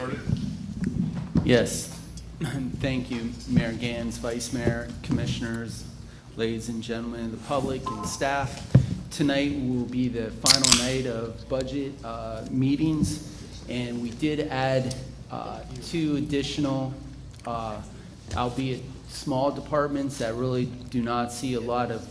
started? Yes. Thank you, Mayor Gans, Vice Mayor, Commissioners, ladies and gentlemen of the public and staff. Tonight will be the final night of budget meetings, and we did add 2 additional, albeit small departments that really do not see a lot of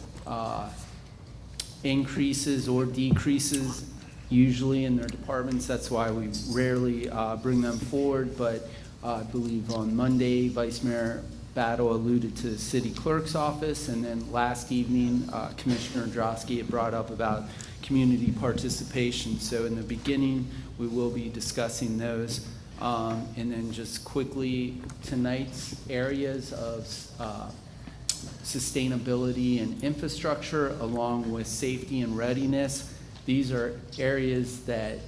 increases or decreases usually in their departments. That's why we rarely bring them forward, but I believe on Monday, Vice Mayor Battle alluded to the city clerk's office, and then last evening, Commissioner Drosky had brought up about community participation. So in the beginning, we will be discussing those. And then just quickly, tonight's areas of sustainability and infrastructure, along with safety and readiness. These are areas that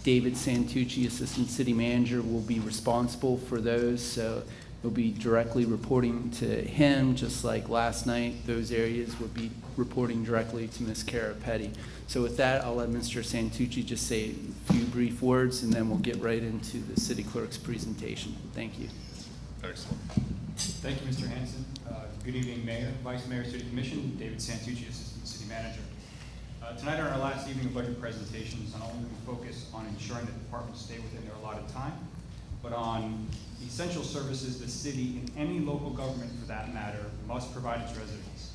David Santucci, Assistant City Manager, will be responsible for those. So he'll be directly reporting to him, just like last night. Those areas would be reporting directly to Ms. Cara Petty. So with that, I'll let Mr. Santucci just say a few brief words, and then we'll get right into the City Clerk's presentation. Thank you. Excellent. Thank you, Mr. Hanson. Good evening, Mayor, Vice Mayor, City Commission, David Santucci, Assistant City Manager. Tonight on our last evening of budget presentations, not only do we focus on ensuring that departments stay within their allotted time, but on essential services the city and any local government, for that matter, must provide its residents.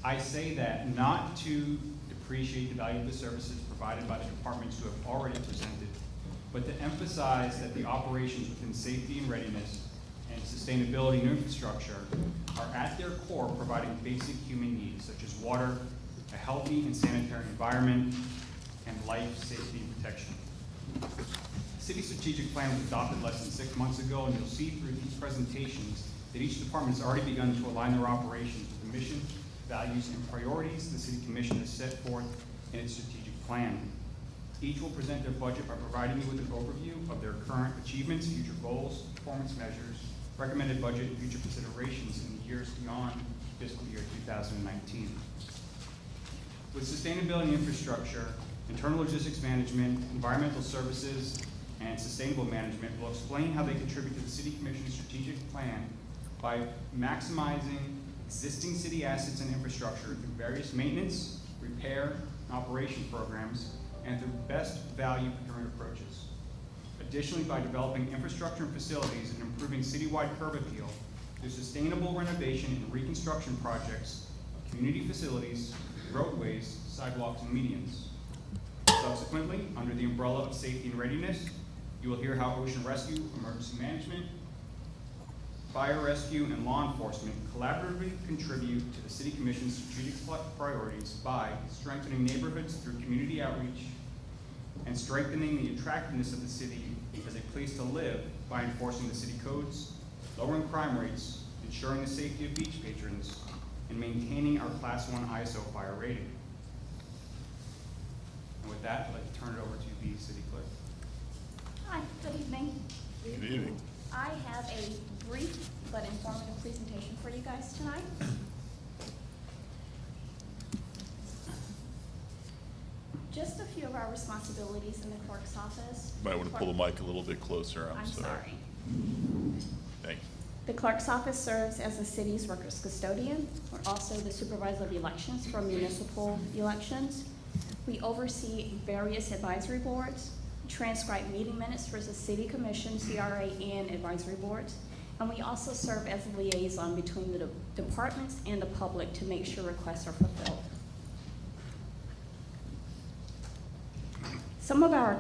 I say that not to depreciate the value of the services provided by the departments who have already presented, but to emphasize that the operations within safety and readiness and sustainability and infrastructure are at their core providing basic human needs such as water, a healthy and sanitary environment, and life, safety, and protection. The city strategic plan was adopted less than 6 months ago, and you'll see through these presentations that each department has already begun to align their operations with the mission, values, and priorities the City Commission has set forth in its strategic plan. Each will present their budget by providing you with an overview of their current achievements, future goals, performance measures, recommended budget, and future considerations in the years beyond fiscal year 2019. With sustainability and infrastructure, internal logistics management, environmental services, and sustainable management will explain how they contribute to the City Commission's strategic plan by maximizing existing city assets and infrastructure through various maintenance, repair, and operation programs, and through best value procurement approaches. Additionally, by developing infrastructure and facilities and improving citywide curb appeal through sustainable renovation and reconstruction projects of community facilities, roadways, sidewalks, and medians. Subsequently, under the umbrella of safety and readiness, you will hear how ocean rescue, emergency management, fire rescue, and law enforcement collaboratively contribute to the City Commission's strategic priorities by strengthening neighborhoods through community outreach and strengthening the attractiveness of the city as a place to live by enforcing the city codes, lowering crime rates, ensuring the safety of beach patrons, and maintaining our Class 1 ISO fire rating. And with that, I'd like to turn it over to the City Clerk. Hi, good evening. Good evening. I have a brief but informative presentation for you guys tonight. Just a few of our responsibilities in the clerk's office. Might want to pull the mic a little bit closer. I'm sorry. Thank you. The clerk's office serves as the city's records custodian. We're also the supervisor of elections for municipal elections. We oversee various advisory boards, transcribe meeting minutes for the City Commission, CRA, and advisory boards. And we also serve as a liaison between the departments and the public to make sure requests are fulfilled. Some of our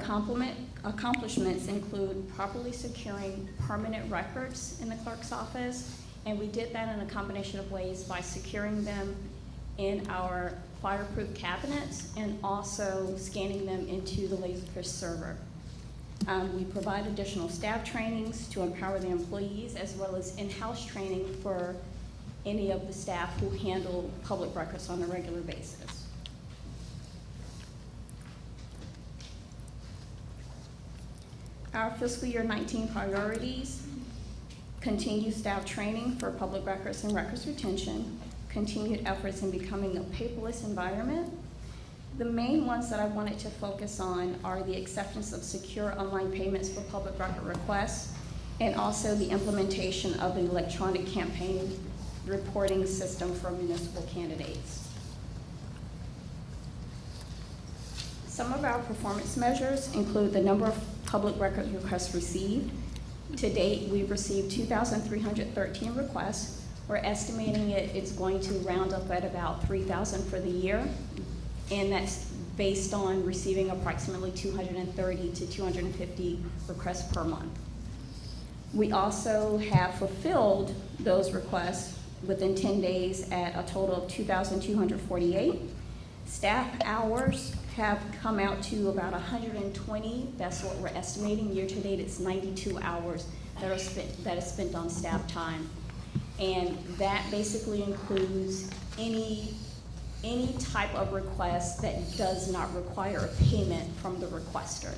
accomplishments include properly securing permanent records in the clerk's office, and we did that in a combination of ways by securing them in our fireproof cabinets and also scanning them into the Laserfish server. We provide additional staff trainings to empower the employees, as well as in-house training for any of the staff who handle public records on a regular basis. Our fiscal year 19 priorities: continue staff training for public records and records retention, continued efforts in becoming a paperless environment, The main ones that I wanted to focus on are the acceptance of secure online payments for public record requests, and also the implementation of an electronic campaign reporting system for municipal candidates. Some of our performance measures include the number of public record requests received. To date, we've received 2,313 requests. We're estimating it's going to round up at about 3,000 for the year, and that's based on receiving approximately 230 to 250 requests per month. We also have fulfilled those requests within 10 days at a total of 2,248. Staff hours have come out to about 120. That's what we're estimating. Year to date, it's 92 hours that is spent on staff time. And that basically includes any type of request that does not require a payment from the requester.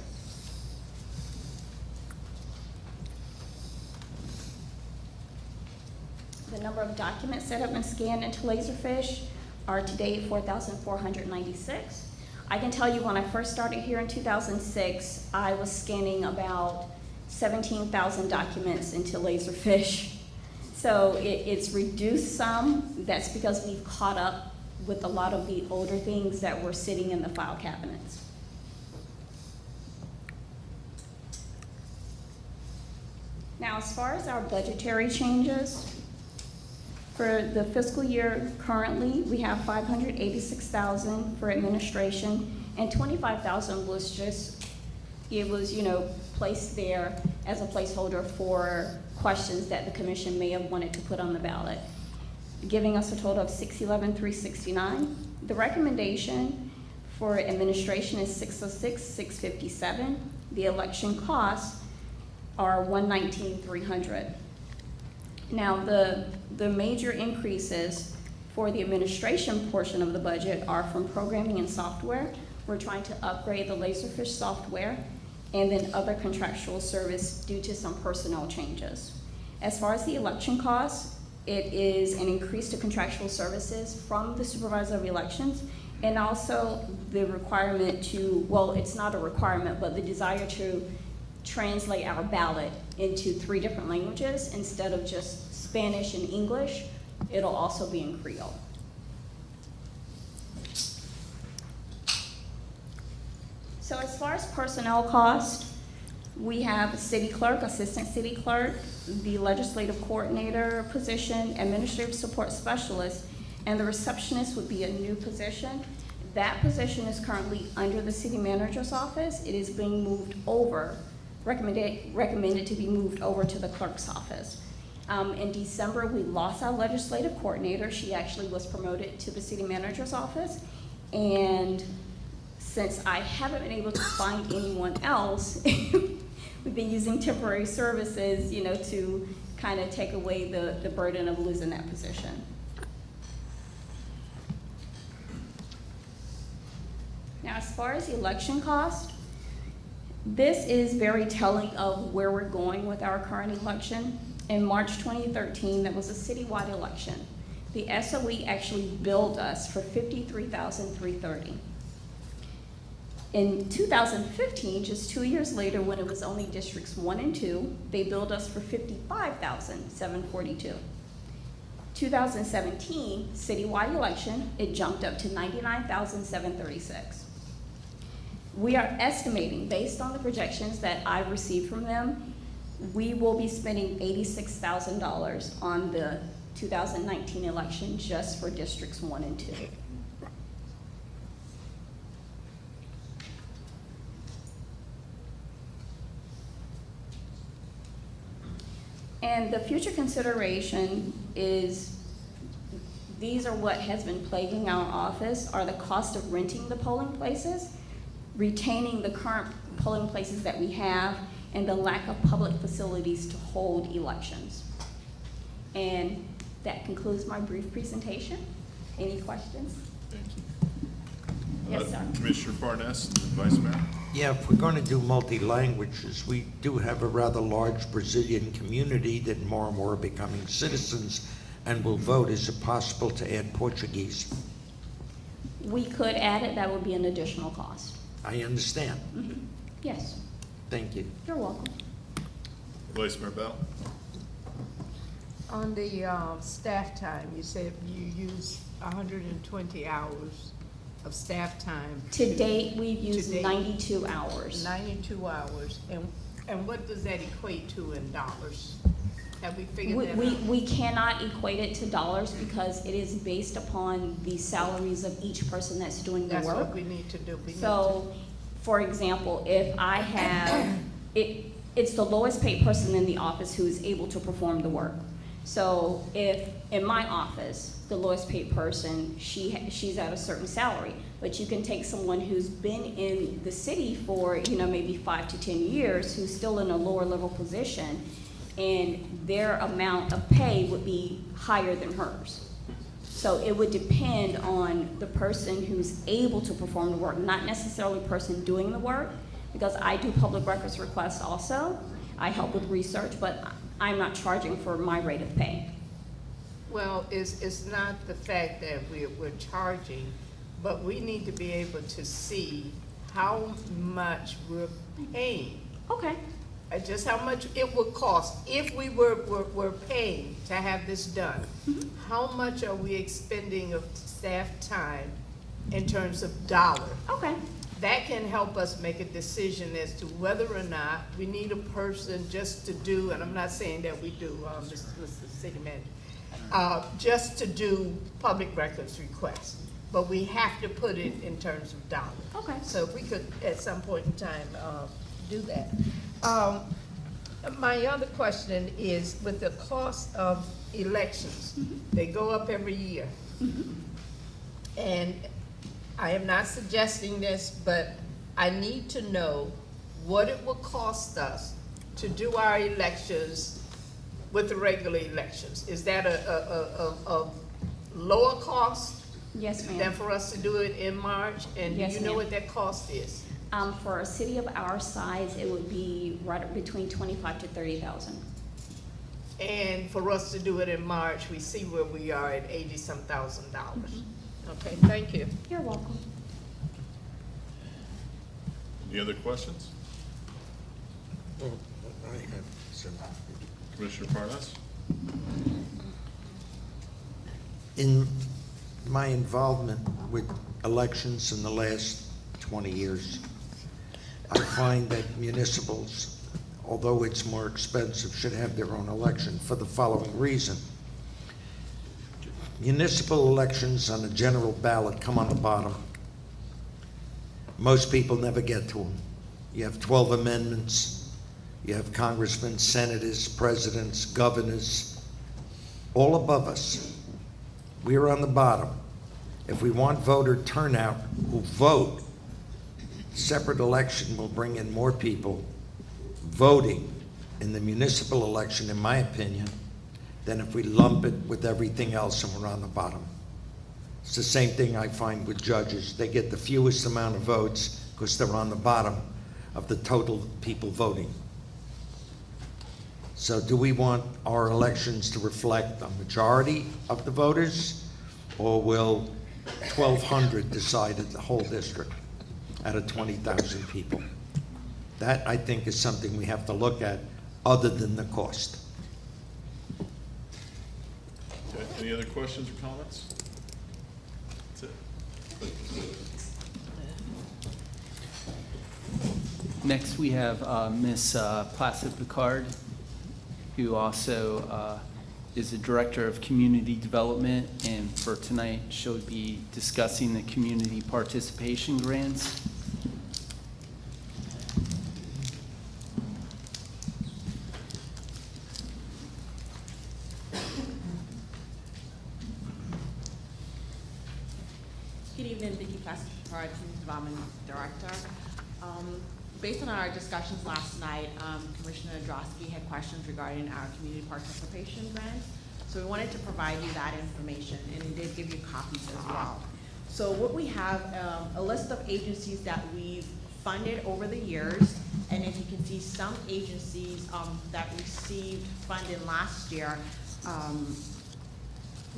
The number of documents that have been scanned into Laserfish are to date 4,496. I can tell you when I first started here in 2006, I was scanning about 17,000 documents into Laserfish. So it's reduced some. That's because we've caught up with a lot of the older things that were sitting in the file cabinets. Now, as far as our budgetary changes, for the fiscal year currently, we have $586,000 for administration, and $25,000 was just, it was, placed there as a placeholder for questions that the commission may have wanted to put on the ballot, giving us a total of $611,369. The recommendation for administration is $606,657. The election costs are $119,300. Now, the major increases for the administration portion of the budget are from programming and software. We're trying to upgrade the Laserfish software, and then other contractual service due to some personnel changes. As far as the election costs, it is an increase to contractual services from the supervisor of elections, and also the requirement to, well, it's not a requirement, but the desire to translate our ballot into 3 different languages instead of just Spanish and English. It'll also be in Creole. So as far as personnel cost, we have city clerk, assistant city clerk, the legislative coordinator position, administrative support specialist, and the receptionist would be a new position. That position is currently under the city manager's office. It is being moved over, recommended to be moved over to the clerk's office. In December, we lost our legislative coordinator. She actually was promoted to the city manager's office. And since I haven't been able to find anyone else, we've been using temporary services, to kind of take away the burden of losing that position. Now, as far as election cost, this is very telling of where we're going with our current election. In March 2013, that was a citywide election. The SOE actually billed us for $53,330. In 2015, just 2 years later, when it was only districts 1 and 2, they billed us for $55,742. 2017, citywide election, it jumped up to $99,736. We are estimating, based on the projections that I've received from them, we will be spending $86,000 on the 2019 election just for districts 1 and 2. And the future consideration is, these are what has been plaguing our office, are the cost of renting the polling places, retaining the current polling places that we have, and the lack of public facilities to hold elections. And that concludes my brief presentation. Any questions? Thank you. Yes, sir. Commissioner Barnes, Vice Mayor. Yeah, if we're going to do multi-languages, we do have a rather large Brazilian community that more and more are becoming citizens and will vote. Is it possible to add Portuguese? We could add it, that would be an additional cost. I understand. Yes, Thank you. you're welcome. Vice Mayor Bell? On the staff time, you said you use 120 hours of staff time. To date, we've To used date. 92 hours. 92 hours, and what does that equate to in dollars? Have we figured We, that we, out? we cannot equate it to dollars because it is based upon the salaries of each person that's doing the That's work. what we need to do. We need to- So, for example, if I have, it's the lowest paid person in the office who is able to perform the work. So if, in my office, the lowest paid person, she's at a certain salary, but you can take someone who's been in the city for, maybe 5 to 10 years, who's still in a lower level position, and their amount of pay would be higher than hers. So it would depend on the person who's able to perform the work, not necessarily the person doing the work, because I do public records requests also. I help with research, but I'm not charging for my rate of pay. Well, it's not the fact that we're charging, but we need to be able to see how much we're paying. Okay, Just how much it would cost if we were paying to have this done. How much are we expending of staff time in terms of dollars? okay, That can help us make a decision as to whether or not we need a person just to do, and I'm not saying that we do, Mr. City Manager, just to do public records requests, but we have to put it in terms of dollars. okay. So if we could, at some point in time, do that. My other question is, with the cost of elections, they go up every year. And I am not suggesting this, but I need to know what it will cost us to do our elections with the regular elections. Is that a lower cost Yes, than ma'am. for us to do it in March? And do Yes, you know ma'am. what that cost is? For a city of our size, it would be right between 25 to 30,000. And for us to do it in March, we see where we are at 80-some thousand dollars. Okay, thank you. You're welcome. Any other questions? Well, I have some. Commissioner Parnas? In my involvement with elections in the last 20 years, I find that municipals, although it's more expensive, should have their own election for the following reason. Municipal elections on a general ballot come on the bottom. Most people never get to them. You have 12 amendments. You have congressmen, senators, presidents, governors, all above us. We're on the bottom. If we want voter turnout who vote, separate election will bring in more people voting in the municipal election, in my opinion, than if we lump it with everything else and we're on the bottom. It's the same thing I find with judges. They get the fewest amount of votes because they're on the bottom of the total people voting. So do we want our elections to reflect a majority of the voters, or will 1,200 decide the whole district out of 20,000 people? That, I think, is something we have to look at other than the cost. Okay, any other questions or comments? That's it. Next, we have Ms. Placid Picard, who also is the Director of Community Development, and for tonight, she'll be discussing the community participation grants. Good evening, Vicki Placid, Community Development Director. Based on our discussions last night, Commissioner Nadrowski had questions regarding our community participation grants. So we wanted to provide you that information, and we did give you copies as well. So what we have, a list of agencies that we've funded over the years, and if you can see some agencies that received funding last year,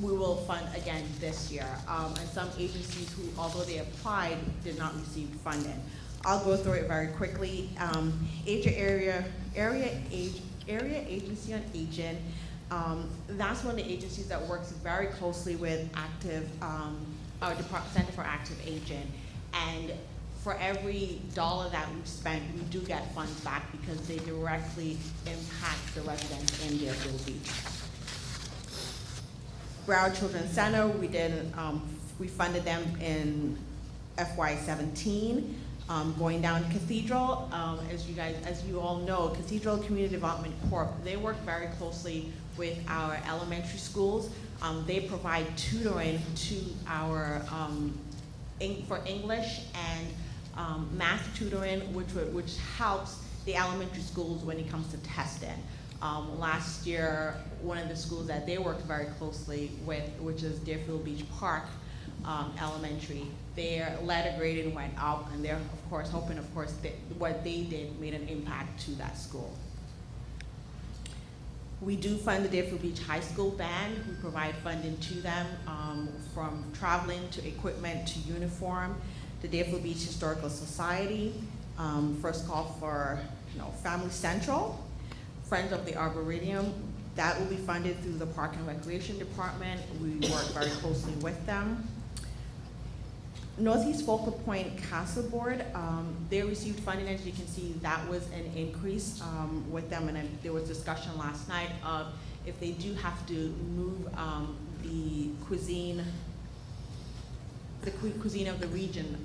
we will fund again this year. And some agencies who, although they applied, did not receive funding. I'll go through it very quickly. Area Agency on Aging, that's one of the agencies that works very closely with our Center for Active Aging. And for every dollar that we spend, we do get funds back because they directly impact the residents in Deerfield Beach. Broward Children's Center, we funded them in FY17. Going down Cathedral, as you all know, Cathedral Community Development Corp, they work very closely with our elementary schools. They provide tutoring to our, for English and math tutoring, which helps the elementary schools when it comes to testing. Last year, one of the schools that they worked very closely with, which is Deerfield Beach Park Elementary, their letter grading went up, and they're of course hoping, that what they did made an impact to that school. We do fund the Deerfield Beach High School band. We provide funding to them, from traveling to equipment to uniform. The Deerfield Beach Historical Society, First Call for Family Central, Friends of the Arboretum, that will be funded through the Park and Recreation Department. We work very closely with them. Northeast Focal Point Castle Board, they received funding. As you can see, that was an increase with them, and there was discussion last night of if they do have to move the cuisine of the region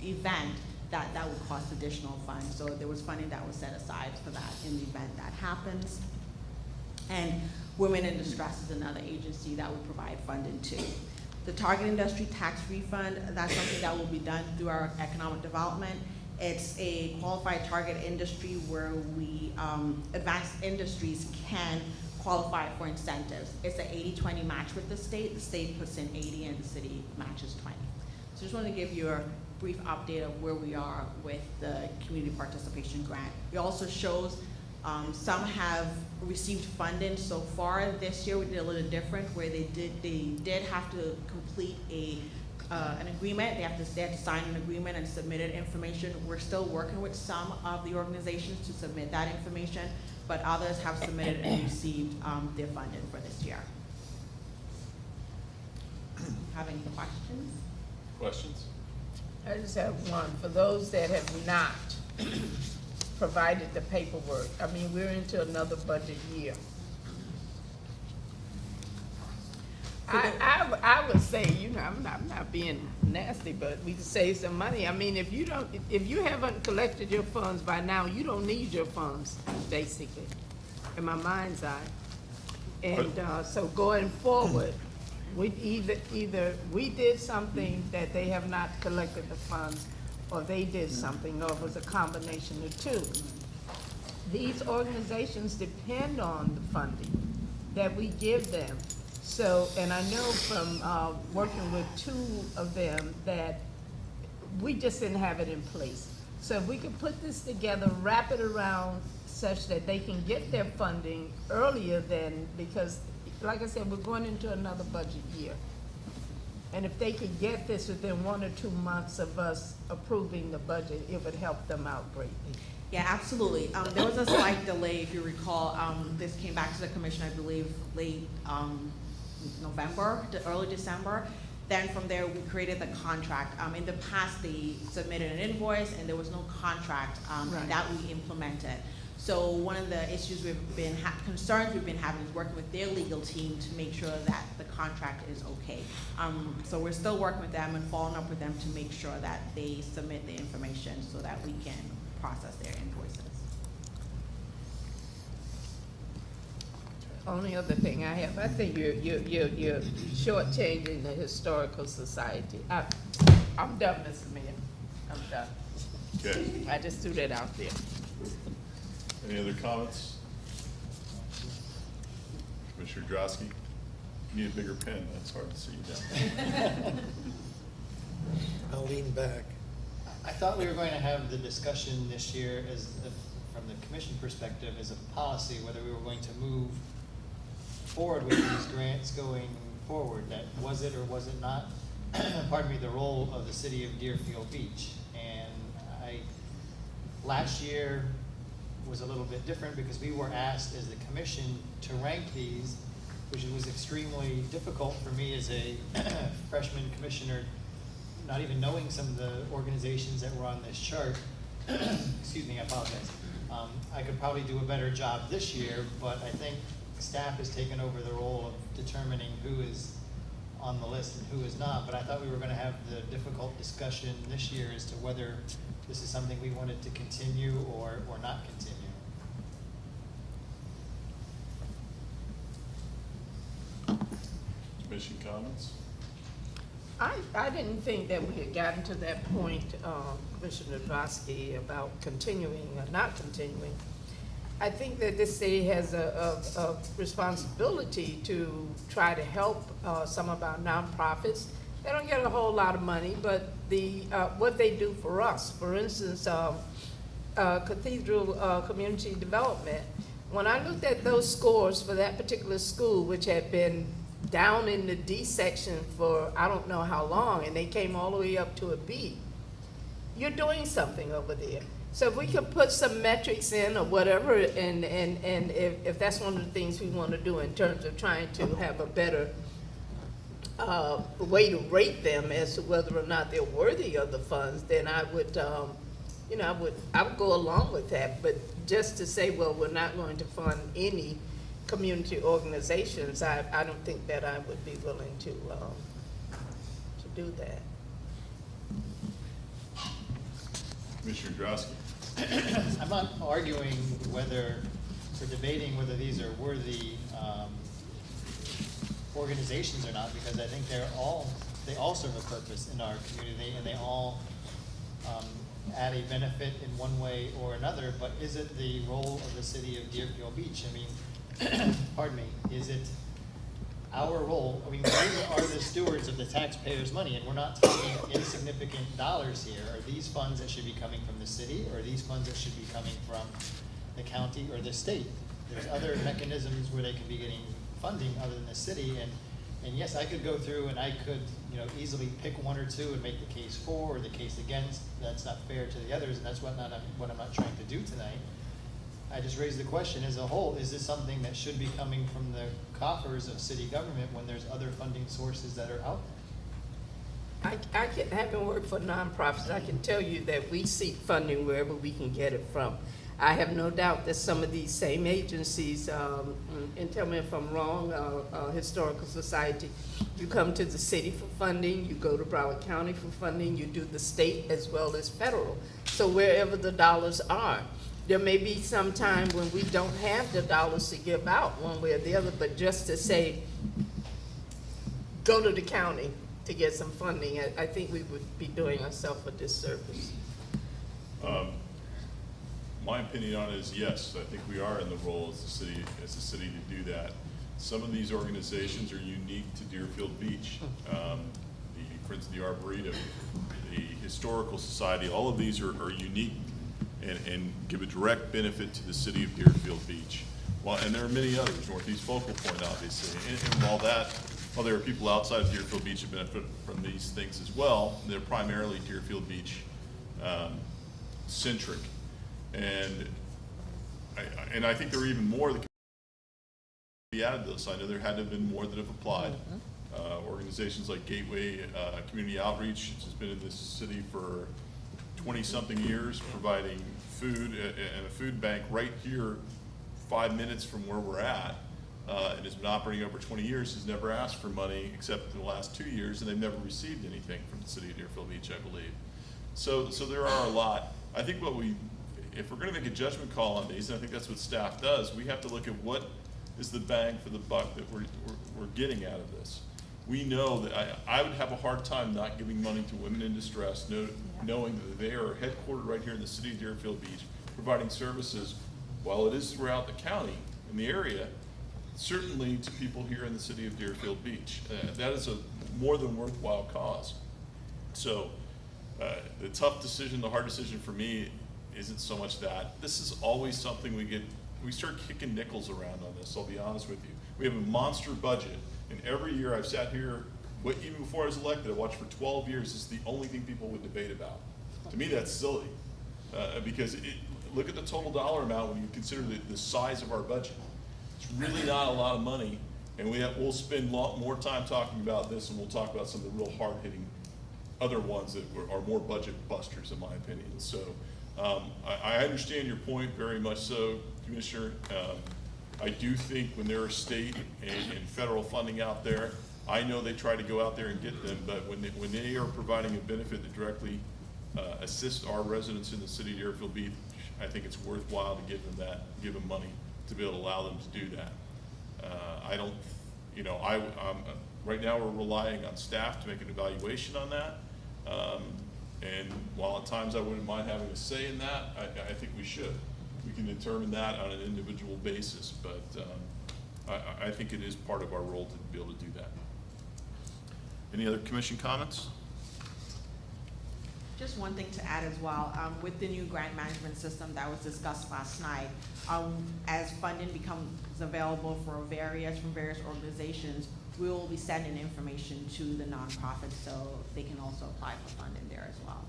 event, that would cost additional funds. So there was funding that was set aside for that in the event that happens. And Women in Distress is another agency that would provide funding too. The Target Industry Tax Refund, that's something that will be done through our economic development. It's a qualified target industry where we, advanced industries can qualify for incentives. It's an 80-20 match with the state puts in 80 and the city matches 20. So just want to give you a brief update of where we are with the community participation grant. It also shows some have received funding so far. This year we did a little different, where they did have to complete an agreement. They have to sign an agreement and submitted information. We're still working with some of the organizations to submit that information, but others have submitted and received their funding for this year. Have any questions? Questions? I just have one. For those that have not provided the paperwork, I mean, we're into another budget year. I would say, I'm not being nasty, but we could save some money. I mean, if you haven't collected your funds by now, you don't need your funds, basically, in my mind's eye. And so going forward, we either we did something that they have not collected the funds, or they did something, or it was a combination of two. These organizations depend on the funding that we give them. So, and I know from working with two of them that we just didn't have it in place. So if we could put this together, wrap it around such that they can get their funding earlier than, because like I said, we're going into another budget year. And if they could get this within 1 or 2 months of us approving the budget, it would help them out greatly. Yeah, absolutely. There was a slight delay, if you recall. This came back to the commission, I believe, late November, early December. Then from there, we created the contract. In the past, they submitted an invoice and there was no contract, Right. and that we implemented. So one of the issues concerns we've been having is working with their legal team to make sure that the contract is okay. So we're still working with them and following up with them to make sure that they submit the information so that we can process their invoices. Only other thing I have, I think you're shortchanging the Historical Society. I'm done, Mr. Mayor. I'm done. Okay. I just threw that out there. Any other comments? Commissioner Drosky, you need a bigger pen. That's hard to see you down. I'll lean back. I thought we were going to have the discussion this year from the commission perspective as a policy, whether we were going to move forward with these grants going forward, that was it or was it not, pardon me, the role of the city of Deerfield Beach. And last year was a little bit different because we were asked as the commission to rank these, which was extremely difficult for me as a freshman commissioner, not even knowing some of the organizations that were on this chart. Excuse me, I apologize. I could probably do a better job this year, but I think staff has taken over the role of determining who is on the list and who is not. But I thought we were gonna have the difficult discussion this year as to whether this is something we wanted to continue or not continue. Commission comments? I didn't think that we had gotten to that point, Commissioner Drosky, about continuing or not continuing. I think that this city has a responsibility to try to help some of our nonprofits. They don't get a whole lot of money, but what they do for us, for instance, Cathedral Community Development, when I looked at those scores for that particular school, which had been down in the D section for I don't know how long, and they came all the way up to a B. You're doing something over there. So if we could put some metrics in or whatever, and if that's one of the things we want to do in terms of trying to have a better way to rate them as to whether or not they're worthy of the funds, then I would, I would go along with that. But just to say, well, we're not going to fund any community organizations, I don't think that I would be willing to do that. Commissioner Drosky? I'm not arguing whether, or debating whether these are worthy organizations or not, because I think they all serve a purpose in our community, and they all add a benefit in one way or another. But is it the role of the city of Deerfield Beach? I mean, pardon me, is it our role? I mean, we are the stewards of the taxpayers' money, and we're not talking insignificant dollars here. Are these funds that should be coming from the city, or are these funds that should be coming from the county or the state? There's other mechanisms where they can be getting funding other than the city, and yes, I could go through and I could, easily pick one or two and make the case for or the case against. That's not fair to the others, and that's what I'm not trying to do tonight. I just raised the question as a whole, is this something that should be coming from the coffers of city government when there's other funding sources that are out there? Having worked for nonprofits, I can tell you that we seek funding wherever we can get it from. I have no doubt that some of these same agencies, and tell me if I'm wrong, Historical Society, you come to the city for funding, you go to Broward County for funding, you do the state as well as federal. So wherever the dollars are. There may be some time when we don't have the dollars to give out one way or the other, but just to say, go to the county to get some funding, I think we would be doing ourselves a disservice. My opinion on it is yes, I think we are in the role as a city to do that. Some of these organizations are unique to Deerfield Beach. The Friends of the Arboretum, the Historical Society, all of these are unique and give a direct benefit to the city of Deerfield Beach. Well, and there are many others, Northeast Focal Point, obviously. And while there are people outside of Deerfield Beach that benefit from these things as well, they're primarily Deerfield Beach centric. And I think there are even more that can be added to this. I know there had to have been more that have applied. Organizations like Gateway Community Outreach, which has been in this city for 20-something years, providing food and a food bank right here 5 minutes from where we're at, and has been operating over 20 years, has never asked for money except in the last 2 years, and they've never received anything from the city of Deerfield Beach, I believe. So there are a lot. I think if we're gonna make a judgment call on these, and I think that's what staff does, we have to look at what is the bang for the buck that we're getting out of this. We know that I would have a hard time not giving money to women in distress, knowing that they are headquartered right here in the city of Deerfield Beach, providing services, while it is throughout the county, in the area, certainly to people here in the city of Deerfield Beach. That is a more than worthwhile cause. So the hard decision for me isn't so much that. This is always something we get we start kicking nickels around on this, I'll be honest with you. We have a monster budget, and every year I've sat here, even before I was elected, I watched for 12 years, this is the only thing people would debate about. To me, that's silly, because look at the total dollar amount when you consider the size of our budget. It's really not a lot of money, and we'll spend more time talking about this, and we'll talk about some of the real hard-hitting other ones that are more budget busters, in my opinion. So I understand your point very much so, Commissioner. I do think when there are state and federal funding out there, I know they try to go out there and get them, but when they are providing a benefit that directly assists our residents in the city of Deerfield Beach, I think it's worthwhile to give them money to be able to allow them to do that. I don't, right now we're relying on staff to make an evaluation on that. And while at times I wouldn't mind having a say in that, I think we should. We can determine that on an individual basis, but I think it is part of our role to be able to do that. Any other commission comments? Just one thing to add as well, with the new grant management system that was discussed last night, as funding becomes available from various organizations, we will be sending information to the nonprofits so they can also apply for funding there as well.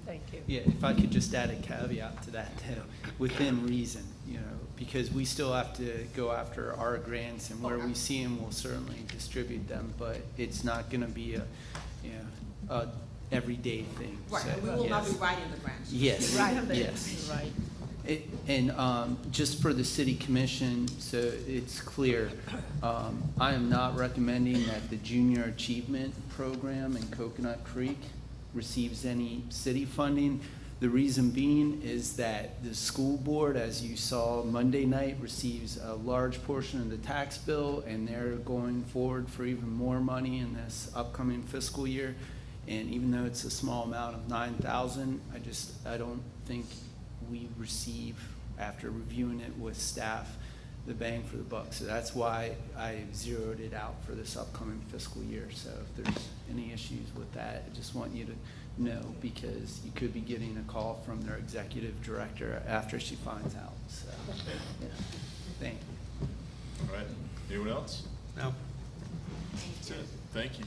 Thank you. Yeah, if I could just add a caveat to that too, within reason, because we still have to go after our grants, and where we see them, we'll certainly distribute them, but it's not gonna be a everyday thing. Right, So, and we will not be yes. writing the grants. Yes, Right. yes. Right. And just for the city commission, so it's clear, I am not recommending that the Junior Achievement Program in Coconut Creek receives any city funding. The reason being is that the school board, as you saw Monday night, receives a large portion of the tax bill, and they're going forward for even more money in this upcoming fiscal year. And even though it's a small amount of $9,000, I don't think we receive, after reviewing it with staff, the bang for the buck. So that's why I zeroed it out for this upcoming fiscal year. So if there's any issues with that, I just want you to know, because you could be getting a call from their executive director after she finds out. So, yeah. Thank you. All right, anyone else? No. That's it, thank you.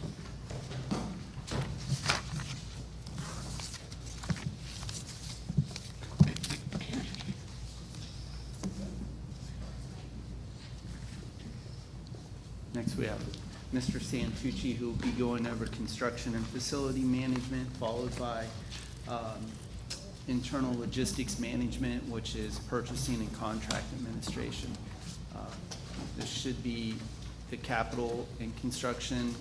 Next, we have Mr. Santucci, who will be going over construction and facility management, followed by internal logistics management, which is purchasing and contract administration. This should be the capital and construction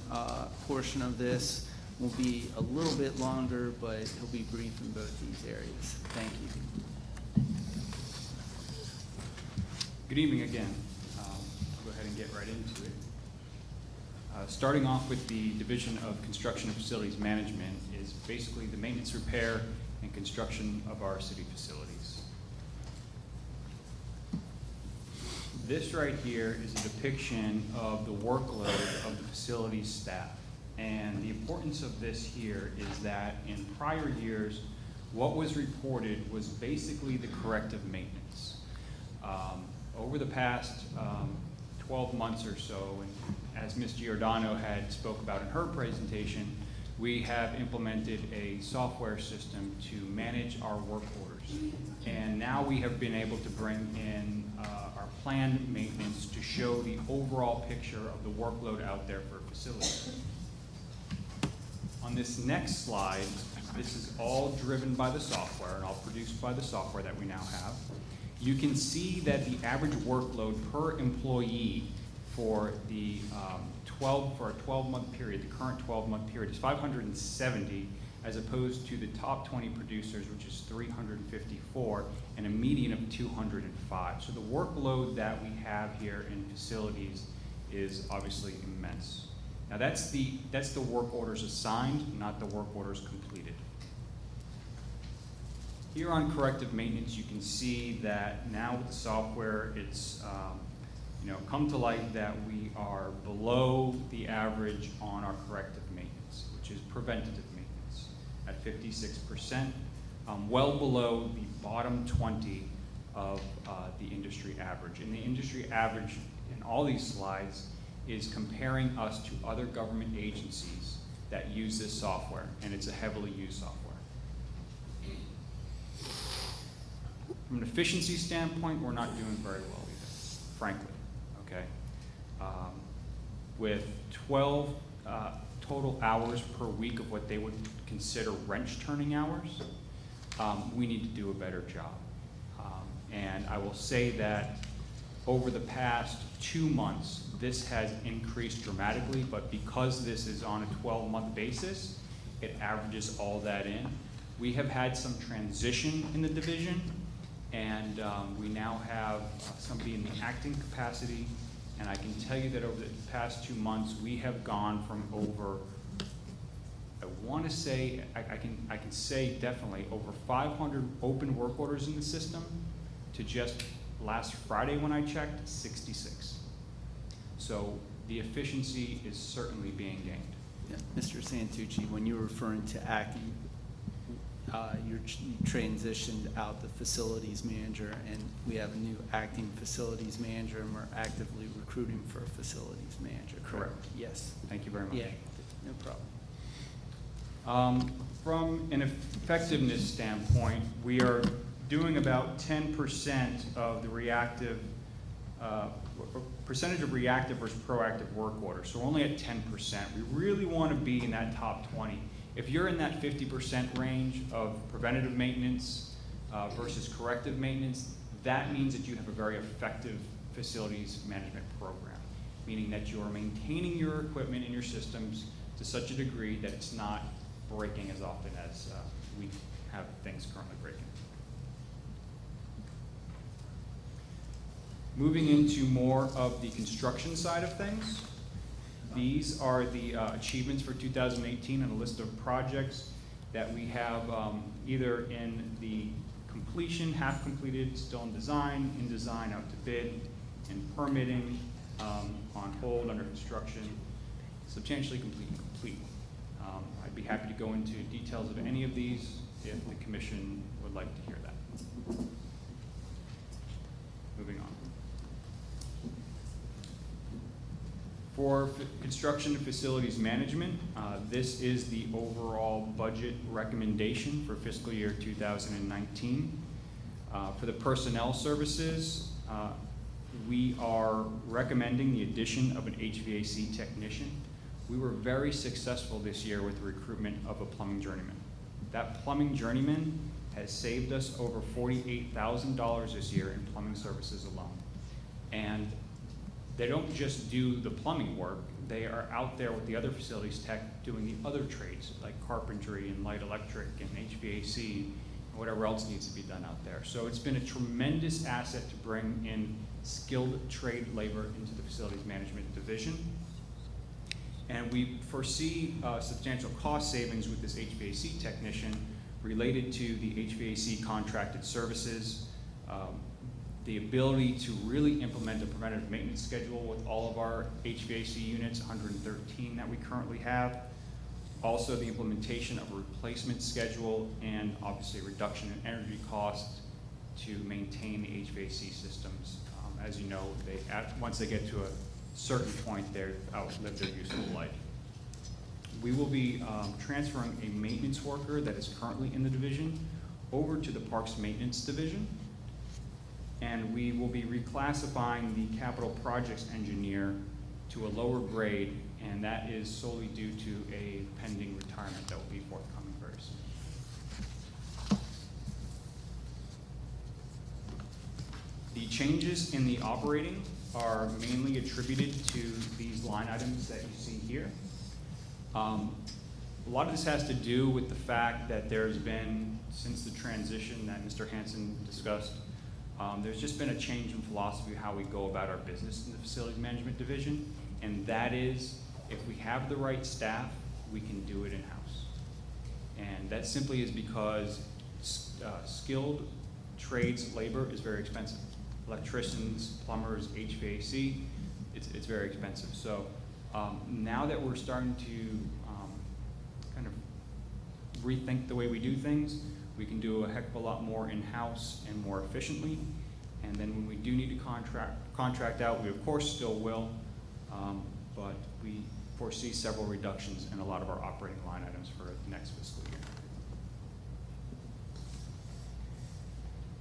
portion of this. Will be a little bit longer, but he'll be brief in both these areas. Thank you. Good evening again. I'll go ahead and get right into it. Starting off with the Division of Construction and Facilities Management is basically the maintenance, repair, and construction of our city facilities. This right here is a depiction of the workload of the facilities staff. And the importance of this here is that in prior years, what was reported was basically the corrective maintenance. Over the past 12 months or so, and as Ms. Giordano had spoke about in her presentation, we have implemented a software system to manage our work orders. And now we have been able to bring in our planned maintenance to show the overall picture of the workload out there for facilities. On this next slide, this is all driven by the software and all produced by the software that we now have. You can see that the average workload per employee for the 12-month period, the current 12-month period, is 570, as opposed to the top 20 producers, which is 354, and a median of 205. So the workload that we have here in facilities is obviously immense. Now that's the work orders assigned, not the work orders completed. Here on corrective maintenance, you can see that now with the software, it's come to light that we are below the average on our corrective maintenance, which is preventative maintenance, at 56%, well below the bottom 20 of the industry average. And the industry average in all these slides is comparing us to other government agencies that use this software, and it's a heavily used software. From an efficiency standpoint, we're not doing very well either, frankly, okay? With 12 total hours per week of what they would consider wrench turning hours, we need to do a better job. And I will say that over the past 2 months, this has increased dramatically, but because this is on a 12-month basis, it averages all that in. We have had some transition in the division, and we now have somebody in the acting capacity, and I can tell you that over the past 2 months, we have gone from over, I want to say, I can say definitely over 500 open work orders in the system to just last Friday when I checked, 66. So the efficiency is certainly being gained. Yeah, Mr. Santucci, when you're referring to acting, you transitioned out the facilities manager, and we have a new acting facilities manager, and we're actively recruiting for a facilities manager, correct? Correct. Yes. Thank you very much. Yeah, no problem. From an effectiveness standpoint, we are doing about 10% of the reactive, percentage of reactive versus proactive work orders. So we're only at 10%. We really want to be in that top 20. If you're in that 50% range of preventative maintenance versus corrective maintenance, that means that you have a very effective facilities management program, meaning that you are maintaining your equipment and your systems to such a degree that it's not breaking as often as we have things currently breaking. Moving into more of the construction side of things, these are the achievements for 2018 and a list of projects that we have either in the completion, half completed, still in design, out to bid, in permitting, on hold, under construction, substantially complete. I'd be happy to go into details of any of these if the commission would like to hear that. Moving on. For construction and facilities management, this is the overall budget recommendation for fiscal year 2019. For the personnel services, we are recommending the addition of an HVAC technician. We were very successful this year with the recruitment of a plumbing journeyman. That plumbing journeyman has saved us over $48,000 this year in plumbing services alone. And they don't just do the plumbing work, they are out there with the other facilities tech doing the other trades like carpentry and light electric and HVAC and whatever else needs to be done out there. So it's been a tremendous asset to bring in skilled trade labor into the facilities management division. And we foresee substantial cost savings with this HVAC technician related to the HVAC contracted services, the ability to really implement a preventative maintenance schedule with all of our HVAC units, 113 that we currently have. Also the implementation of a replacement schedule and obviously a reduction in energy costs to maintain the HVAC systems. As you know, once they get to a certain point, they've outlived their useful life. We will be transferring a maintenance worker that is currently in the division over to the Parks Maintenance Division. And we will be reclassifying the capital projects engineer to a lower grade, and that is solely due to a pending retirement that will be forthcoming very soon. The changes in the operating are mainly attributed to these line items that you see here. A lot of this has to do with the fact that there's been, since the transition that Mr. Hansen discussed, there's just been a change in philosophy of how we go about our business in the facilities management division, and that is, if we have the right staff, we can do it in-house. And that simply is because skilled trades labor is very expensive. Electricians, plumbers, HVAC, it's very expensive. So now that we're starting to kind of rethink the way we do things, we can do a heck of a lot more in-house and more efficiently. And then when we do need to contract out, we of course still will, but we foresee several reductions in a lot of our operating line items for the next fiscal year.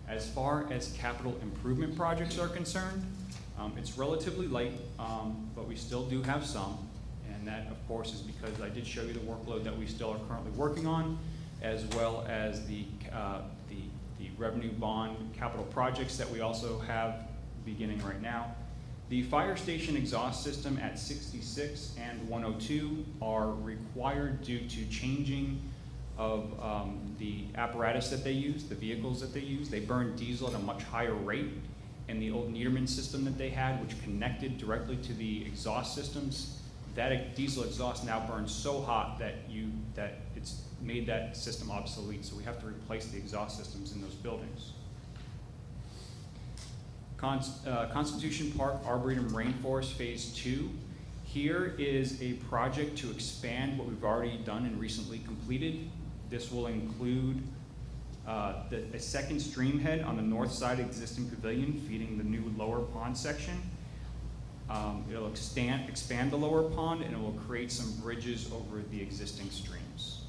As far as capital improvement projects are concerned, it's relatively light, but we still do have some. And that, of course, is because I did show you the workload that we still are currently working on, as well as the revenue bond capital projects that we also have beginning right now. The fire station exhaust system at 66 and 102 are required due to changing of the apparatus that they use, the vehicles that they use. They burn diesel at a much higher rate, and the old Niederman system that they had, which connected directly to the exhaust systems, that diesel exhaust now burns so hot that it's made that system obsolete. So we have to replace the exhaust systems in those buildings. Constitution Park Arboretum Rainforest Phase 2. Here is a project to expand what we've already done and recently completed. This will include a second stream head on the north side existing pavilion feeding the new lower pond section. It'll expand the lower pond, and it will create some bridges over the existing streams.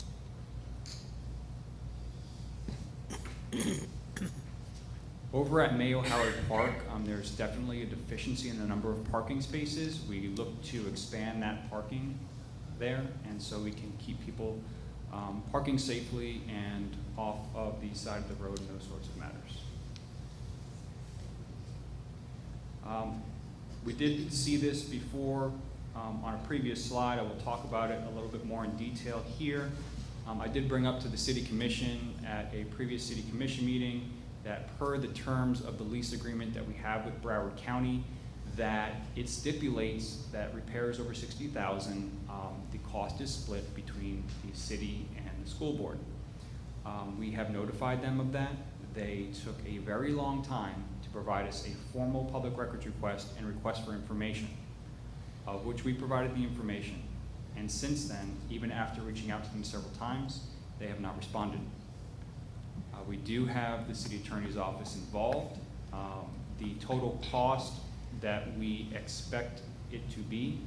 Over at Mayo Howard Park, there's definitely a deficiency in the number of parking spaces. We look to expand that parking there, and so we can keep people parking safely and off of the side of the road and those sorts of matters. We did see this before on a previous slide. I will talk about it a little bit more in detail here. I did bring up to the City Commission at a previous City Commission meeting that per the terms of the lease agreement that we have with Broward County, that it stipulates that repairs over $60,000, the cost is split between the city and the school board. We have notified them of that. They took a very long time to provide us a formal public records request and request for information, of which we provided the information. And since then, even after reaching out to them several times, they have not responded. We do have the city attorney's office involved. The total cost that we expect it to be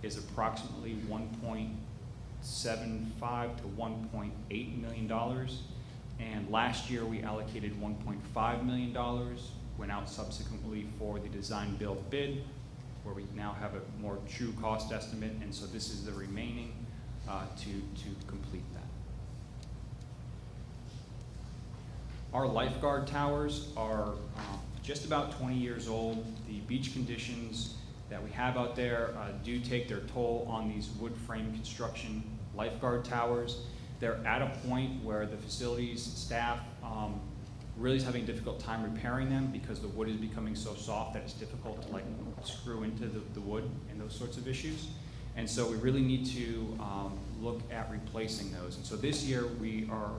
is approximately $1.75 to $1.8 million. And last year we allocated $1.5 million, went out subsequently for the design build bid, where we now have a more true cost estimate, and so this is the remaining to complete that. Our lifeguard towers are just about 20 years old. The beach conditions that we have out there do take their toll on these wood frame construction lifeguard towers. They're at a point where the facilities staff really is having a difficult time repairing them because the wood is becoming so soft that it's difficult to screw into the wood and those sorts of issues. And so we really need to look at replacing those. And so this year we are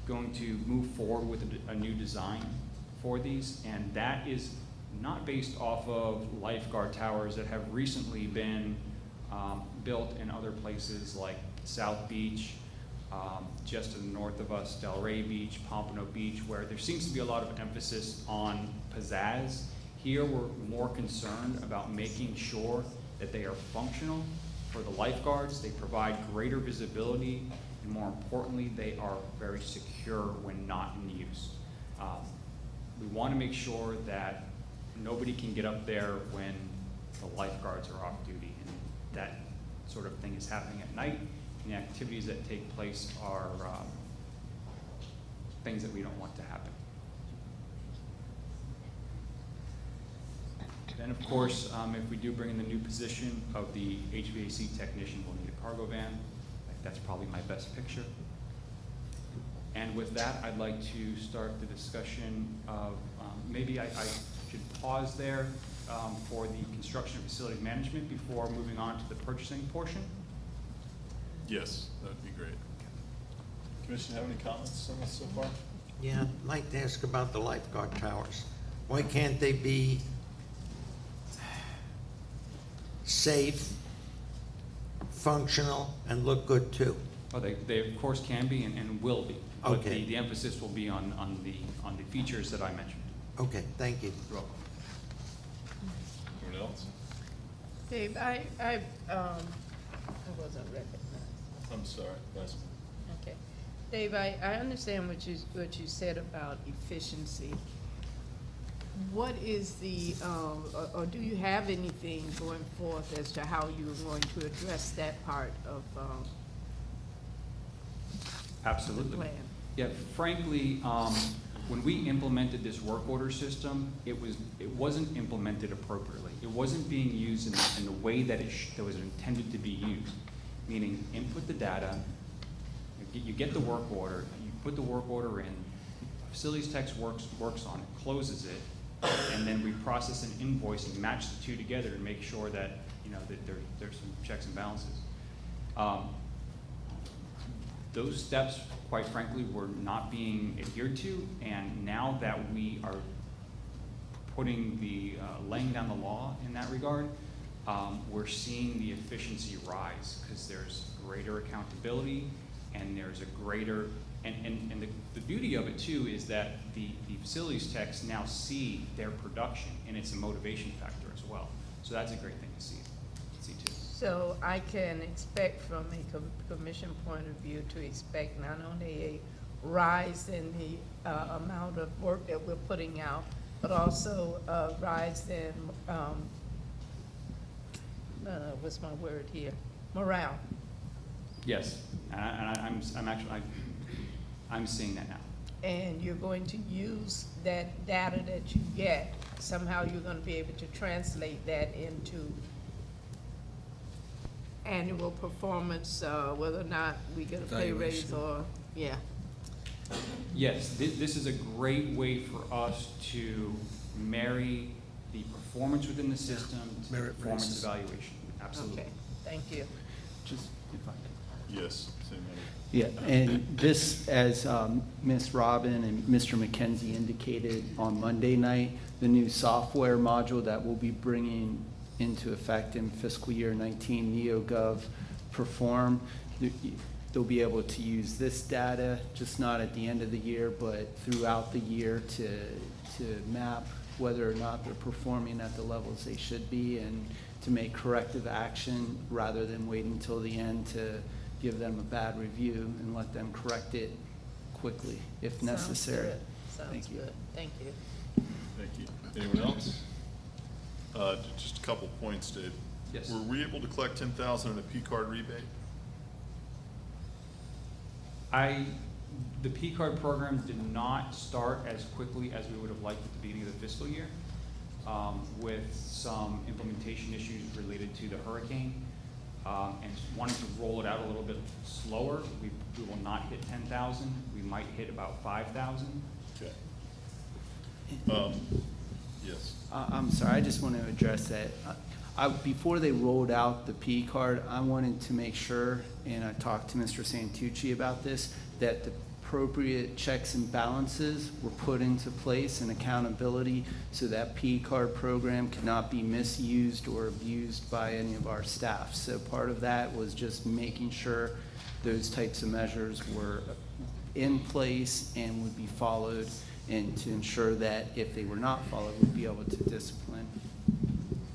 going to move forward with a new design for these, and that is not based off of lifeguard towers that have recently been built in other places like South Beach, just to the north of us, Delray Beach, Pompano Beach, where there seems to be a lot of emphasis on pizzazz. Here we're more concerned about making sure that they are functional for the lifeguards, they provide greater visibility, and more importantly, they are very secure when not in use. We want to make sure that nobody can get up there when the lifeguards are off duty, and that sort of thing is happening at night, and the activities that take place are things that we don't want to happen. Then, of course, if we do bring in the new position of the HVAC technician, we'll need a cargo van. That's probably my best picture. And with that, I'd like to start the discussion of, maybe I should pause there for the construction and facility management before moving on to the purchasing portion. Yes, that would be great. Commission, have any comments on this so far? Yeah, I'd like to ask about the lifeguard towers. Why can't they be safe, functional, and look good too? Oh, they of course can be and will be. But Okay. the emphasis will be on the features that I mentioned. Okay, thank you. You're welcome. Anyone else? Dave, I wasn't recognized. I'm sorry, Vice. Okay. Dave, I understand what you said about efficiency. What is the, or do you have anything going forth as to how you're going to address that part of, Absolutely. plan? Yeah, frankly, when we implemented this work order system, it wasn't implemented appropriately. It wasn't being used in the way that that was intended to be used. Meaning, input the data, you get the work order, you put the work order in, facilities tech works on it, closes it, and then we process an invoice and match the two together to make sure that, that there's some checks and balances. Those steps, quite frankly, were not being adhered to, and now that we are laying down the law in that regard, we're seeing the efficiency rise because there's greater accountability and there's a greater, and the beauty of it too is that the facilities techs now see their production, and it's a motivation factor as well. So that's a great thing to see too. So I can expect from a commission point of view to expect not only a rise in the amount of work that we're putting out, but also a rise in, what's my word here? Morale. Yes, and I'm seeing that now. And you're going to use that data that you get, somehow you're gonna be able to translate that into annual performance, whether or not we get a pay raise or, yeah. Yes, this is a great way for us to marry the performance within the system to the Merit performance raises. evaluation. Absolutely. Okay, thank you. Just if I could. Yes, same matter. Yeah, and this, as Ms. Robin and Mr. McKenzie indicated on Monday night, the new software module that we'll be bringing into effect in fiscal year 19, NeoGov Perform, they'll be able to use this data, just not at the end of the year, but throughout the year to map whether or not they're performing at the levels they should be and to make corrective action rather than waiting till the end to give them a bad review and let them correct it quickly if necessary. Sounds Thank you. good, thank you. Thank you. Anyone else? Just a couple points, Dave. Yes. Were we able to collect 10,000 in a P card rebate? The P card program did not start as quickly as we would have liked at the beginning of the fiscal year, with some implementation issues related to the hurricane, and wanted to roll it out a little bit slower. We will not hit 10,000. We might hit about 5,000. Okay. Yes. I'm sorry, I just want to address that. Before they rolled out the P card, I wanted to make sure, and I talked to Mr. Santucci about this, that the appropriate checks and balances were put into place and accountability so that P card program could not be misused or abused by any of our staff. So part of that was just making sure those types of measures were in place and would be followed, and to ensure that if they were not followed, we'd be able to discipline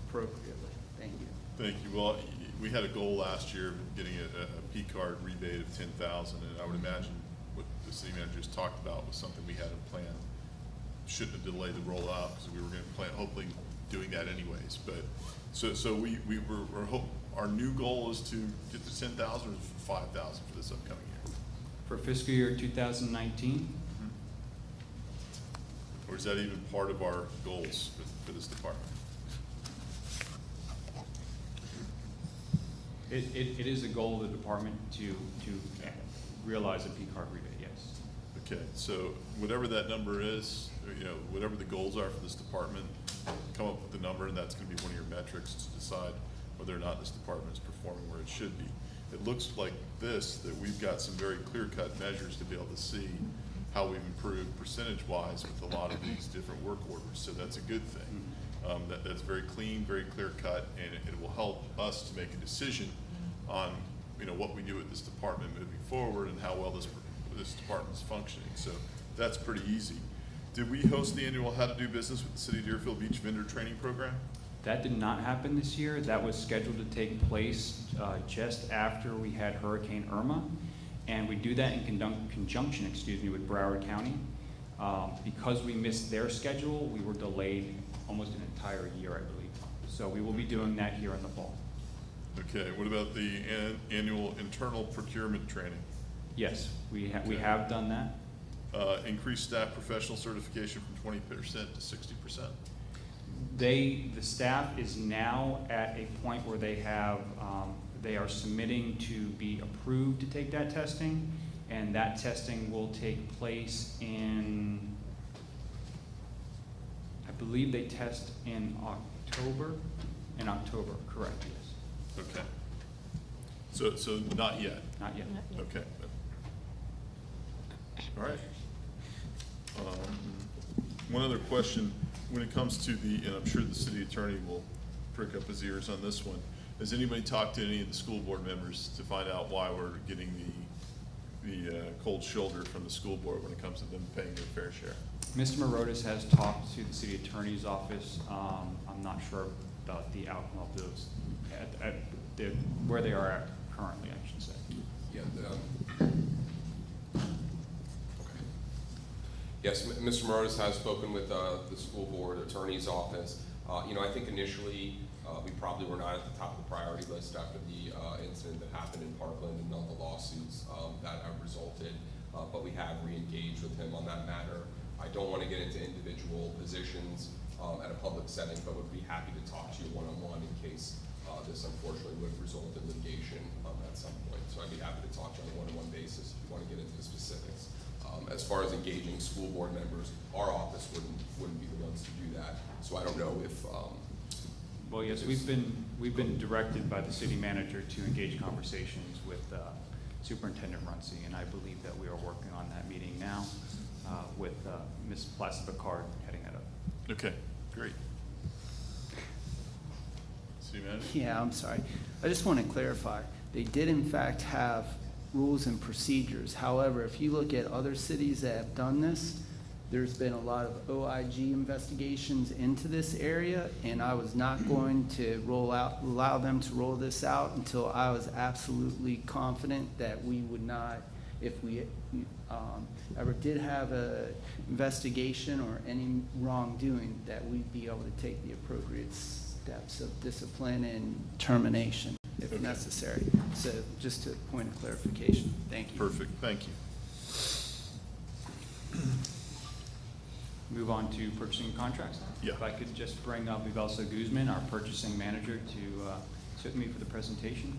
appropriately. Thank you. Thank you. Well, we had a goal last year of getting a P card rebate of 10,000, and I would imagine what the city manager just talked about was something we had in plan. Shouldn't have delayed the rollout because we were going to plan, hopefully doing that anyways. But so we're our new goal is to get to 10,000 or 5,000 for this upcoming year. For fiscal year 2019, Or is that even part of our goals for this department? it is a goal of the department to realize a P card rebate, yes. Okay, so whatever that number is, whatever the goals are for this department, come up with the number, and that's gonna be one of your metrics to decide whether or not this department is performing where it should be. It looks like that we've got some very clear-cut measures to be able to see how we've improved percentage-wise with a lot of these different work orders, so that's a good thing. That's very clean, very clear-cut, and it will help us to make a decision on, what we do with this department moving forward and how well this department is functioning. So that's pretty easy. Did we host the annual How to Do Business with the City of Deerfield Beach vendor training program? That did not happen this year. That was scheduled to take place just after we had Hurricane Irma. And we do that in conjunction, with Broward County. Because we missed their schedule, we were delayed almost an entire year, I believe. So we will be doing that here in the fall. Okay, what about the annual internal procurement training? Yes, we have done that. Increased staff professional certification from 20% to 60%. The staff is now at a point where they are submitting to be approved to take that testing, and that testing will take place in, I believe they test in October. In October, correct, yes. Okay. So not yet. Not yet. Okay. All right. One other question, when it comes to and I'm sure the city attorney will prick up his ears on this one. Has anybody talked to any of the school board members to find out why we're getting the cold shoulder from the school board when it comes to them paying their fair share? Mr. Morotis has talked to the city attorney's office. I'm not sure about the outcome of those, where they are at currently, I should say. Yeah, yes, Mr. Morotis has spoken with the school board attorney's office. I think initially we probably were not at the top of the priority list after the incident that happened in Parkland and all the lawsuits that have resulted, but we have re-engaged with him on that matter. I don't want to get into individual positions at a public setting, but would be happy to talk to you one-on-one in case this unfortunately would result in litigation at some point. So I'd be happy to talk to you on a one-on-one basis if you want to get into the specifics. As far as engaging school board members, our office wouldn't be the ones to do that. So I don't know if. Well, yes, we've been directed by the city manager to engage conversations with Superintendent Runcie, and I believe that we are working on that meeting now with Ms. Placid-Picard heading that up. Okay, great. City manager? Yeah, I'm sorry. I just want to clarify. They did in fact have rules and procedures. However, if you look at other cities that have done this, there's been a lot of OIG investigations into this area, and I was not going to allow them to roll this out until I was absolutely confident that we would not, if we ever did have a investigation or any wrongdoing, that we'd be able to take the appropriate steps of discipline and termination if Okay. necessary. So just a point of clarification. Thank you. Perfect, thank you. Move on to purchasing contracts. Yeah. If I could just bring up Ivelsa Guzman, our purchasing manager, to sit with me for the presentation.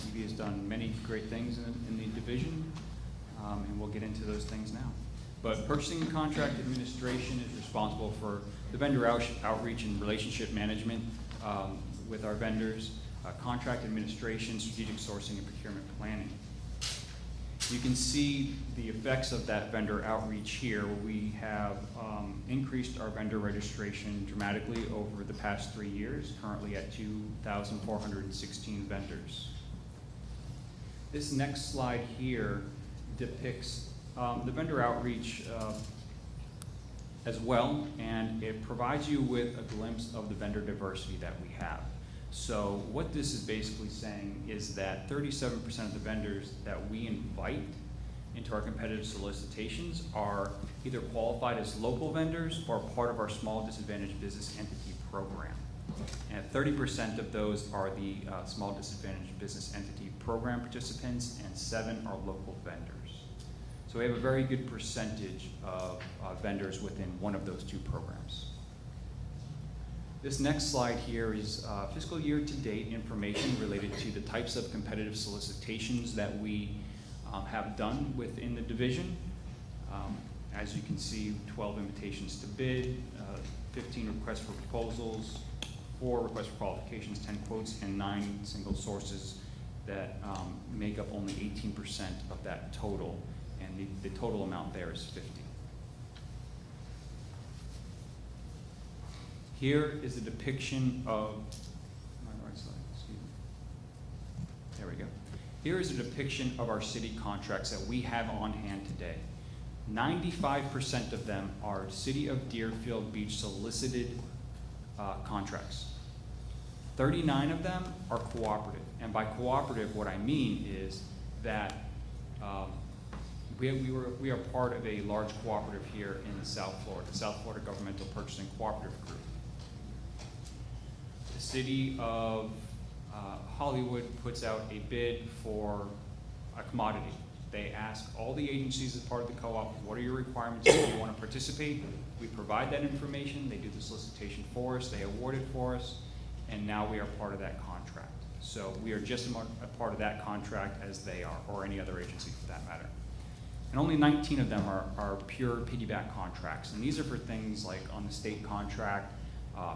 Evie has done many great things in the division, and we'll get into those things now. But purchasing and contract administration is responsible for the vendor outreach and relationship management with our vendors, contract administration, strategic sourcing, and procurement planning. You can see the effects of that vendor outreach here. We have increased our vendor registration dramatically over the past 3 years, currently at 2,416 vendors. This next slide here depicts the vendor outreach as well, and it provides you with a glimpse of the vendor diversity that we have. So what this is basically saying is that 37% of the vendors that we invite into our competitive solicitations are either qualified as local vendors or part of our small disadvantaged business entity program. And 30% of those are the small disadvantaged business entity program participants, and 7 are local vendors. So we have a very good percentage of vendors within one of those 2 programs. This next slide here is fiscal year to date information related to the types of competitive solicitations that we have done within the division. As you can see, 12 invitations to bid, 15 requests for proposals, 4 requests for qualifications, 10 quotes, and 9 single sources that make up only 18% of that total. And the total amount there is 50. Here is a depiction of, am I on the right slide? Excuse me. There we go. Here is a depiction of our city contracts that we have on hand today. 95% of them are City of Deerfield Beach solicited contracts. 39 of them are cooperative. And by cooperative, what I mean is that we are part of a large cooperative here in South Florida, the South Florida Governmental Purchasing Cooperative Group. The City of Hollywood puts out a bid for a commodity. They ask all the agencies as part of the co-op, what are your requirements if you want to participate? We provide that information, they do the solicitation for us, they award it for us, and now we are part of that contract. So we are just a part of that contract as they are, or any other agency for that matter. And only 19 of them are pure piggyback contracts, and these are for things like on the state contract,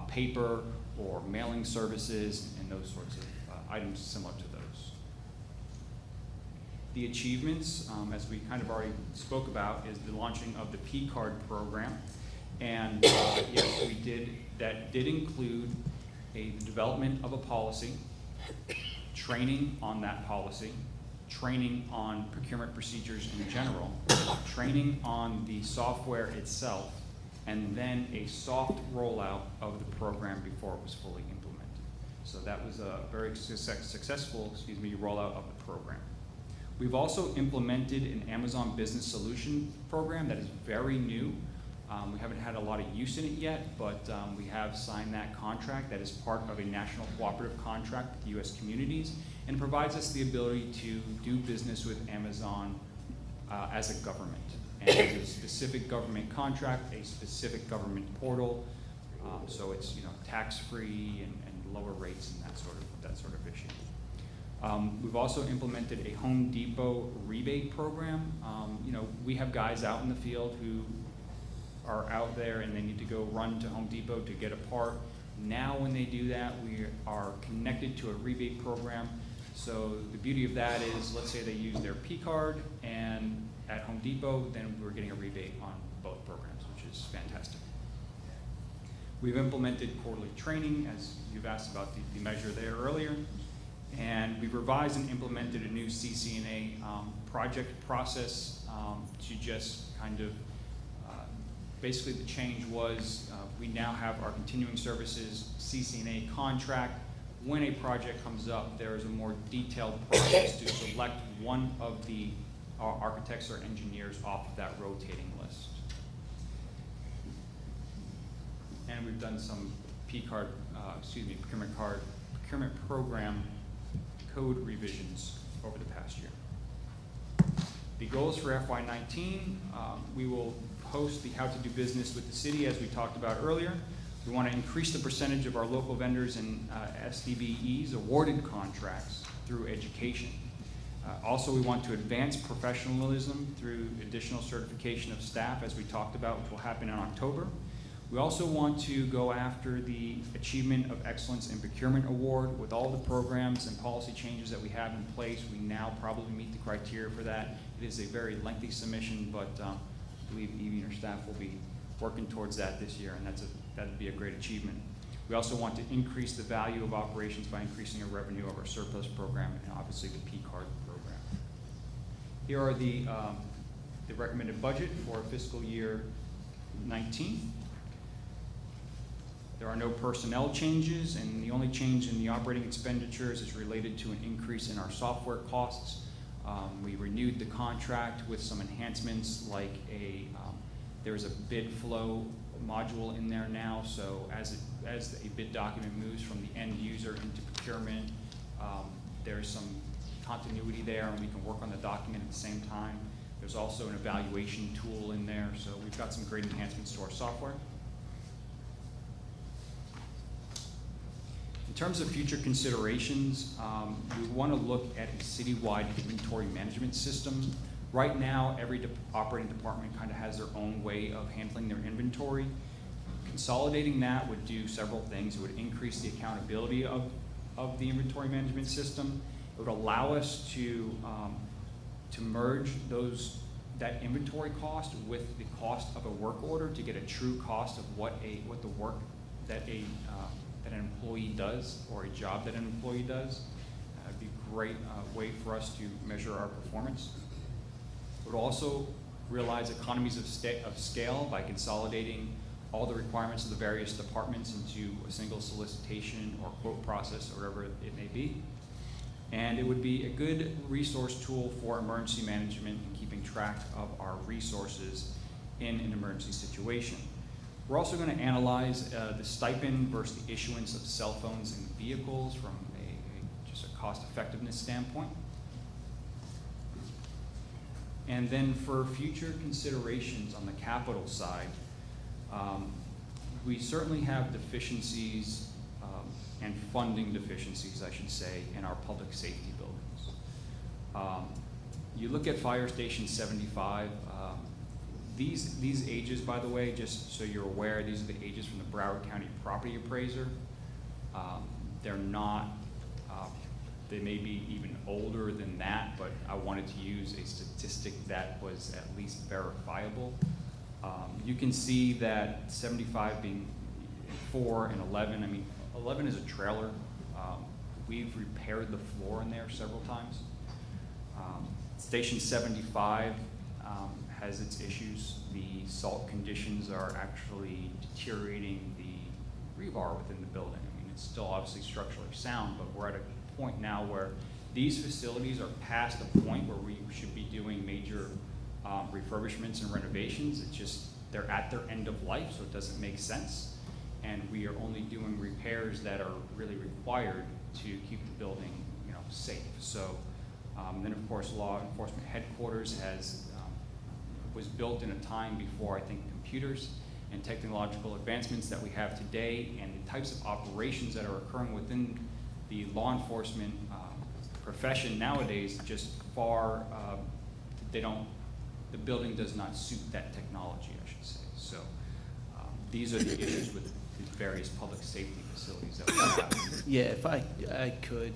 paper or mailing services, and those sorts of items similar to those. The achievements, as we kind of already spoke about, is the launching of the P-Card program. And yes, that did include the development of a policy, training on that policy, training on procurement procedures in general, training on the software itself, and then a soft rollout of the program before it was fully implemented. So that was a very successful, rollout of the program. We've also implemented an Amazon Business Solution program that is very new. We haven't had a lot of use in it yet, but we have signed that contract that is part of a national cooperative contract with U.S. Communities, and provides us the ability to do business with Amazon as a government. And it's a specific government contract, a specific government portal, so it's tax-free and lower rates and that sort of issue. We've also implemented a Home Depot rebate program. We have guys out in the field who are out there and they need to go run to Home Depot to get a part. Now when they do that, we are connected to a rebate program. So the beauty of that is, let's say they use their P-Card and at Home Depot, then we're getting a rebate on both programs, which is fantastic. We've implemented quarterly training, as you've asked about the measure there earlier. And we've revised and implemented a new CCNA project process to just kind of, basically the change was we now have our continuing services CCNA contract. When a project comes up, there is a more detailed process to select one of the architects or engineers off of that rotating list. And we've done some procurement program code revisions over the past year. The goals for FY19, we will host the How to Do Business with the City, as we talked about earlier. We want to increase the percentage of our local vendors and SDBEs awarded contracts through education. Also, we want to advance professionalism through additional certification of staff, as we talked about, which will happen in October. We also want to go after the Achievement of Excellence in Procurement Award. With all the programs and policy changes that we have in place, we now probably meet the criteria for that. It is a very lengthy submission, but I believe Evie and her staff will be working towards that this year, and that'd be a great achievement. We also want to increase the value of operations by increasing our revenue of our surplus program and obviously the P-Card program. Here are the recommended budget for fiscal year 19. There are no personnel changes, and the only change in the operating expenditures is related to an increase in our software costs. We renewed the contract with some enhancements, like there's a bid flow module in there now, so as a bid document moves from the end user into procurement, there's some continuity there, and we can work on the document at the same time. There's also an evaluation tool in there, so we've got some great enhancements to our software. In terms of future considerations, we want to look at a citywide inventory management system. Right now, every operating department kind of has their own way of handling their inventory. Consolidating that would do several things. It would increase the accountability of the inventory management system. It would allow us to merge that inventory cost with the cost of a work order to get a true cost of what the work that an employee does, or a job that an employee does. It'd be a great way for us to measure our performance. It would also realize economies of scale by consolidating all the requirements of the various departments into a single solicitation or quote process, or whatever it may be. And it would be a good resource tool for emergency management and keeping track of our resources in an emergency situation. We're also going to analyze the stipend versus the issuance of cell phones and vehicles from just a cost effectiveness standpoint. And then for future considerations on the capital side, we certainly have deficiencies and funding deficiencies, I should say, in our public safety buildings. You look at Fire Station 75, these ages, by the way, just so you're aware, these are the ages from the Broward County Property Appraiser. They're not, they may be even older than that, but I wanted to use a statistic that was at least verifiable. You can see that 75 being 4 and 11, I mean, 11 is a trailer. We've repaired the floor in there several times. Station 75 has its issues. The salt conditions are actually deteriorating the rebar within the building. I mean, it's still obviously structurally sound, but we're at a point now where these facilities are past the point where we should be doing major refurbishments and renovations. It's just, they're at their end of life, so it doesn't make sense. And we are only doing repairs that are really required to keep the building, safe. So then of course, law enforcement headquarters was built in a time before, I think, computers and technological advancements that we have today, and the types of operations that are occurring within the law enforcement profession nowadays just far, the building does not suit that technology, I should say. So these are the issues with the various public safety facilities that we have. Yeah, if I could,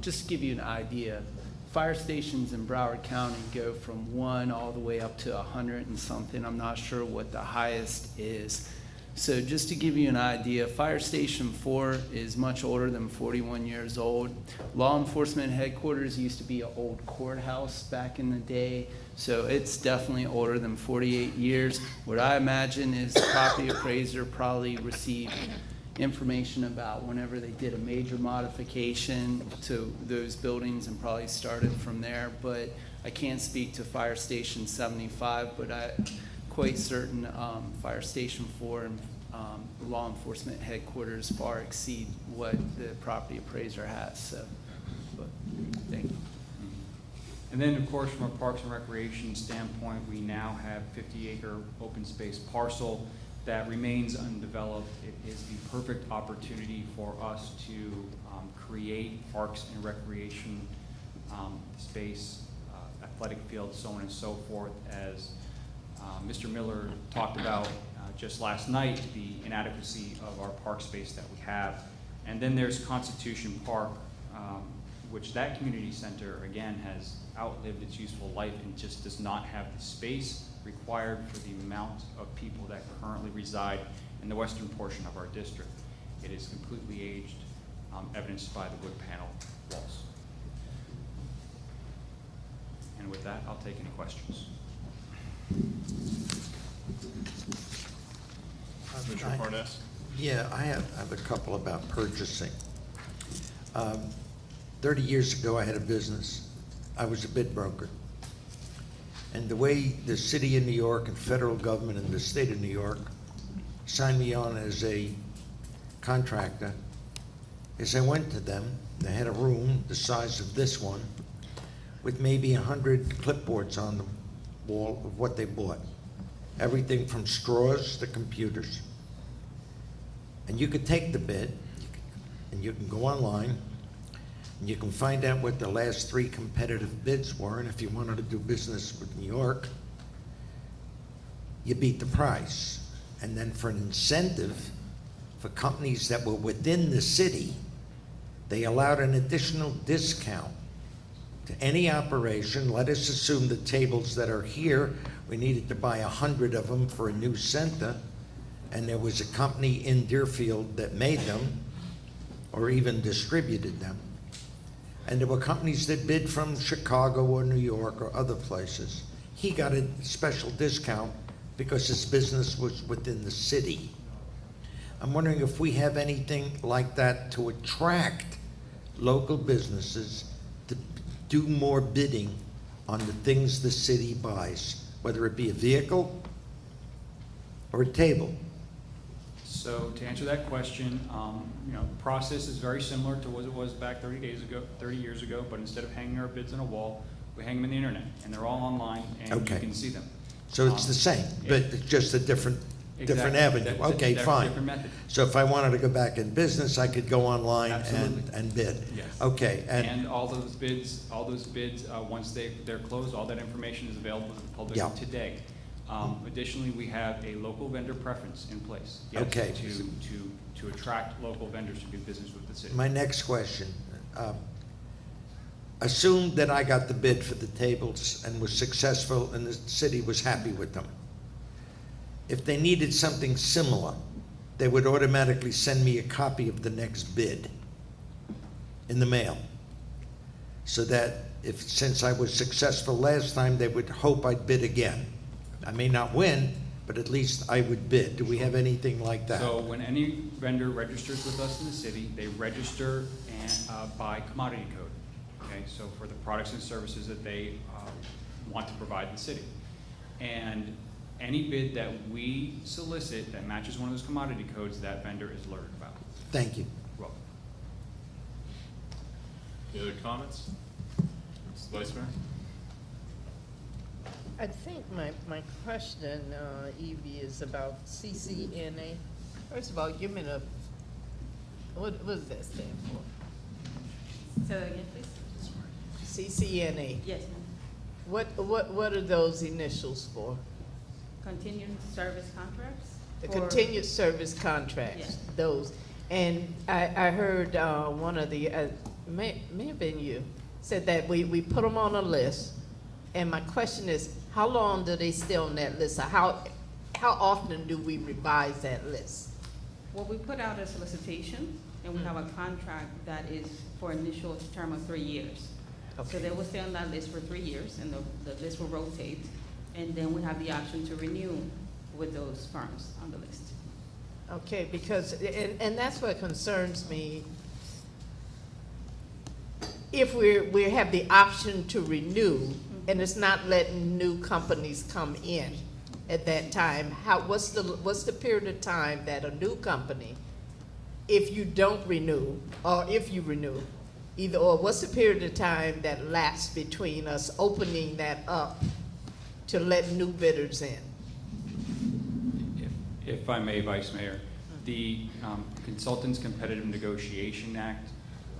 just to give you an idea, fire stations in Broward County go from 1 all the way up to 100 and something. I'm not sure what the highest is. So just to give you an idea, Fire Station 4 is much older than 41 years old. Law enforcement headquarters used to be an old courthouse back in the day, so it's definitely older than 48 years. What I imagine is the property appraiser probably received information about whenever they did a major modification to those buildings and probably started from there. But I can't speak to Fire Station 75, but I'm quite certain Fire Station 4 and law enforcement headquarters far exceed what the property appraiser has. So, but thank you. And then, of course, from a Parks and Recreation standpoint, we now have 50-acre open space parcel that remains undeveloped. It is the perfect opportunity for us to create parks and recreation space, athletic fields, so on and so forth. As Mr. Miller talked about just last night, the inadequacy of our park space that we have. And then there's Constitution Park, which that community center, again, has outlived its useful life and just does not have the space required for the amount of people that currently reside in the western portion of our district. It is completely aged, evidenced by the wood panel walls. And with that, I'll take any questions. Commissioner Parnas? Yeah, I have a couple about purchasing. 30 years ago, I had a business. I was a bid broker. And the way the city of New York and federal government and the state of New York signed me on as a contractor is I went to them. They had a room the size of this one with maybe 100 clipboards on the wall of what they bought. Everything from straws to computers. And you could take the bid, and you can go online, and you can find out what the last 3 competitive bids were, and if you wanted to do business with New York, you beat the price. And then for an incentive for companies that were within the city, they allowed an additional discount to any operation. Let us assume the tables that are here, we needed to buy 100 of them for a new center, and there was a company in Deerfield that made them or even distributed them. And there were companies that bid from Chicago or New York or other places. he got a special discount because his business was within the city. I'm wondering if we have anything like that to attract local businesses to do more bidding on the things the city buys, whether it be a vehicle or a table. So to answer that question, the process is very similar to what it was back 30 years ago, but instead of hanging our bids on a wall, we hang them in the internet, and they're all online, and you Okay. can see them. So it's the same, but it's just a different avenue. Exactly. Okay, That's a fine. different method. So if I wanted to go back in business, I could go online Absolutely. and bid? Yes. Okay, And all those bids, once they're closed, all that information is available to the public Yeah. today. Additionally, we have a local vendor preference in place. yes, Okay. To attract local vendors to do business with the city. my next question, assume that I got the bid for the tables and was successful and the city was happy with them. If they needed something similar, they would automatically send me a copy of the next bid in the mail. So that since I was successful last time, they would hope I'd bid again. I may not win, but at least I would bid. Do we have anything like that? So when any vendor registers with us in the city, they register by commodity code, okay? So for the products and services that they want to provide the city. And any bid that we solicit that matches one of those commodity codes, that vendor is alerted about. Thank you. You're welcome. Any other comments? Mrs. Vice Mayor? I think my question, Evie, is about CCNA. First of all, give me what does that stand for? Say that again, please. CCNA. Yes, ma'am. What are those initials for? Continued service contracts? The for- continued service contracts, Yes. those. And I heard one of the, may have been you, said that we put them on a list. And my question is, how long do they stay on that list? Or how often do we revise that list? Well, we put out a solicitation, and we have a contract that is for initial term of 3 years. So Okay. they will stay on that list for 3 years, and the list will rotate, and then we have the option to renew with those firms on the list. Okay, because, and that's what concerns me. If we have the option to renew, and it's not letting new companies come in at that time, what's the period of time that a new company, if you don't renew, or if you renew, either or, what's the period of time that lasts between us opening that up to let new bidders in? If I may, Vice Mayor, the Consultants Competitive Negotiation Act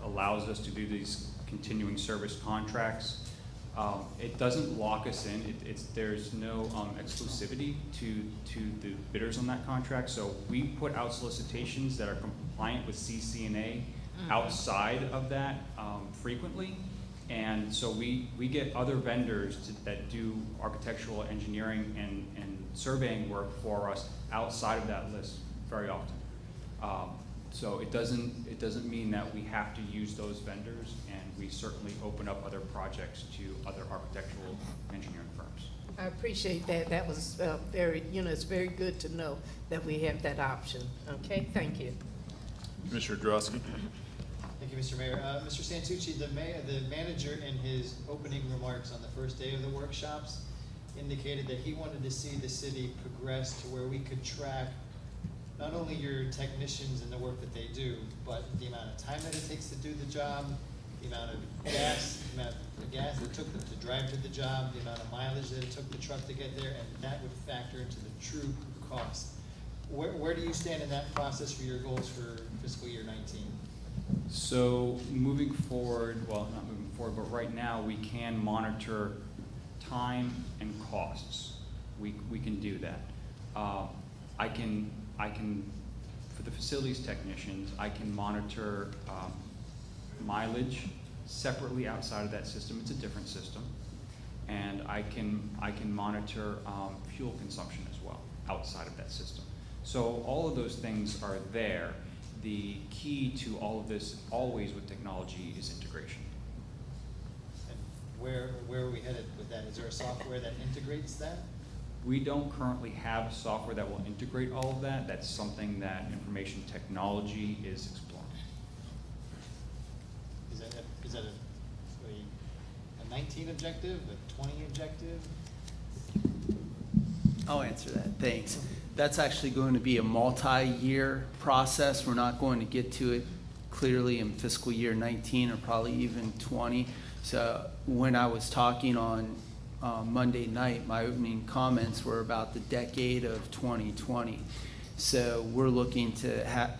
allows us to do these continuing service contracts. It doesn't lock us in. There's no exclusivity to the bidders on that contract. So we put out solicitations that are compliant with CCNA outside of that frequently. And so we get other vendors that do architectural engineering and surveying work for us outside of that list very often. So it doesn't mean that we have to use those vendors, and we certainly open up other projects to other architectural engineering firms. I appreciate that. That was it's very good to know that we have that option. Okay, thank you. Commissioner Drosky? Thank you, Mr. Mayor. Mr. Santucci, the manager in his opening remarks on the first day of the workshops indicated that he wanted to see the city progress to where we could track not only your technicians and the work that they do, but the amount of time that it takes to do the job, the amount of gas that it took them to drive to the job, the amount of mileage that it took the truck to get there, and that would factor into the true cost. Where do you stand in that process for your goals for fiscal year 19? So moving forward, well, not moving forward, but right now, we can monitor time and costs. We can do that. I can, for the facilities technicians, I can monitor mileage separately outside of that system. It's a different system. And I can monitor fuel consumption as well outside of that system. So all of those things are there. The key to all of this, always with technology, is integration. And where are we headed with that? Is there a software that integrates that? We don't currently have software that will integrate all of that. That's something that information technology is exploring. Is that a 19 objective, a 20 objective? I'll answer that, thanks. That's actually going to be a multi-year process. We're not going to get to it clearly in fiscal year 19 or probably even 20. So when I was talking on Monday night, my opening comments were about the decade of 2020. So we're looking to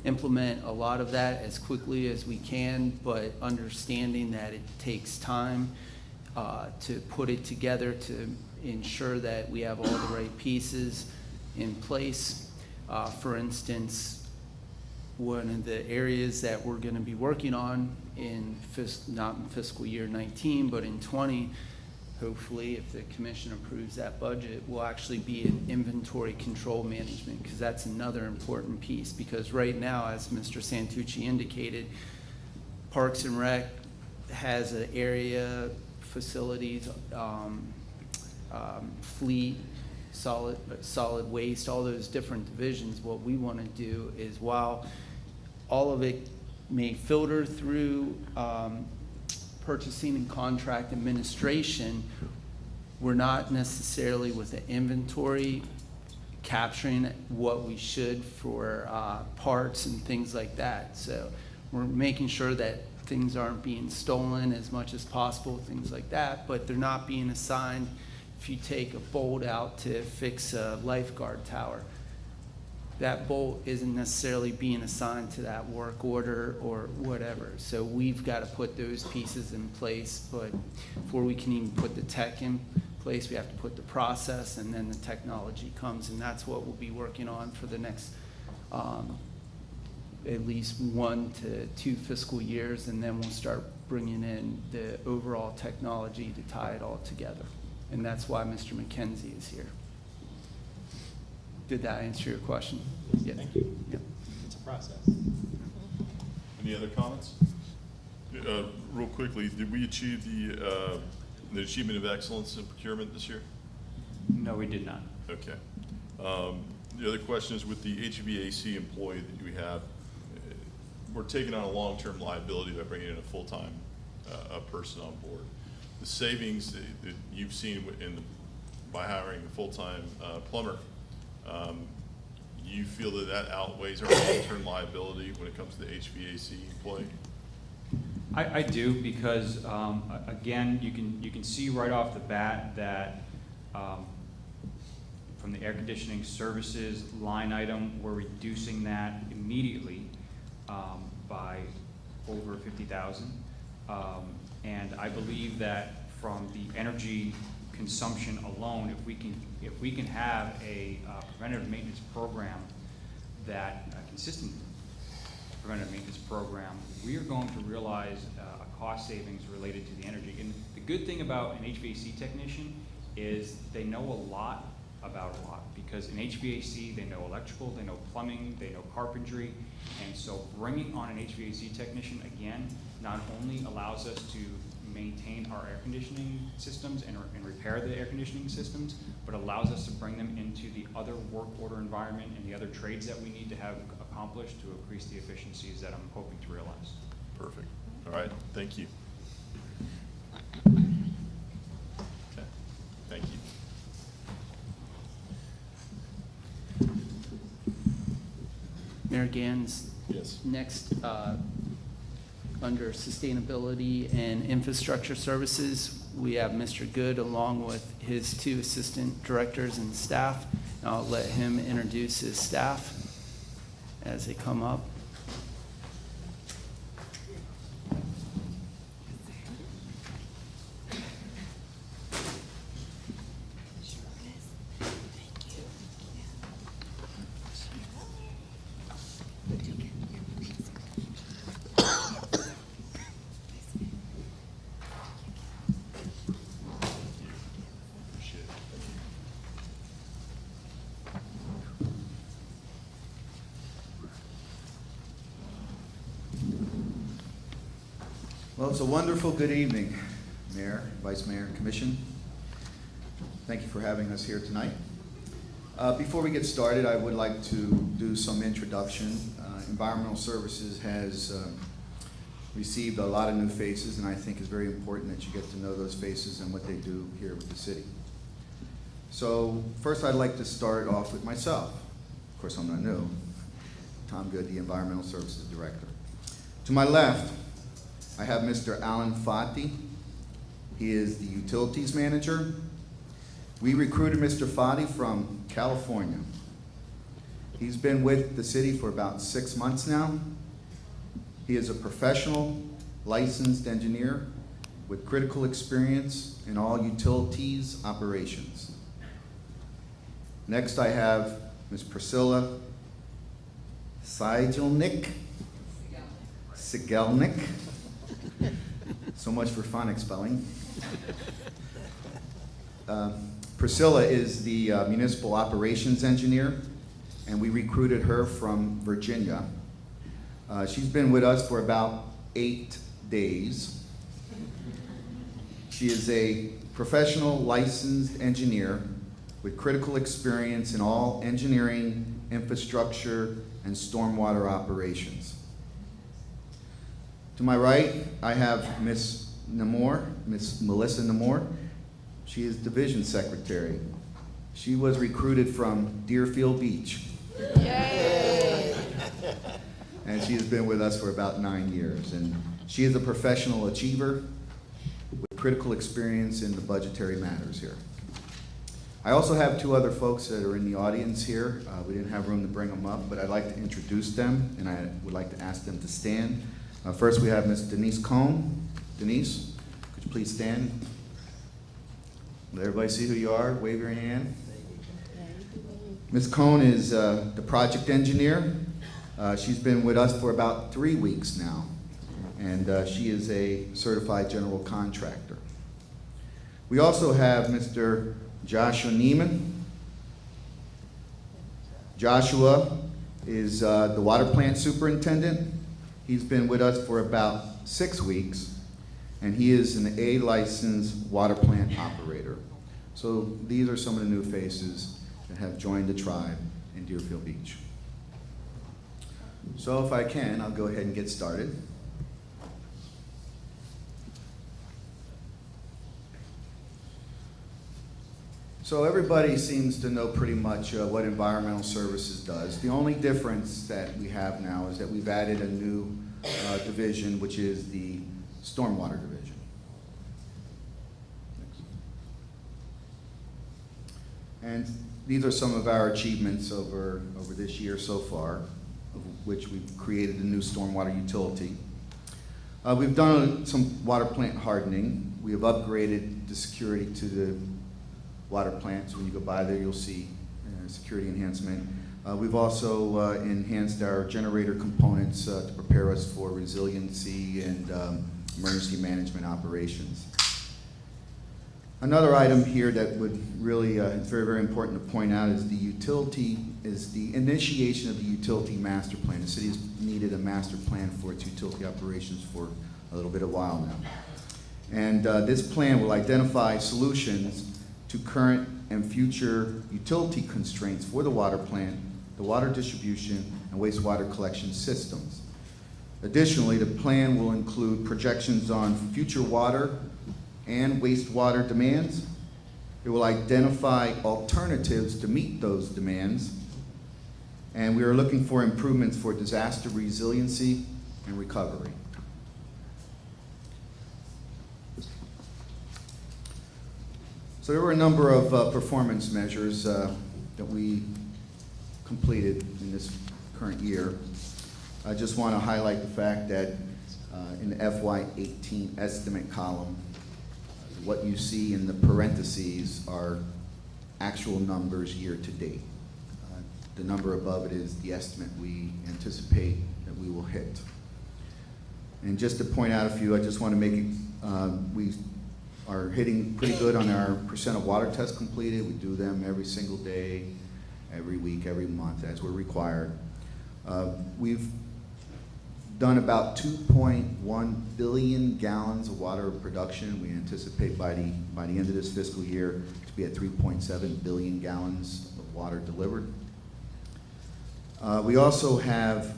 implement a lot of that as quickly as we can, but understanding that it takes time to put it together to ensure that we have all the right pieces in place. For instance, one of the areas that we're going to be working on not in fiscal year 19, but in 20, hopefully, if the commission approves that budget, will actually be in inventory control management, because that's another important piece. Because right now, as Mr. Santucci indicated, Parks and Rec has an area, facilities, fleet, solid waste, all those different divisions. What we want to do is, while all of it may filter through purchasing and contract administration, we're not necessarily with the inventory capturing what we should for parts and things like that. So we're making sure that things aren't being stolen as much as possible, things like that, but they're not being assigned. If you take a bolt out to fix a lifeguard tower, that bolt isn't necessarily being assigned to that work order or whatever. So we've got to put those pieces in place, but before we can even put the tech in place, we have to put the process, and then the technology comes, and that's what we'll be working on for the next at least 1 to 2 fiscal years, and then we'll start bringing in the overall technology to tie it all together. And that's why Mr. McKenzie is here. Did that answer your question? Yes, thank you. Yep. It's a process. Any other comments? Real quickly, did we achieve the achievement of excellence in procurement this year? No, we did not. Okay. The other question is, with the HVAC employee that we have, we're taking on a long-term liability by bringing in a full-time person on board. The savings that you've seen by hiring a full-time plumber, you feel that outweighs our long-term liability when it comes to the HVAC employee? I do, because again, you can see right off the bat that from the air conditioning services line item, we're reducing that immediately by over 50,000. And I believe that from the energy consumption alone, if we can have a preventative maintenance program, that a consistent preventative maintenance program, we are going to realize a cost savings related to the energy. And the good thing about an HVAC technician is they know a lot about a lot, because in HVAC they know electrical, they know plumbing, they know carpentry, and so bringing on an HVAC technician, again, not only allows us to maintain our air conditioning systems and repair the air conditioning systems, but allows us to bring them into the other work order environment and the other trades that we need to have accomplished to increase the efficiencies that I'm hoping to realize. Perfect. All right, thank you. Okay, thank you. Mayor Gans, Yes. next, under Sustainability and Infrastructure Services, we have Mr. Good along with his 2 assistant directors and staff. And I'll let him introduce his staff as they come up. Appreciate it. Thank you. Well, it's a wonderful good evening, Mayor, Vice Mayor, and Commission. Thank you for having us here tonight. Before we get started, I would like to do some introduction. Environmental Services has received a lot of new faces, and I think it's very important that you get to know those faces and what they do here with the city. So first I'd like to start off with myself. Of course, I'm not new. Tom Good, the Environmental Services Director. To my left, I have Mr. Alan Fati. He is the Utilities Manager. We recruited Mr. Fati from California. He's been with the city for about 6 months now. He is a professional, licensed engineer with critical experience in all utilities operations. Next, I have Ms. Priscilla Sigelnik. So much for phonics spelling. Priscilla is the municipal operations engineer, and we recruited her from Virginia. She's been with us for about 8 days. She is a professional licensed engineer with critical experience in all engineering, infrastructure, and stormwater operations. To my right, I have Ms. Melissa Namor. She is Division Secretary. She was recruited from Deerfield Beach. Yay! And she has been with us for about 9 years. And she is a professional achiever with critical experience in the budgetary matters here. I also have 2 other folks that are in the audience here. We didn't have room to bring them up, but I'd like to introduce them, and I would like to ask them to stand. First, we have Ms. Denise Cohn. Denise, could you please stand? Let everybody see who you are. Wave your hand. Ms. Cohn is the project engineer. She's been with us for about 3 weeks now, and she is a certified general contractor. We also have Mr. Joshua Neiman. Joshua is the water plant superintendent. He's been with us for about 6 weeks, and he is an A licensed water plant operator. So these are some of the new faces that have joined the tribe in Deerfield Beach. So if I can, I'll go ahead and get started. So everybody seems to know pretty much what Environmental Services does. The only difference that we have now is that we've added a new division, which is the Stormwater Division. Next. And these are some of our achievements over this year so far, of which we've created a new stormwater utility. We've done some water plant hardening. We have upgraded the security to the water plants. When you go by there, you'll see security enhancement. We've also enhanced our generator components to prepare us for resiliency and emergency management operations. Another item here that would really is very, very important to point out is the initiation of the utility master plan. The city has needed a master plan for its utility operations for a little bit of while now. And this plan will identify solutions to current and future utility constraints for the water plant, the water distribution, and wastewater collection systems. Additionally, the plan will include projections on future water and wastewater demands. It will identify alternatives to meet those demands. And we are looking for improvements for disaster resiliency and recovery. So there were a number of performance measures that we completed in this current year. I just want to highlight the fact that in the FY18 estimate column, what you see in the parentheses are actual numbers year to date. The number above it is the estimate we anticipate that we will hit. And just to point out a few, I just want to make it, we are hitting pretty good on our percent of water tests completed. We do them every single day, every week, every month, as we're required. We've done about 2.1 billion gallons of water production. We anticipate by the end of this fiscal year to be at 3.7 billion gallons of water delivered. We also have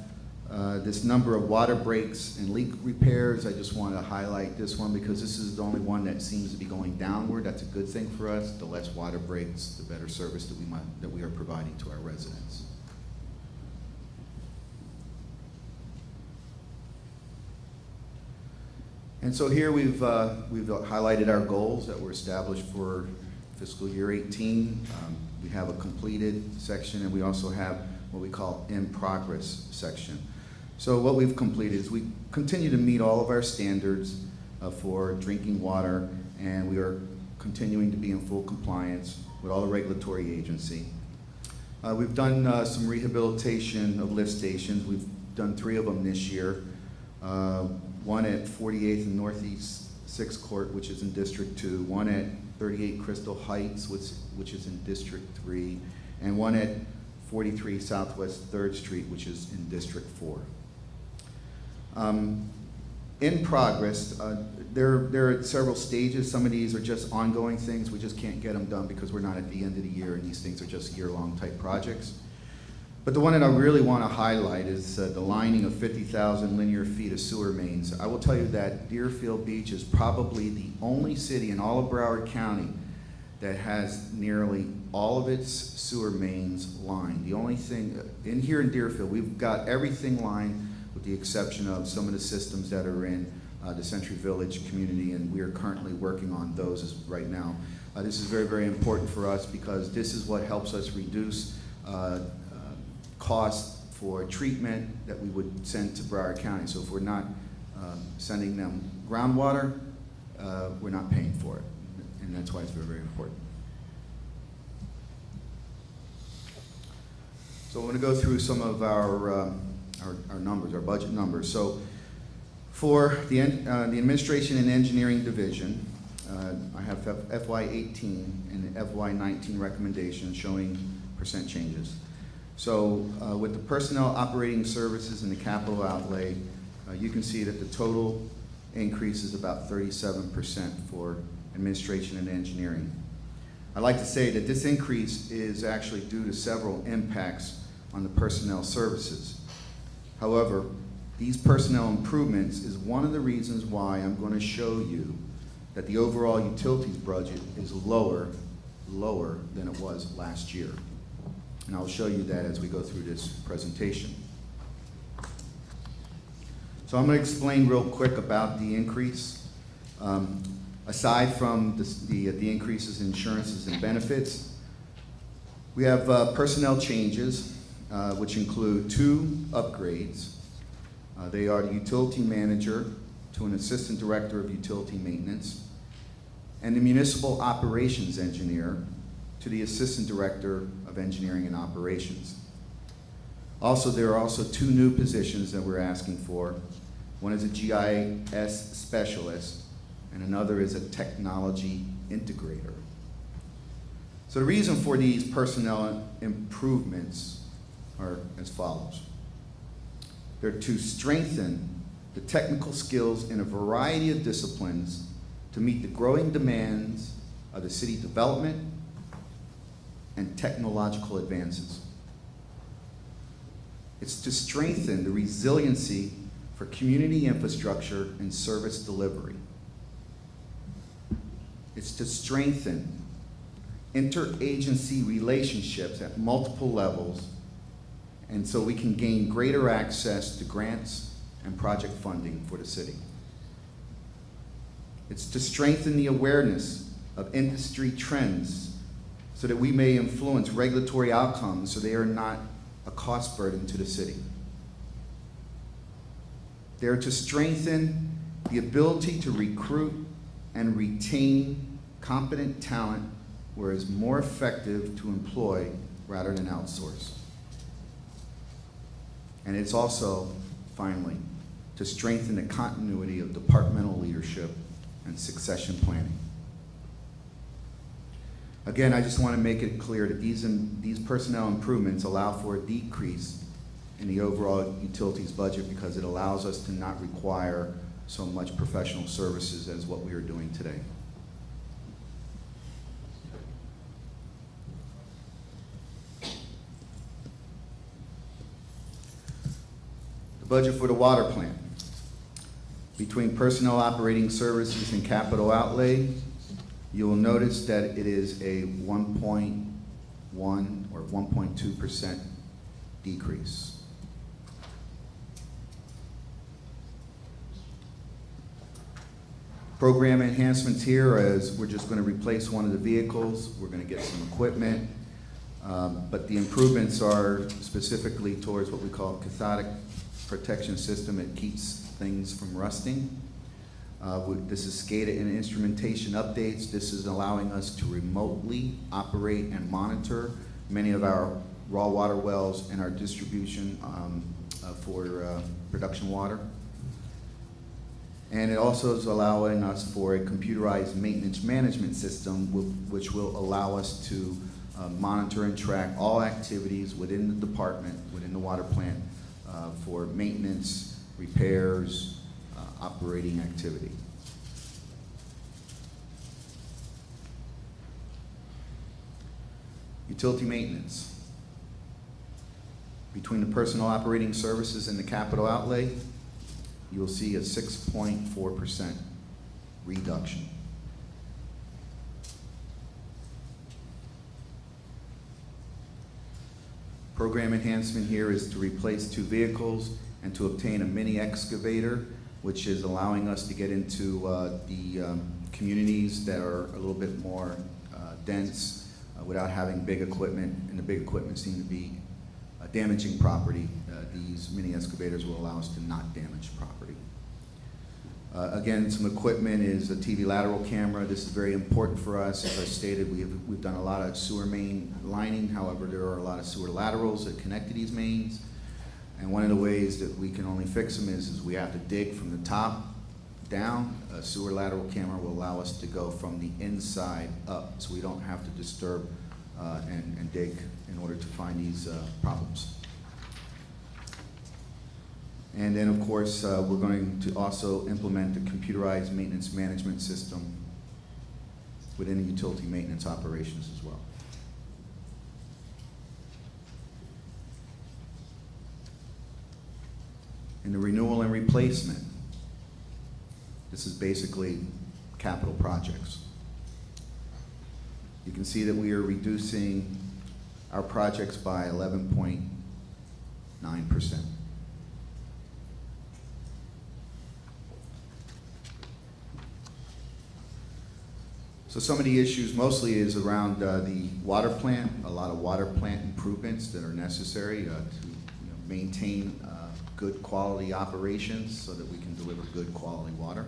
this number of water breaks and leak repairs. I just want to highlight this one because this is the only one that seems to be going downward. That's a good thing for us. The less water breaks, the better service that we are providing to our residents. And so here we've highlighted our goals that were established for fiscal year 18. We have a completed section, and we also have what we call in progress section. So what we've completed is we continue to meet all of our standards for drinking water, and we are continuing to be in full compliance with all the regulatory agency. We've done some rehabilitation of lift stations. We've done 3 of them this year. One at 48th and Northeast 6th Court, which is in District 2, one at 38 Crystal Heights, which is in District 3, and one at 43 Southwest 3rd Street, which is in District 4. In progress, there are several stages. Some of these are just ongoing things. We just can't get them done because we're not at the end of the year, and these things are just year-long type projects. But the one that I really want to highlight is the lining of 50,000 linear feet of sewer mains. I will tell you that Deerfield Beach is probably the only city in all of Broward County that has nearly all of its sewer mains lined. The only thing, here in Deerfield, we've got everything lined with the exception of some of the systems that are in the Century Village community, and we are currently working on those right now. This is very, very important for us because this is what helps us reduce costs for treatment that we would send to Broward County. So if we're not sending them groundwater, we're not paying for it. And that's why it's very, very important. So I want to go through some of our numbers, our budget numbers. So for the Administration and Engineering Division, I have FY18 and FY19 recommendations showing percent changes. So with the personnel operating services and the capital outlay, you can see that the total increase is about 37% for administration and engineering. I'd like to say that this increase is actually due to several impacts on the personnel services. However, these personnel improvements is one of the reasons why I'm going to show you that the overall utilities budget is lower than it was last year. And I'll show you that as we go through this presentation. So I'm going to explain real quick about the increase. Aside from the increases in insurances and benefits, we have personnel changes, which include 2 upgrades. They are the utility manager to an assistant director of utility maintenance, and the municipal operations engineer to the assistant director of engineering and operations. Also, there are also 2 new positions that we're asking for. One is a GIS specialist, and another is a technology integrator. So the reason for these personnel improvements are as follows. They're to strengthen the technical skills in a variety of disciplines to meet the growing demands of the city development and technological advances. It's to strengthen the resiliency for community infrastructure and service delivery. It's to strengthen interagency relationships at multiple levels, and so we can gain greater access to grants and project funding for the city. It's to strengthen the awareness of industry trends so that we may influence regulatory outcomes so they are not a cost burden to the city. They're to strengthen the ability to recruit and retain competent talent where it's more effective to employ rather than outsource. And it's also, finally, to strengthen the continuity of departmental leadership and succession planning. Again, I just want to make it clear that these personnel improvements allow for a decrease in the overall utilities budget because it allows us to not require so much professional services as what we are doing today. The budget for the water plant. Between personnel operating services and capital outlay, you will notice that it is a 1.1 or 1.2% decrease. Program enhancements here, as we're just going to replace one of the vehicles, we're going to get some equipment, but the improvements are specifically towards what we call cathodic protection system. It keeps things from rusting. This is SCADA and instrumentation updates. This is allowing us to remotely operate and monitor many of our raw water wells and our distribution for production water. And it also is allowing us for a computerized maintenance management system, which will allow us to monitor and track all activities within the department, within the water plant, for maintenance, repairs, operating activity. Utility maintenance. Between the personal operating services and the capital outlay, you'll see a 6.4% reduction. Program enhancement here is to replace 2 vehicles and to obtain a mini excavator, which is allowing us to get into the communities that are a little bit more dense without having big equipment, and the big equipment seem to be damaging property. These mini excavators will allow us to not damage property. Again, some equipment is a TV lateral camera. This is very important for us. As I stated, we've done a lot of sewer main lining. However, there are a lot of sewer laterals that connect to these mains. And one of the ways that we can only fix them is we have to dig from the top down. A sewer lateral camera will allow us to go from the inside up, so we don't have to disturb and dig in order to find these problems. And then, of course, we're going to also implement the computerized maintenance management system within the utility maintenance operations as well. And the renewal and replacement. This is basically capital projects. You can see that we are reducing our projects by 11.9%. So some of the issues mostly is around the water plant, a lot of water plant improvements that are necessary to maintain good quality operations so that we can deliver good quality water.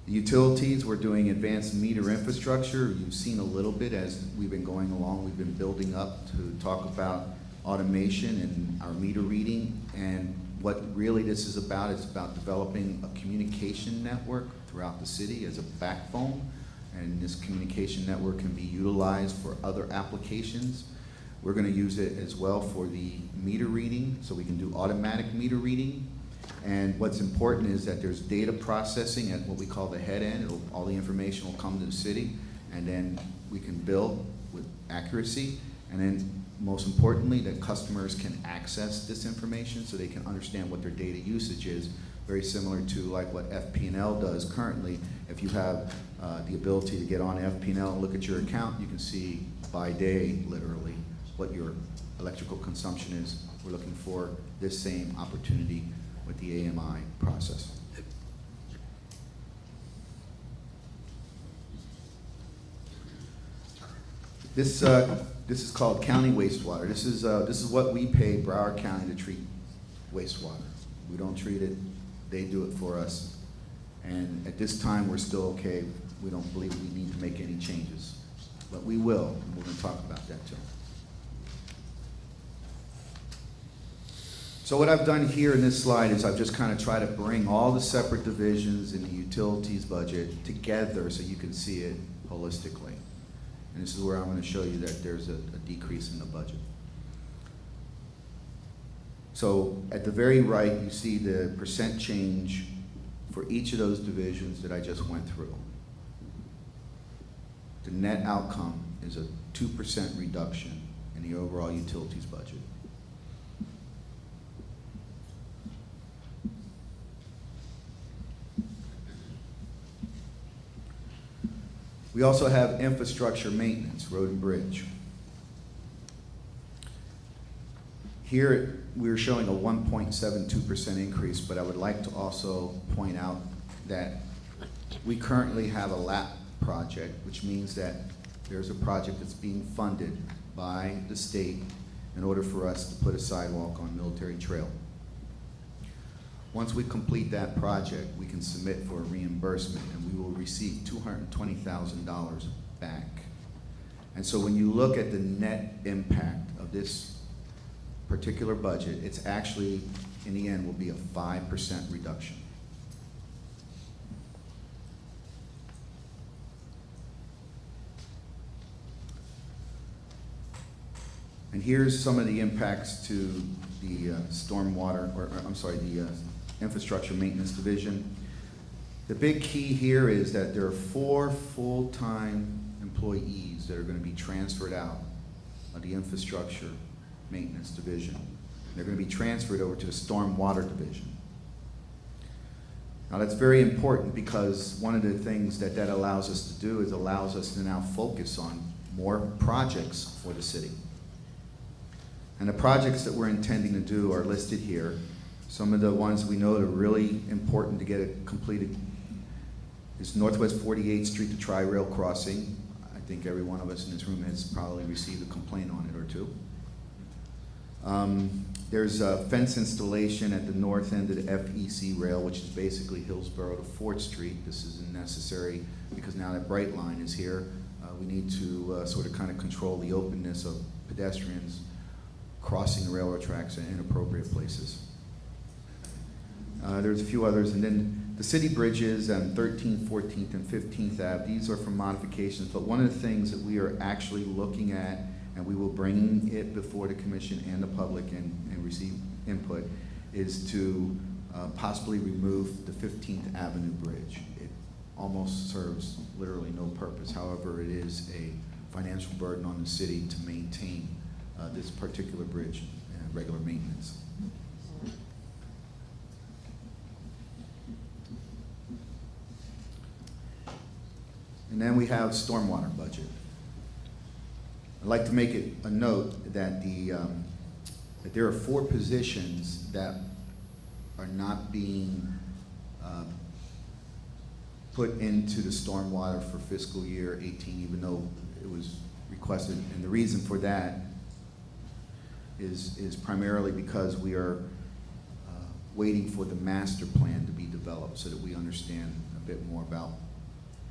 The utilities, we're doing advanced meter infrastructure. You've seen a little bit as we've been going along. We've been building up to talk about automation and our meter reading. And what really this is about developing a communication network throughout the city as a backbone. And this communication network can be utilized for other applications. We're going to use it as well for the meter reading, so we can do automatic meter reading. And what's important is that there's data processing at what we call the head end. All the information will come to the city, and then we can bill with accuracy. And then most importantly, that customers can access this information so they can understand what their data usage is. Very similar to like what FP&L does currently. If you have the ability to get on FP&L and look at your account, you can see by day, literally, what your electrical consumption is. We're looking for this same opportunity with the AMI process. This is called county wastewater. This is what we pay Broward County to treat wastewater. We don't treat it, they do it for us. And at this time, we're still okay. We don't believe we need to make any changes, but we will, and we're going to talk about that too. So what I've done here in this slide is I've just kind of tried to bring all the separate divisions in the utilities budget together so you can see it holistically. And this is where I'm going to show you that there's a decrease in the budget. So at the very right, you see the percent change for each of those divisions that I just went through. The net outcome is a 2% reduction in the overall utilities budget. We also have infrastructure maintenance, road and bridge. Here, we're showing a 1.72% increase, but I would like to also point out that we currently have a LAP project, which means that there's a project that's being funded by the state in order for us to put a sidewalk on Military Trail. Once we complete that project, we can submit for a reimbursement and we will receive $220,000 back. And so when you look at the net impact of this particular budget, it's actually, in the end, will be a 5% reduction. And here's some of the impacts to the stormwater, or I'm sorry, the infrastructure maintenance division. The big key here is that there are 4 full-time employees that are going to be transferred out of the infrastructure maintenance division. They're going to be transferred over to the stormwater division. Now that's very important because one of the things that that allows us to do is allows us to now focus on more projects for the city. And the projects that we're intending to do are listed here. Some of the ones we know that are really important to get it completed is Northwest 48th Street to Tri-Rail Crossing. I think every one of us in this room has probably received a complaint on it or two. There's a fence installation at the north end of the FEC rail, which is basically Hillsborough to Fort Street. This isn't necessary because now that Bright Line is here, we need to sort of kind of control the openness of pedestrians crossing the railroad tracks in inappropriate places. There's a few others, and then the city bridges on 13th, 14th, and 15th Ave. These are for modifications, but one of the things that we are actually looking at, and we will bring it before the commission and the public and receive input, is to possibly remove the 15th Avenue Bridge. It almost serves literally no purpose. However, it is a financial burden on the city to maintain this particular bridge, regular maintenance. And then we have stormwater budget. I'd like to make it a note that that there are 4 positions that are not being put into the stormwater for fiscal year 18, even though it was requested. And the reason for that is primarily because we are waiting for the master plan to be developed so that we understand a bit more about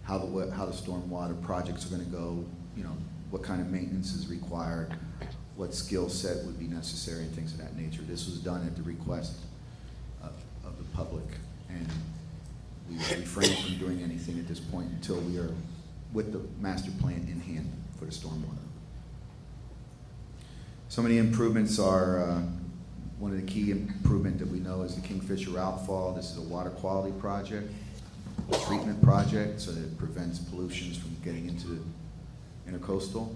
how the stormwater projects are going to go, you know, what kind of maintenance is required, what skill set would be necessary, and things of that nature. This was done at the request of the public, and we refrain from doing anything at this point until we are with the master plan in hand for the stormwater. Some of the improvements are, one of the key improvement that we know is the Kingfisher Outfall. This is a water quality project, a treatment project, so that it prevents pollutions from getting into the intercoastal.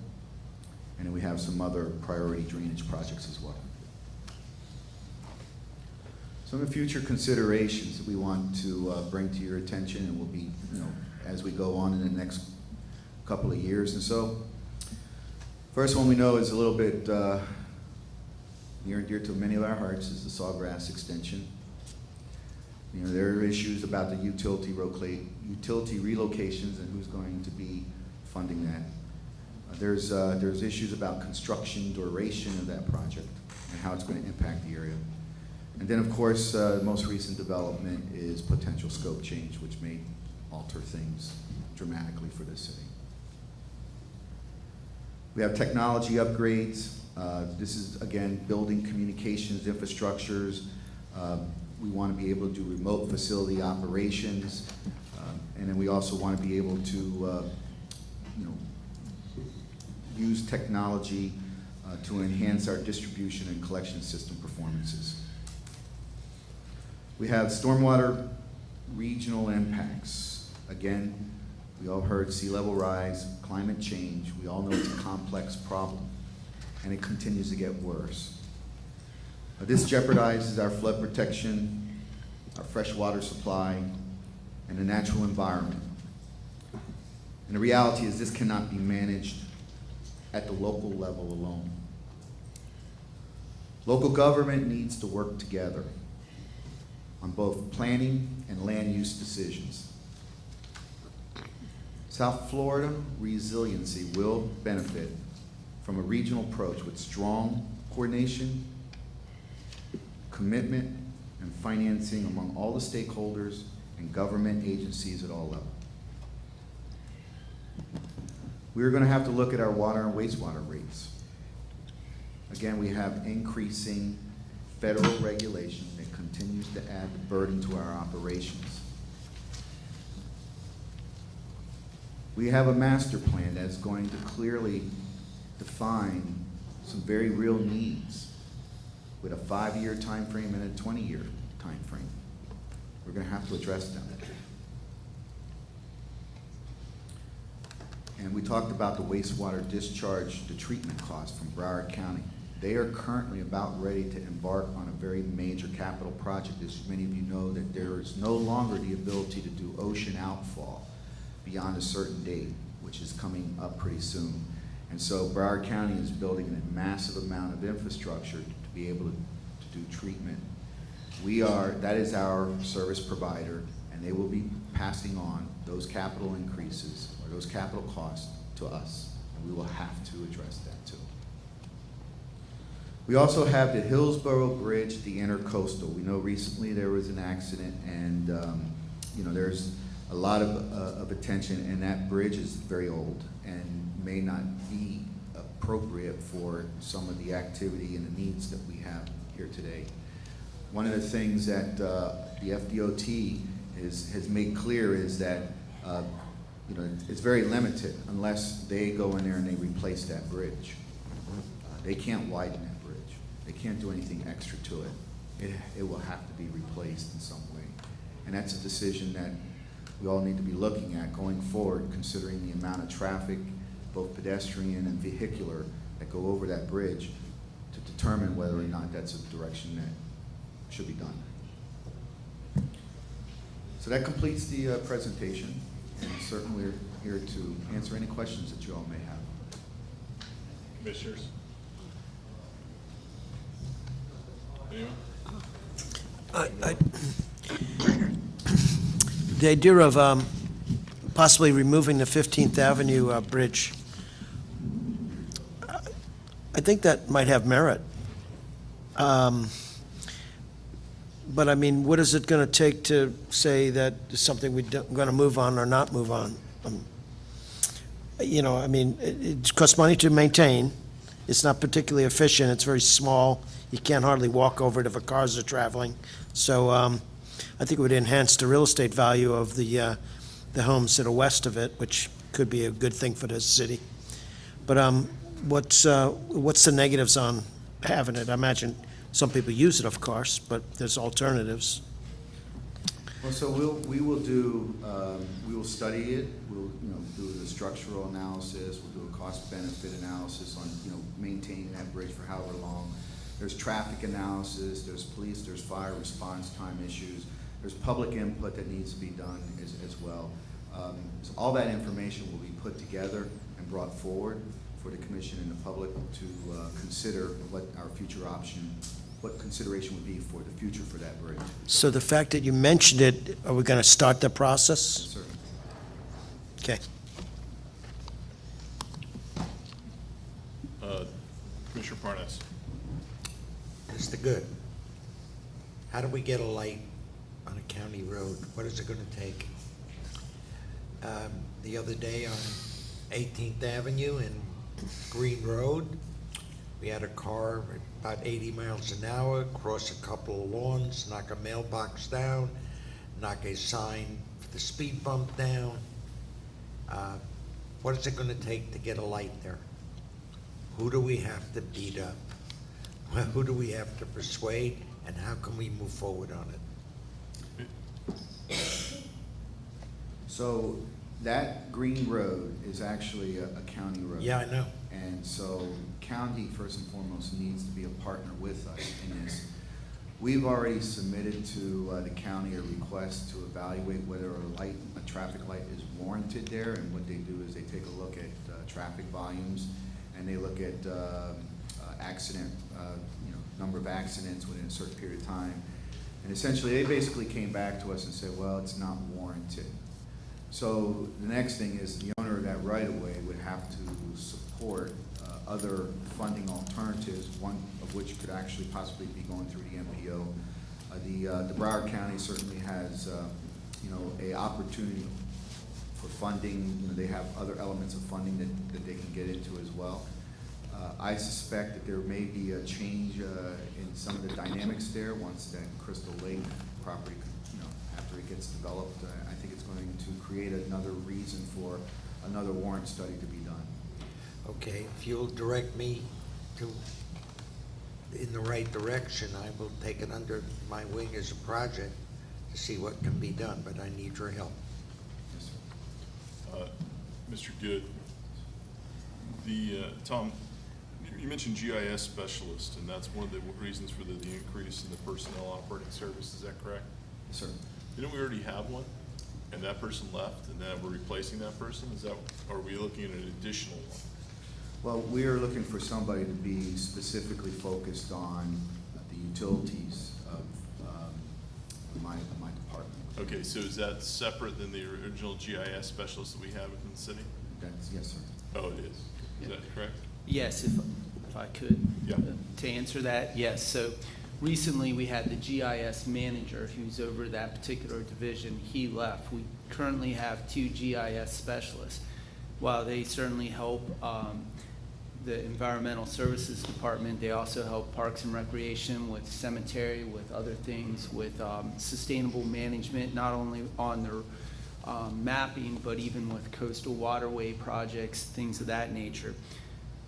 And then we have some other priority drainage projects as well. Some of the future considerations that we want to bring to your attention, and will be, you know, as we go on in the next couple of years and so. First one we know is a little bit near and dear to many of our hearts, is the Sawgrass extension. You know, there are issues about the utility relocations and who's going to be funding that. There's issues about construction duration of that project and how it's going to impact the area. And then, of course, the most recent development is potential scope change, which may alter things dramatically for this city. We have technology upgrades. This is, again, building communications infrastructures. We want to be able to do remote facility operations. And then we also want to be able to, you know, use technology to enhance our distribution and collection system performances. We have stormwater regional impacts. Again, we all heard sea level rise, climate change. We all know it's a complex problem, and it continues to get worse. This jeopardizes our flood protection, our fresh water supply, and the natural environment. And the reality is this cannot be managed at the local level alone. Local government needs to work together on both planning and land use decisions. South Florida resiliency will benefit from a regional approach with strong coordination, commitment, and financing among all the stakeholders and government agencies at all levels. We're going to have to look at our water and wastewater rates. Again, we have increasing federal regulation that continues to add the burden to our operations. We have a master plan that's going to clearly define some very real needs with a 5-year time frame and a 20-year time frame. We're going to have to address them. And we talked about the wastewater discharge, the treatment costs from Broward County. They are currently about ready to embark on a very major capital project. As many of you know, that there is no longer the ability to do ocean outfall beyond a certain date, which is coming up pretty soon. And so Broward County is building a massive amount of infrastructure to be able to do treatment. That is our service provider, and they will be passing on those capital increases or those capital costs to us, and we will have to address that too. We also have the Hillsborough Bridge, the intercoastal. We know recently there was an accident, and there's a lot of attention, and that bridge is very old and may not be appropriate for some of the activity and the needs that we have here today. One of the things that the FDOT has made clear is that it's very limited unless they go in there and they replace that bridge. They can't widen that bridge. They can't do anything extra to it. It will have to be replaced in some way. And that's a decision that we all need to be looking at going forward, considering the amount of traffic, both pedestrian and vehicular, that go over that bridge to determine whether or not that's a direction that should be done. So that completes the presentation, and certainly we're here to answer any questions that you all may have. Commissioners? Anyone? The idea of possibly removing the 15th Avenue bridge, I think that might have merit. But I mean, what is it going to take to say that it's something we're going to move on or not move on? It costs money to maintain. It's not particularly efficient. It's very small. You can't hardly walk over it if cars are traveling. So I think it would enhance the real estate value of the homes that are west of it, which could be a good thing for this city. But what's the negatives on having it? I imagine some people use it, of course, but there's alternatives. Well, so we will study it. We'll do the structural analysis. We'll do a cost-benefit analysis on maintaining that bridge for however long. There's traffic analysis. There's police. There's fire response time issues. There's public input that needs to be done as well. So all that information will be put together and brought forward for the commission and the public to consider what our future option, what consideration would be for the future for that bridge. So the fact that you mentioned it, are we going to start the process? Certainly. Okay. Commissioner Parnas? Mr. Good, how do we get a light on a county road? What is it gonna take? The other day on 18th Avenue and Green Road, we had a car at about 80 miles an hour, cross a couple of lawns, knock a mailbox down, knock a sign for the speed bump down. What is it gonna take to get a light there? Who do we have to beat up? Who do we have to persuade, and how can we move forward on it? So that green road is actually a county road. Yeah, I know. And so county, first and foremost, needs to be a partner with us in this. We've already submitted to the county a request to evaluate whether a traffic light is warranted there. And what they do is they take a look at traffic volumes, and they look at accident, number of accidents within a certain period of time. And essentially, they basically came back to us and said, well, it's not warranted. So the next thing is the owner of that right-of-way would have to support other funding alternatives, one of which could actually possibly be going through the MPO. The Broward County certainly has, a opportunity for funding. They have other elements of funding that they can get into as well. I suspect that there may be a change in some of the dynamics there once that Crystal Lake property, after it gets developed. I think it's going to create another reason for another warrant study to be done. Okay, if you'll direct me in the right direction, I will take it under my wing as a project to see what can be done, but I need your help. Yes, sir. Mr. Good, Tom, you mentioned GIS specialist, and that's one of the reasons for the increase in the personnel operating service, is that correct? Yes, sir. Didn't we already have one, and that person left, and then we're replacing that person? Or are we looking at an additional one? Well, we are looking for somebody to be specifically focused on the utilities of my department. Okay, so is that separate than the original GIS specialist that we have within the city? Yes, sir. Oh, it is. Is that correct? Yes, if I could. Yeah. To answer that, yes. So recently, we had the GIS manager who's over that particular division. He left. We currently have 2 GIS specialists. While they certainly help the Environmental Services Department, they also help Parks and Recreation with cemetery, with other things, with sustainable management, not only on their mapping, but even with coastal waterway projects, things of that nature.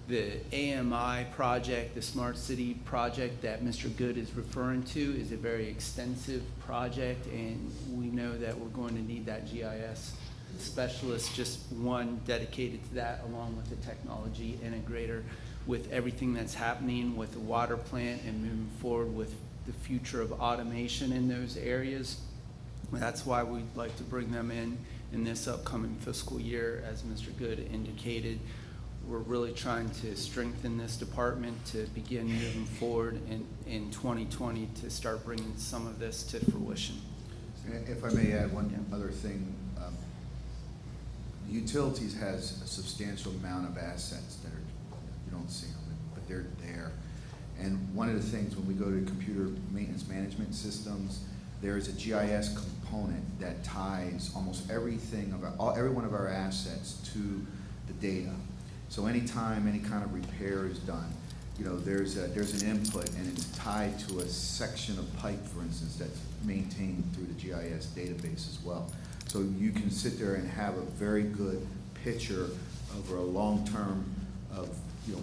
The AMI project, the Smart City project that Mr. Good is referring to, is a very extensive project, and we know that we're going to need that GIS specialist, just one dedicated to that, along with the technology integrator, with everything that's happening with the water plant and moving forward with the future of automation in those areas. That's why we'd like to bring them in this upcoming fiscal year. As Mr. Good indicated, we're really trying to strengthen this department to begin moving forward in 2020 to start bringing some of this to fruition. If I may add one other thing, utilities has a substantial amount of assets that you don't see them, but they're there. And one of the things when we go to computer maintenance management systems, there is a GIS component that ties almost everything every one of our assets to the data. So anytime any kind of repair is done, there's an input, and it's tied to a section of pipe, for instance, that's maintained through the GIS database as well. So you can sit there and have a very good picture over a long term of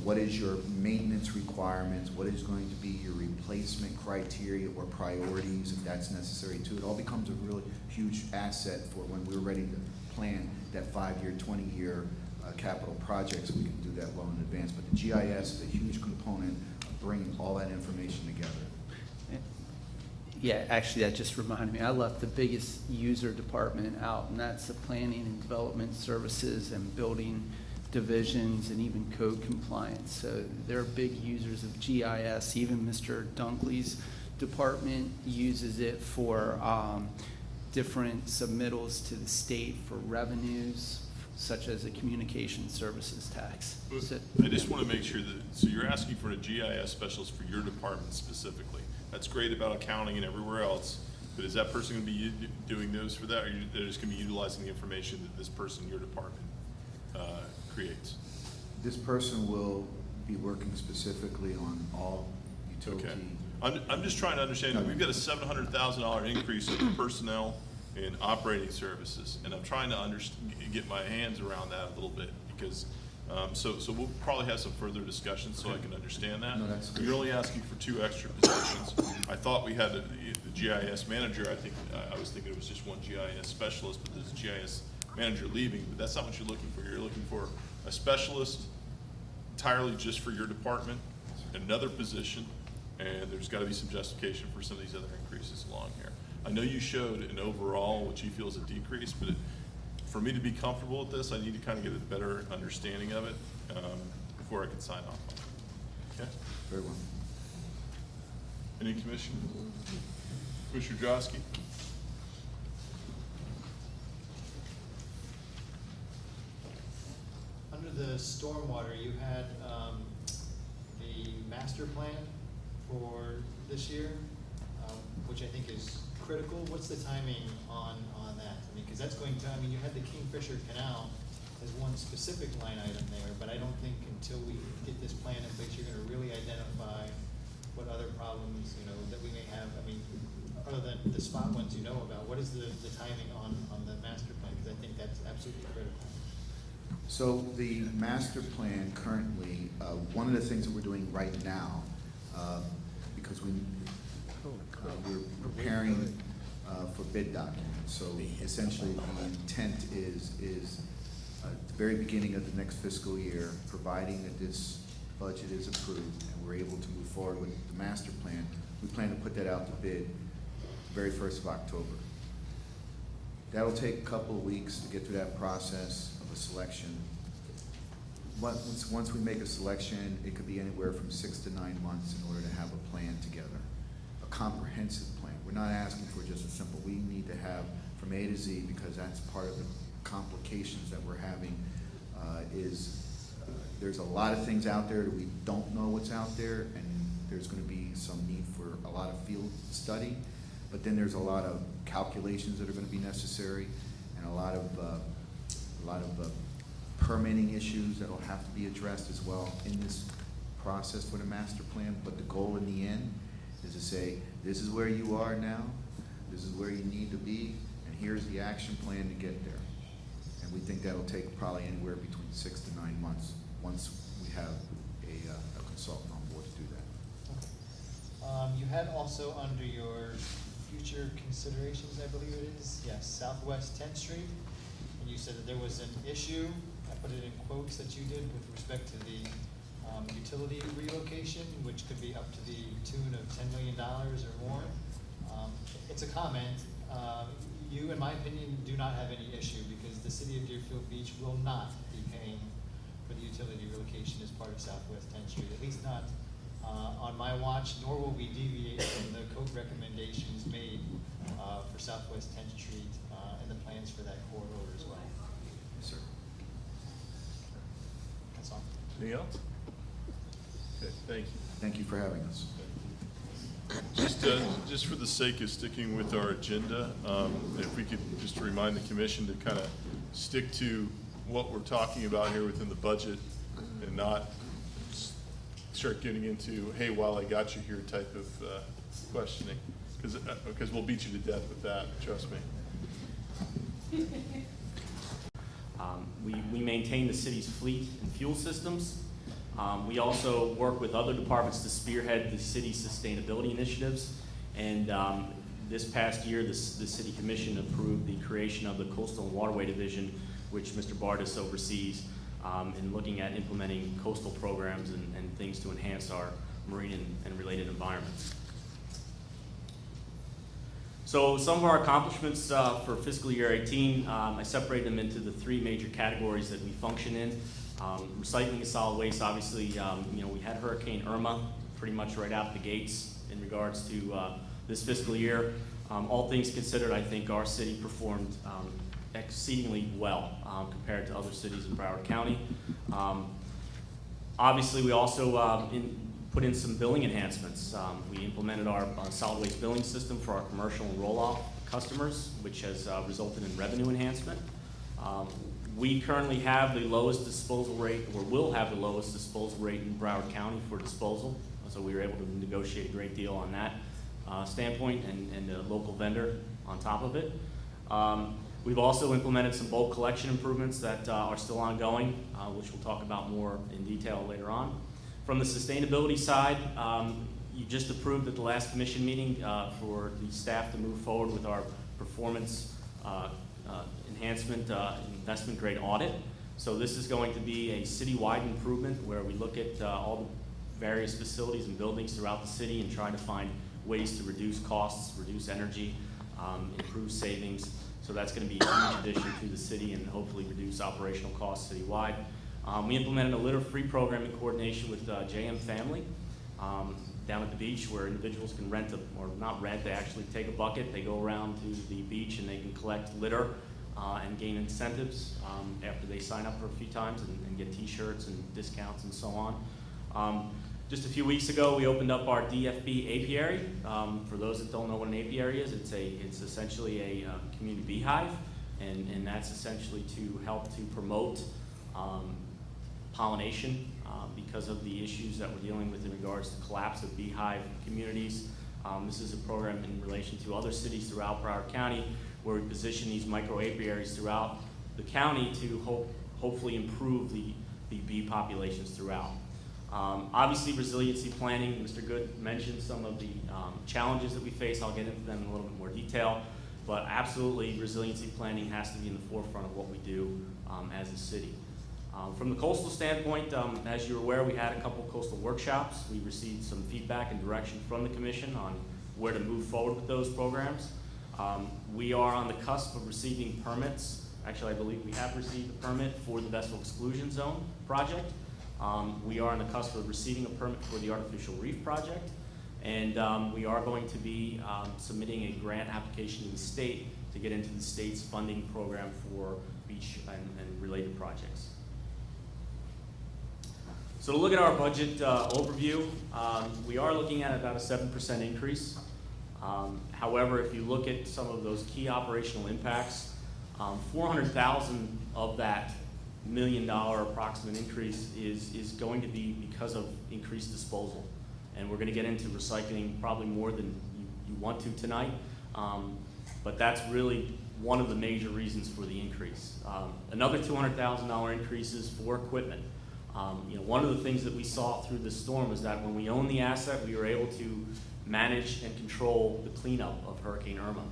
what is your maintenance requirements, what is going to be your replacement criteria or priorities if that's necessary too. It all becomes a really huge asset for when we're ready to plan that 5-year, 20-year capital projects, so we can do that well in advance. But the GIS is a huge component of bringing all that information together. Yeah, actually, that just reminded me, I left the biggest user department out, and that's the planning and development services and building divisions and even code compliance. So they're big users of GIS. Even Mr. Dunkley's department uses it for different submittals to the state for revenues, such as a communication services tax. I just want to make sure that, so you're asking for a GIS specialist for your department specifically. That's great about accounting and everywhere else, but is that person going to be doing those for that, or they're just going to be utilizing the information that this person in your department creates? This person will be working specifically on all utility. Okay. I'm just trying to understand, we've got a $700,000 increase in personnel and operating services, and I'm trying to get my hands around that a little bit, because So we'll probably have some further discussions so I can understand that. No, that's good. You're only asking for 2 extra positions. I thought we had the GIS manager. I think, I was thinking it was just 1 GIS specialist, but there's a GIS manager leaving, but that's not what you're looking for. You're looking for a specialist entirely just for your department, another position, and there's gotta be some justification for some of these other increases along here. I know you showed an overall, what you feel is a decrease, but for me to be comfortable with this, I need to kind of get a better understanding of it, before I can sign off on it. Okay? Very well. Any commission? Commissioner Drosky? Under the stormwater, you had the master plan for this year, which I think is critical. What's the timing on that? I mean, because that's going to, I mean, you had the Kingfisher Canal as one specific line item there, but I don't think until we get this plan in place, you're gonna really identify what other problems, you know, that we may have. I mean, other than the spot ones you know about, what is the timing on the master plan? Because I think that's absolutely critical. So the master plan currently, one of the things that we're doing right now, because we're preparing for bid documents. So essentially, the intent is at the very beginning of the next fiscal year, providing that this budget is approved and we're able to move forward with the master plan, we plan to put that out to bid the very 1st of October. That'll take a couple of weeks to get through that process of a selection. Once we make a selection, it could be anywhere from 6 to 9 months in order to have a plan together, a comprehensive plan. We're not asking for just a simple, we need to have from A to Z, because that's part of the complications that we're having, there's a lot of things out there that we don't know what's out there, and there's gonna be some need for a lot of field study, but then there's a lot of calculations that are gonna be necessary, and a lot of permitting issues that'll have to be addressed as well in this process for the master plan. But the goal in the end is to say, this is where you are now, this is where you need to be, and here's the action plan to get there. And we think that'll take probably anywhere between 6 to 9 months, once we have a consultant on board to do that. You had also under your future considerations, I believe it is, yes, Southwest 10th Street, and you said that there was an issue, I put it in quotes, that you did with respect to the utility relocation, which could be up to the tune of $10 million or more. It's a comment. You, in my opinion, do not have any issue, because the city of Deerfield Beach will not be paying for the utility relocation as part of Southwest 10th Street, at least not on my watch, nor will we deviate from the code recommendations made for Southwest 10th Street and the plans for that corridor as well. Yes, sir. That's all. Anything else? Okay, thank you. Thank you for having us. Just for the sake of sticking with our agenda, if we could just remind the commission to kind of stick to what we're talking about here within the budget and not start getting into, hey, while I got you here type of questioning, because we'll beat you to death with that, trust me. We maintain the city's fleet and fuel systems. We also work with other departments to spearhead the city's sustainability initiatives. And this past year, the City Commission approved the creation of the Coastal and Waterway Division, which Mr. Bardis oversees, in looking at implementing coastal programs and things to enhance our marine and related environments. So some of our accomplishments for fiscal year 18, I separated them into the 3 major categories that we function in. Recycling and solid waste, obviously, we had Hurricane Irma pretty much right out the gates in regards to this fiscal year. All things considered, I think our city performed exceedingly well compared to other cities in Broward County. Obviously, we also put in some billing enhancements. We implemented our solid waste billing system for our commercial and roll-off customers, which has resulted in revenue enhancement. We currently have the lowest disposal rate, or will have the lowest disposal rate in Broward County for disposal. So we were able to negotiate a great deal on that standpoint, and a local vendor on top of it. We've also implemented some bulk collection improvements that are still ongoing, which we'll talk about more in detail later on. From the sustainability side, you just approved at the last commission meeting for the staff to move forward with our performance enhancement investment grade audit. So this is going to be a citywide improvement where we look at all the various facilities and buildings throughout the city and try to find ways to reduce costs, reduce energy, improve savings. So that's going to be a huge addition to the city and hopefully reduce operational costs citywide. We implemented a litter-free program in coordination with JM Family down at the beach, where individuals can rent, or not rent, they actually take a bucket, they go around to the beach and they can collect litter and gain incentives after they sign up for a few times and get t-shirts and discounts and so on. Just a few weeks ago, we opened up our DFB apiary. For those that don't know what an apiary is, it's essentially a community beehive, and that's essentially to help to promote pollination because of the issues that we're dealing with in regards to collapse of beehive communities. This is a program in relation to other cities throughout Broward County where we position these micro apiaries throughout the county to hopefully improve the bee populations throughout. Obviously, resiliency planning, Mr. Good mentioned some of the challenges that we face. I'll get into them in a little bit more detail, but absolutely resiliency planning has to be in the forefront of what we do as a city. From the coastal standpoint, as you're aware, we had a couple coastal workshops. We received some feedback and direction from the commission on where to move forward with those programs. We are on the cusp of receiving permits. Actually, I believe we have received a permit for the vessel exclusion zone project. We are on the cusp of receiving a permit for the artificial reef project. And we are going to be submitting a grant application to the state to get into the state's funding program for beach and related projects. So to look at our budget overview, we are looking at about a 7% increase. However, if you look at some of those key operational impacts, 400,000 of that $1 million approximate increase is going to be because of increased disposal. And we're going to get into recycling probably more than you want to tonight. But that's really one of the major reasons for the increase. Another $200,000 increase is for equipment. One of the things that we saw through this storm is that when we own the asset, we were able to manage and control the cleanup of Hurricane Irma.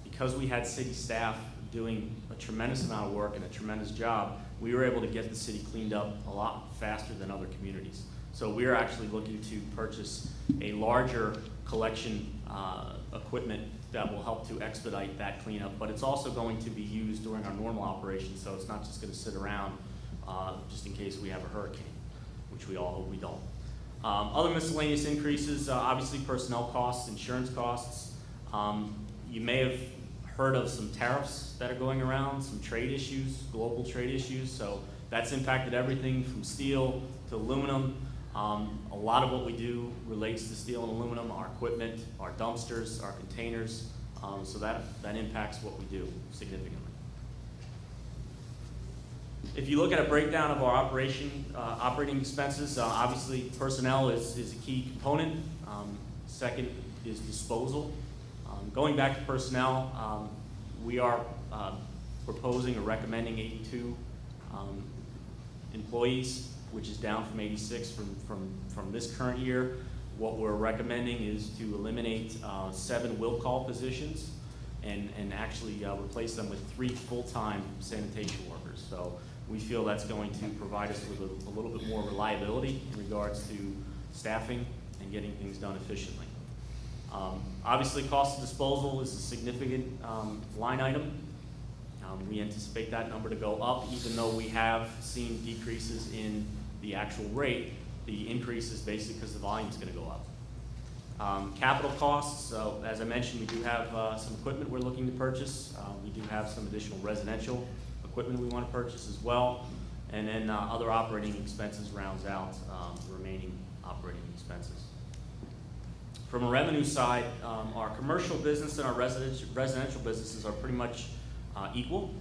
Because we had city staff doing a tremendous amount of work and a tremendous job, we were able to get the city cleaned up a lot faster than other communities. So we're actually looking to purchase a larger collection equipment that will help to expedite that cleanup, but it's also going to be used during our normal operations, so it's not just going to sit around just in case we have a hurricane, which we all hope we don't. Other miscellaneous increases, obviously personnel costs, insurance costs. You may have heard of some tariffs that are going around, some trade issues, global trade issues, so that's impacted everything from steel to aluminum. A lot of what we do relates to steel and aluminum, our equipment, our dumpsters, our containers, so that impacts what we do significantly. If you look at a breakdown of our operating expenses, obviously personnel is a key component. Second is disposal. Going back to personnel, we are proposing or recommending 82 employees, which is down from 86 from this current year. What we're recommending is to eliminate 7 will call positions and actually replace them with 3 full-time sanitation workers. So we feel that's going to provide us with a little bit more reliability in regards to staffing and getting things done efficiently. Obviously, cost of disposal is a significant line item. We anticipate that number to go up, even though we have seen decreases in the actual rate. The increase is basically because the volume is going to go up. Capital costs, so as I mentioned, we do have some equipment we're looking to purchase. We do have some additional residential equipment we want to purchase as well. And then other operating expenses rounds out the remaining operating expenses. From a revenue side, our commercial business and our residential businesses are pretty much equal.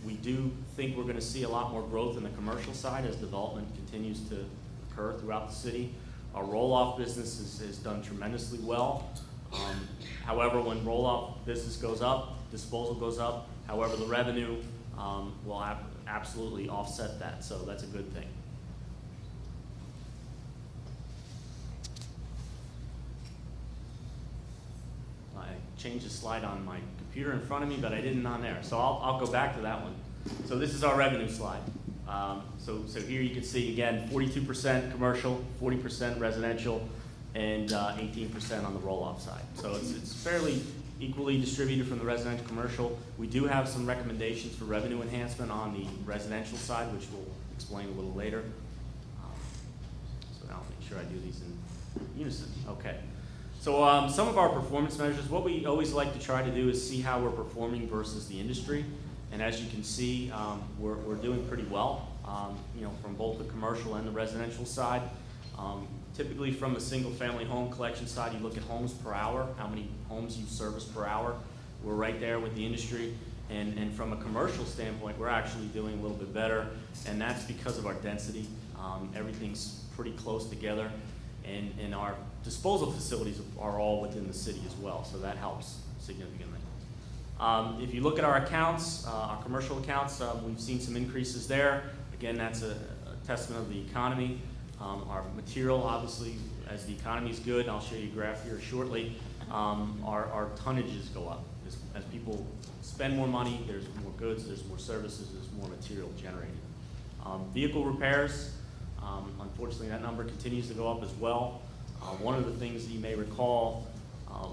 We do think we're going to see a lot more growth in the commercial side as development continues to occur throughout the city. Our roll-off business has done tremendously well. However, when roll-off business goes up, disposal goes up. However, the revenue will absolutely offset that, so that's a good thing. I changed the slide on my computer in front of me, but I didn't on there, so I'll go back to that one. So this is our revenue slide. So here you can see, again, 42% commercial, 40% residential, and 18% on the roll-off side. So it's fairly equally distributed from the residential commercial. We do have some recommendations for revenue enhancement on the residential side, which we'll explain a little later. So now I'll make sure I do these in unison. Okay. So some of our performance measures, what we always like to try to do is see how we're performing versus the industry. And as you can see, we're doing pretty well, from both the commercial and the residential side. Typically from the single-family home collection side, you look at homes per hour, how many homes you service per hour. We're right there with the industry. And from a commercial standpoint, we're actually doing a little bit better, and that's because of our density. Everything's pretty close together, and our disposal facilities are all within the city as well, so that helps significantly. If you look at our accounts, our commercial accounts, we've seen some increases there. Again, that's a testament of the economy. Our material, obviously, as the economy is good, and I'll show you a graph here shortly, our tonnages go up. As people spend more money, there's more goods, there's more services, there's more material generated. Vehicle repairs, unfortunately, that number continues to go up as well. One of the things that you may recall,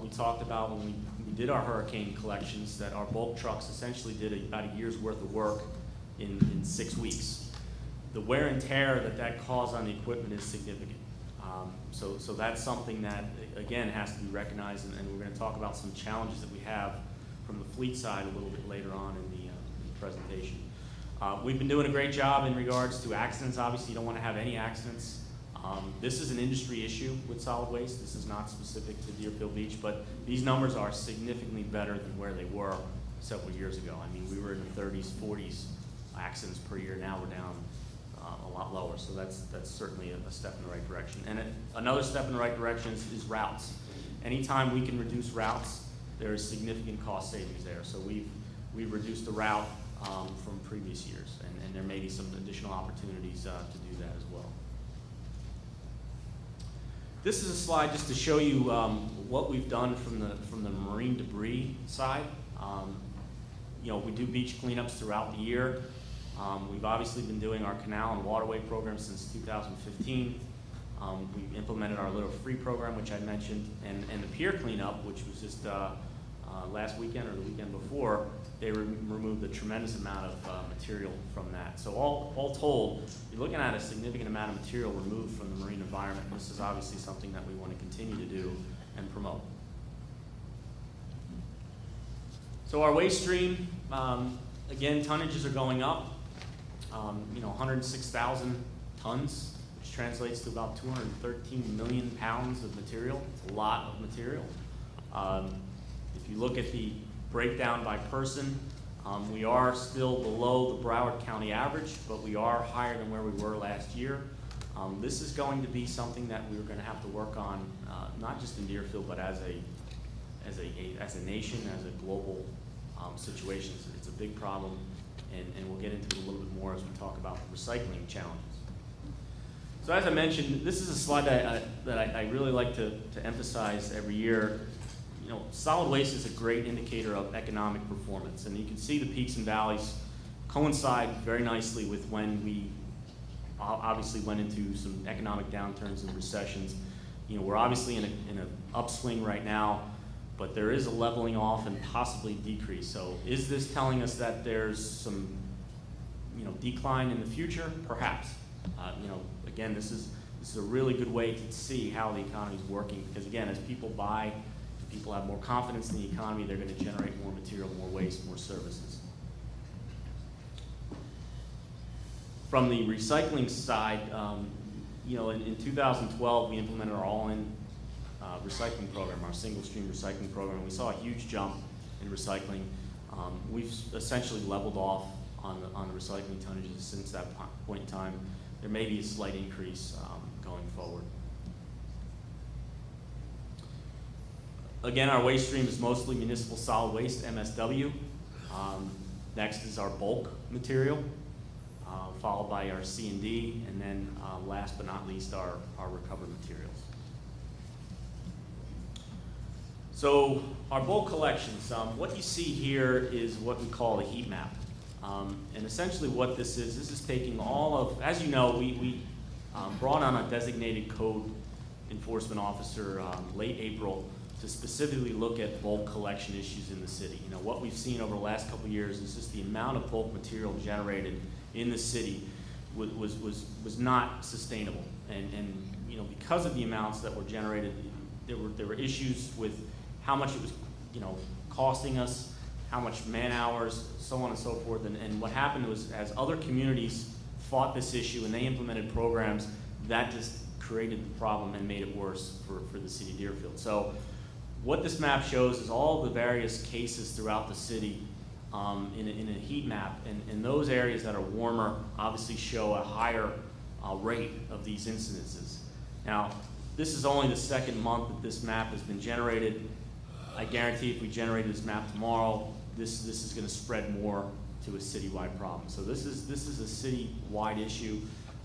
we talked about when we did our hurricane collections, that our bulk trucks essentially did about a year's worth of work in 6 weeks. The wear and tear that caused on the equipment is significant. So that's something that, again, has to be recognized, and we're going to talk about some challenges that we have from the fleet side a little bit later on in the presentation. We've been doing a great job in regards to accidents. Obviously, you don't want to have any accidents. This is an industry issue with solid waste. This is not specific to Deerfield Beach, but these numbers are significantly better than where they were several years ago. I mean, we were in the 30s, 40s accidents per year. Now we're down a lot lower, so that's certainly a step in the right direction. And another step in the right direction is routes. Anytime we can reduce routes, there is significant cost savings there. So we've reduced the route from previous years, and there may be some additional opportunities to do that as well. This is a slide just to show you what we've done from the marine debris side. We do beach cleanups throughout the year. We've obviously been doing our canal and waterway program since 2015. We've implemented our Litter Free program, which I mentioned, and the pier cleanup, which was just last weekend or the weekend before. They removed a tremendous amount of material from that. So all told, you're looking at a significant amount of material removed from the marine environment. This is obviously something that we want to continue to do and promote. So our waste stream, again, tonnages are going up. 106,000 tons, which translates to about 213 million pounds of material. It's a lot of material. If you look at the breakdown by person, we are still below the Broward County average, but we are higher than where we were last year. This is going to be something that we're going to have to work on, not just in Deerfield, but as a nation, as a global situation. It's a big problem, and we'll get into it a little bit more as we talk about the recycling challenges. So as I mentioned, this is a slide that I really like to emphasize every year. Solid waste is a great indicator of economic performance, and you can see the peaks and valleys coincide very nicely with when we obviously went into some economic downturns and recessions. We're obviously in an upswing right now, but there is a leveling off and possibly decrease. So is this telling us that there's some decline in the future? Perhaps. Again, this is a really good way to see how the economy is working, because again, as people buy, people have more confidence in the economy, they're going to generate more material, more waste, more services. From the recycling side, in 2012, we implemented our all-in recycling program, our single-stream recycling program. We saw a huge jump in recycling. We've essentially leveled off on the recycling tonnages since that point in time. There may be a slight increase going forward. Again, our waste stream is mostly municipal solid waste, MSW. Next is our bulk material, followed by our C&D, and then last but not least, our recovered materials. So our bulk collections, what you see here is what we call a heat map. And essentially what this is taking all of, as you know, we brought on a designated code enforcement officer late April to specifically look at bulk collection issues in the city. You know, what we've seen over the last couple of years is just the amount of bulk material generated in the city was not sustainable. And you know, because of the amounts that were generated, there were issues with how much it was, you know, costing us, how much man hours, so on and so forth. And what happened was, as other communities fought this issue and they implemented programs, that just created the problem and made it worse for the city of Deerfield. So what this map shows is all the various cases throughout the city in a heat map. And those areas that are warmer obviously show a higher rate of these incidences. Now, this is only the second month that this map has been generated. I guarantee if we generated this map tomorrow, this is going to spread more to a citywide problem. So this is a citywide issue.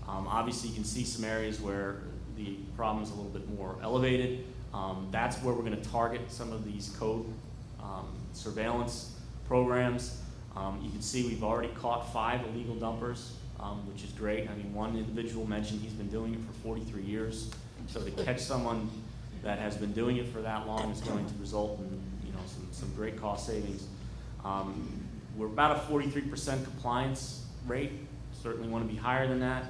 Obviously, you can see some areas where the problem is a little bit more elevated. That's where we're going to target some of these code surveillance programs. You can see we've already caught 5 illegal dumpers, which is great. I mean, one individual mentioned he's been doing it for 43 years. So to catch someone that has been doing it for that long is going to result in, you know, some great cost savings. We're about a 43% compliance rate. Certainly want to be higher than that.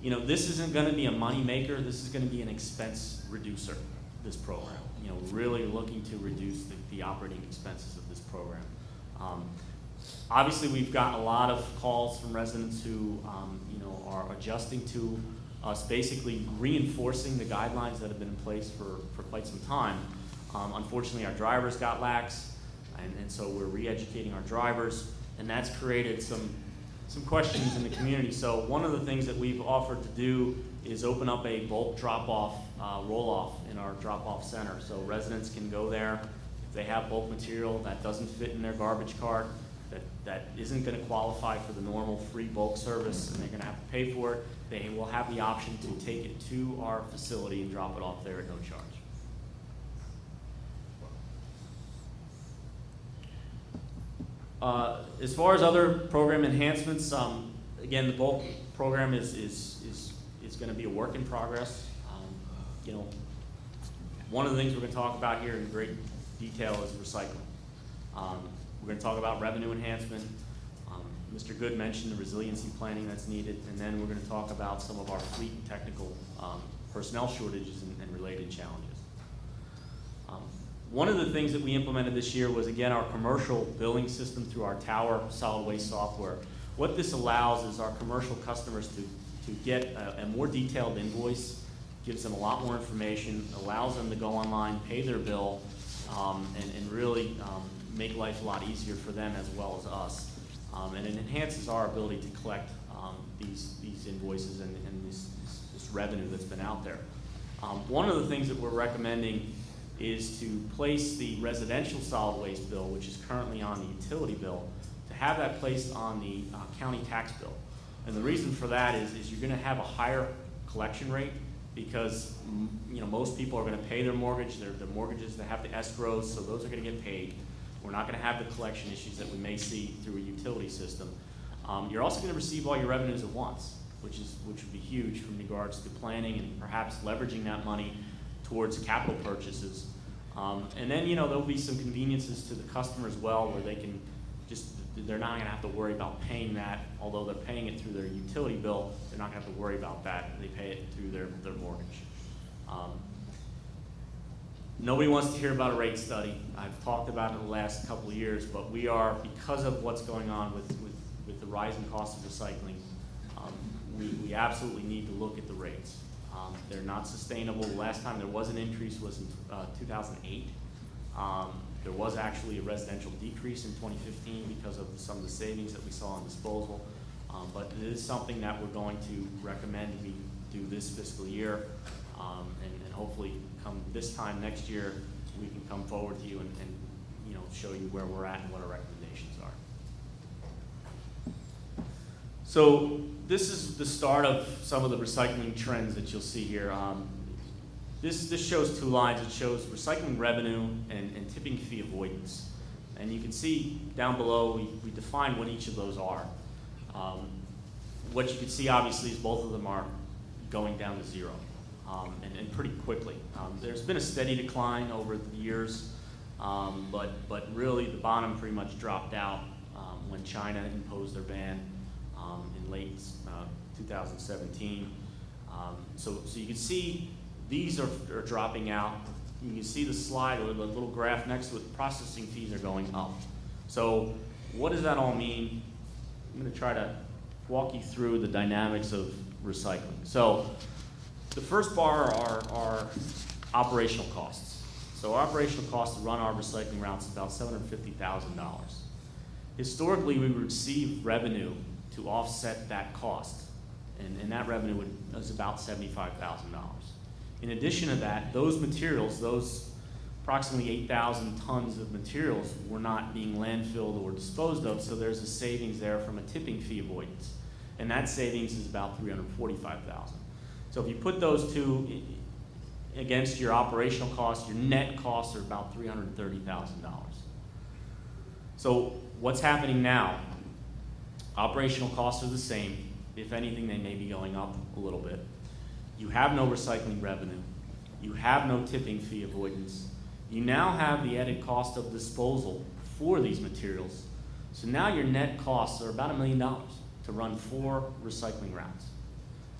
You know, this isn't going to be a money maker. This is going to be an expense reducer, this program. You know, really looking to reduce the operating expenses of this program. Obviously, we've gotten a lot of calls from residents who, you know, are adjusting to us basically reinforcing the guidelines that have been in place for quite some time. Unfortunately, our drivers got lax, and so we're re-educating our drivers, and that's created some questions in the community. So one of the things that we've offered to do is open up a bulk drop-off, roll-off in our drop-off center. So residents can go there. If they have bulk material that doesn't fit in their garbage cart, that isn't going to qualify for the normal free bulk service, and they're going to have to pay for it, they will have the option to take it to our facility and drop it off there at no charge. As far as other program enhancements, again, the bulk program is going to be a work in progress. You know, one of the things we're going to talk about here in great detail is recycling. We're going to talk about revenue enhancement. Mr. Good mentioned the resiliency planning that's needed, and then we're going to talk about some of our fleet and technical personnel shortages and related challenges. One of the things that we implemented this year was, again, our commercial billing system through our Tower solid waste software. What this allows is our commercial customers to get a more detailed invoice, gives them a lot more information, allows them to go online, pay their bill, and really make life a lot easier for them as well as us. And it enhances our ability to collect these invoices and this revenue that's been out there. One of the things that we're recommending is to place the residential solid waste bill, which is currently on the utility bill, to have that placed on the county tax bill. And the reason for that is you're going to have a higher collection rate because, you know, most people are going to pay their mortgage, their mortgages, they have the escrows, so those are going to get paid. We're not going to have the collection issues that we may see through a utility system. You're also going to receive all your revenues at once, which would be huge from regards to planning and perhaps leveraging that money towards capital purchases. And then, you know, there'll be some conveniences to the customer as well, where they can they're not going to have to worry about paying that, although they're paying it through their utility bill, they're not going to have to worry about that. They pay it through their mortgage. Nobody wants to hear about a rate study. I've talked about it the last couple of years, but we are, because of what's going on with the rising cost of recycling, we absolutely need to look at the rates. They're not sustainable. The last time there was an increase was in 2008. There was actually a residential decrease in 2015 because of some of the savings that we saw on disposal. But it is something that we're going to recommend we do this fiscal year, and hopefully come this time next year, we can come forward to you and, you know, show you where we're at and what our recommendations are. So this is the start of some of the recycling trends that you'll see here. This shows two lines. It shows recycling revenue and tipping fee avoidance. And you can see down below, we define what each of those are. What you can see, obviously, is both of them are going down to zero, and pretty quickly. There's been a steady decline over the years, but really the bottom pretty much dropped out when China imposed their ban in late 2017. So you can see these are dropping out. You can see the slide or the little graph next to it, processing fees are going up. So what does that all mean? I'm going to try to walk you through the dynamics of recycling. So the first bar are operational costs. So operational costs to run our recycling routes is about $750,000. Historically, we would receive revenue to offset that cost, and that revenue was about $75,000. In addition to that, those materials, those approximately 8,000 tons of materials were not being landfilled or disposed of, so there's a savings there from a tipping fee avoidance. And that savings is about $345,000. So if you put those two against your operational costs, your net costs are about $330,000. So what's happening now? Operational costs are the same. If anything, they may be going up a little bit. You have no recycling revenue. You have no tipping fee avoidance. You now have the added cost of disposal for these materials. So now your net costs are about $1 million to run 4 recycling routes.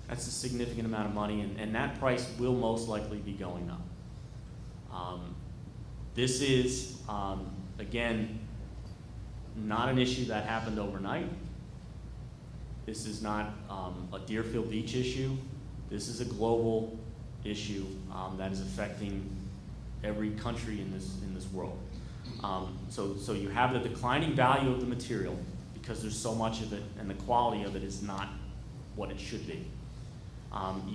That's a significant amount of money, and that price will most likely be going up. This is, again, not an issue that happened overnight. This is not a Deerfield Beach issue. This is a global issue that is affecting every country in this world. So you have the declining value of the material because there's so much of it, and the quality of it is not what it should be.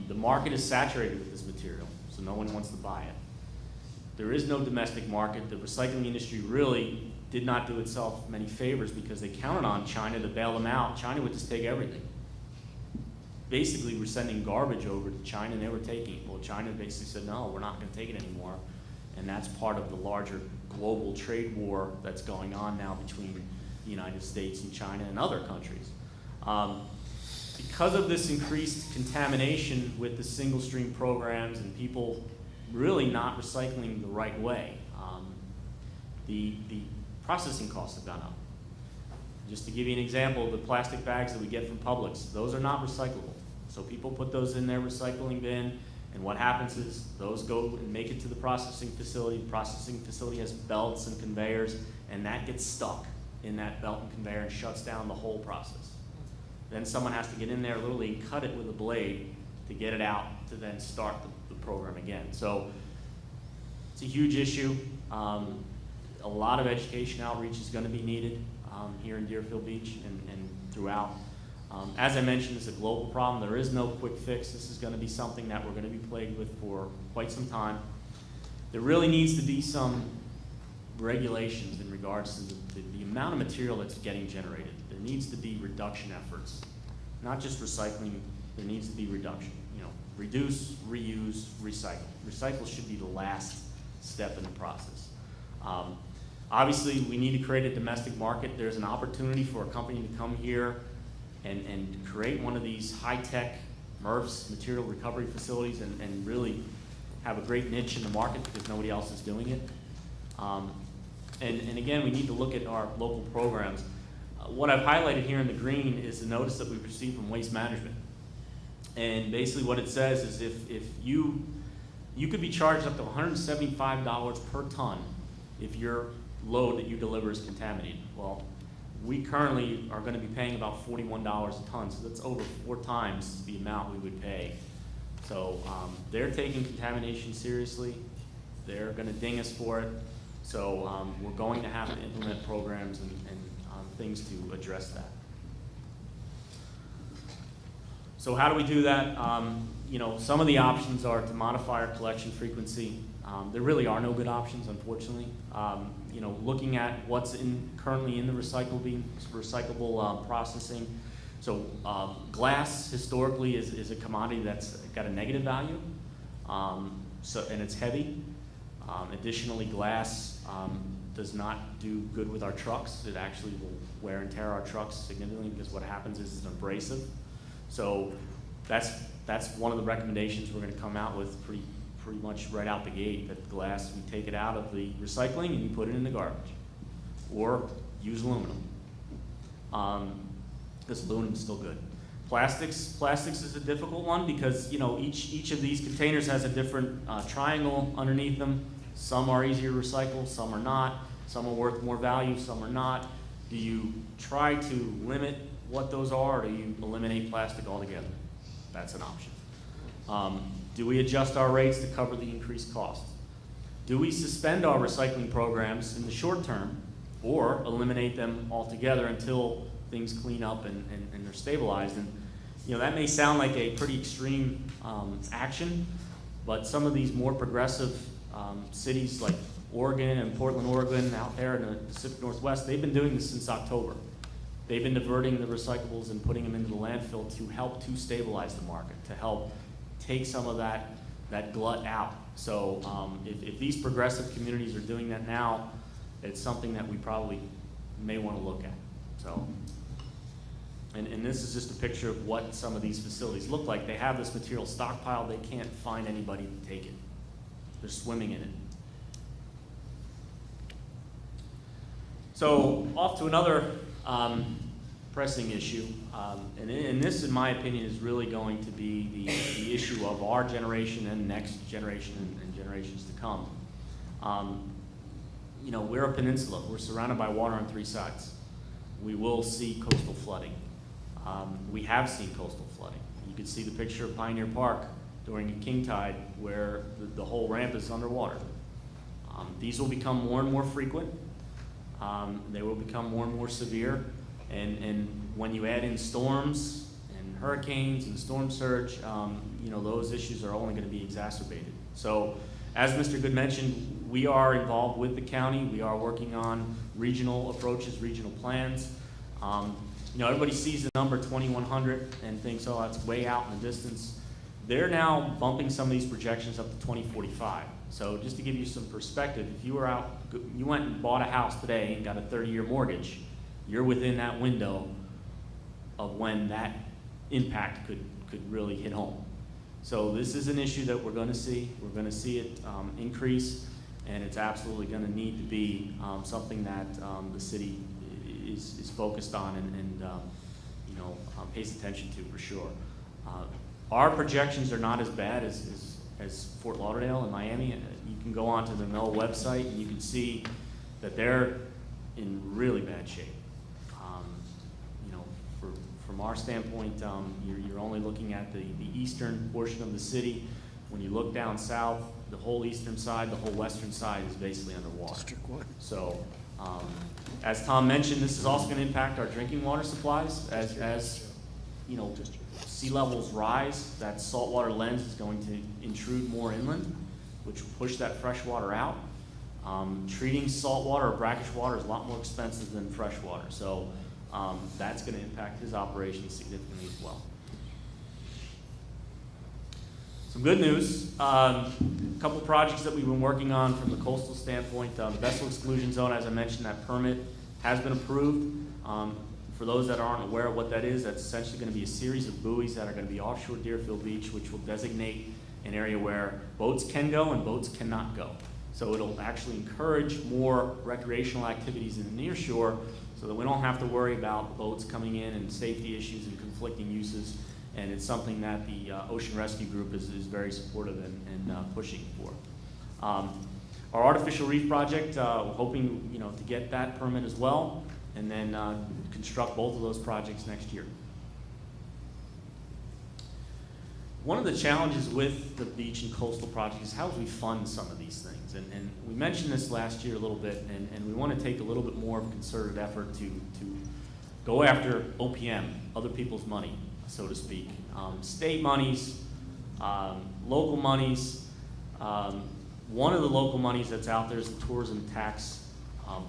The market is saturated with this material, so no one wants to buy it. There is no domestic market. The recycling industry really did not do itself many favors because they counted on China to bail them out. China would just take everything. Basically, we're sending garbage over to China and they were taking it. Well, China basically said, no, we're not going to take it anymore. And that's part of the larger global trade war that's going on now between the United States and China and other countries. Because of this increased contamination with the single stream programs and people really not recycling the right way, the processing costs have gone up. Just to give you an example, the plastic bags that we get from Publix, those are not recyclable. So people put those in their recycling bin, and what happens is those go and make it to the processing facility. The processing facility has belts and conveyors, and that gets stuck in that belt and conveyor and shuts down the whole process. Then someone has to get in there literally and cut it with a blade to get it out to then start the program again. So it's a huge issue. A lot of education outreach is going to be needed here in Deerfield Beach and throughout. As I mentioned, it's a global problem. There is no quick fix. This is going to be something that we're going to be plagued with for quite some time. There really needs to be some regulations in regards to the amount of material that's getting generated. There needs to be reduction efforts, not just recycling. There needs to be reduction. You know, reduce, reuse, recycle. Recycle should be the last step in the process. Obviously, we need to create a domestic market. There's an opportunity for a company to come here and create one of these high-tech MRFs, material recovery facilities, and really have a great niche in the market because nobody else is doing it. And again, we need to look at our local programs. What I've highlighted here in the green is the notice that we've received from Waste Management. And basically what it says is if you could be charged up to $175 per ton if your load that you deliver is contaminated. Well, we currently are going to be paying about $41 a ton, so that's over 4 times the amount we would pay. So they're taking contamination seriously. They're going to ding us for it. So we're going to have to implement programs and things to address that. So how do we do that? You know, some of the options are to modify our collection frequency. There really are no good options, unfortunately. You know, looking at what's currently in the recyclable processing. So glass historically is a commodity that's got a negative value, and it's heavy. Additionally, glass does not do good with our trucks. It actually will wear and tear our trucks significantly because what happens is it's abrasive. So that's one of the recommendations we're going to come out with pretty much right out the gate, that glass, we take it out of the recycling and you put it in the garbage, or use aluminum. Because aluminum is still good. Plastics is a difficult one because, you know, each of these containers has a different triangle underneath them. Some are easier to recycle, some are not. Some are worth more value, some are not. Do you try to limit what those are, or do you eliminate plastic altogether? That's an option. Do we adjust our rates to cover the increased costs? Do we suspend our recycling programs in the short term, or eliminate them altogether until things clean up and they're stabilized? And you know, that may sound like a pretty extreme action, but some of these more progressive cities like Oregon and Portland, Oregon, out there in the Pacific Northwest, they've been doing this since October. They've been diverting the recyclables and putting them into the landfill to help to stabilize the market, to help take some of that glut out. So if these progressive communities are doing that now, it's something that we probably may want to look at. So, and this is just a picture of what some of these facilities look like. They have this material stockpiled. They can't find anybody to take it. They're swimming in it. So off to another pressing issue, and this, in my opinion, is really going to be the issue of our generation and next generation and generations to come. You know, we're a peninsula. We're surrounded by water on three sides. We will see coastal flooding. We have seen coastal flooding. You can see the picture of Pioneer Park during the king tide where the whole ramp is underwater. These will become more and more frequent. They will become more and more severe. And when you add in storms and hurricanes and storm surge, you know, those issues are only going to be exacerbated. So as Mr. Good mentioned, we are involved with the county. We are working on regional approaches, regional plans. You know, everybody sees the number 2100 and thinks, oh, that's way out in the distance. They're now bumping some of these projections up to 2045. So just to give you some perspective, if you went and bought a house today and got a 30-year mortgage, you're within that window of when that impact could really hit home. So this is an issue that we're going to see. We're going to see it increase, and it's absolutely going to need to be something that the city is focused on and you know, pays attention to for sure. Our projections are not as bad as Fort Lauderdale and Miami. You can go onto the NOAA website and you can see that they're in really bad shape. You know, from our standpoint, you're only looking at the eastern portion of the city. When you look down south, the whole eastern side, the whole western side is basically underwater. So, as Tom mentioned, this is also going to impact our drinking water supplies. As you know, sea levels rise, that saltwater lens is going to intrude more inland, which will push that fresh water out. Treating saltwater or brackish water is a lot more expensive than fresh water, so that's going to impact his operations significantly as well. Some good news, a couple projects that we've been working on from the coastal standpoint. The vessel exclusion zone, as I mentioned, that permit has been approved. For those that aren't aware of what that is, that's essentially going to be a series of buoys that are going to be offshore Deerfield Beach, which will designate an area where boats can go and boats cannot go. So it'll actually encourage more recreational activities in the near shore so that we don't have to worry about boats coming in and safety issues and conflicting uses. And it's something that the Ocean Rescue Group is very supportive and pushing for. Our artificial reef project, we're hoping to get that permit as well, and then construct both of those projects next year. One of the challenges with the beach and coastal projects is how do we fund some of these things? And we mentioned this last year a little bit, and we want to take a little bit more of a concerted effort to go after OPM, other people's money, so to speak. State monies, local monies, one of the local monies that's out there is the tourism tax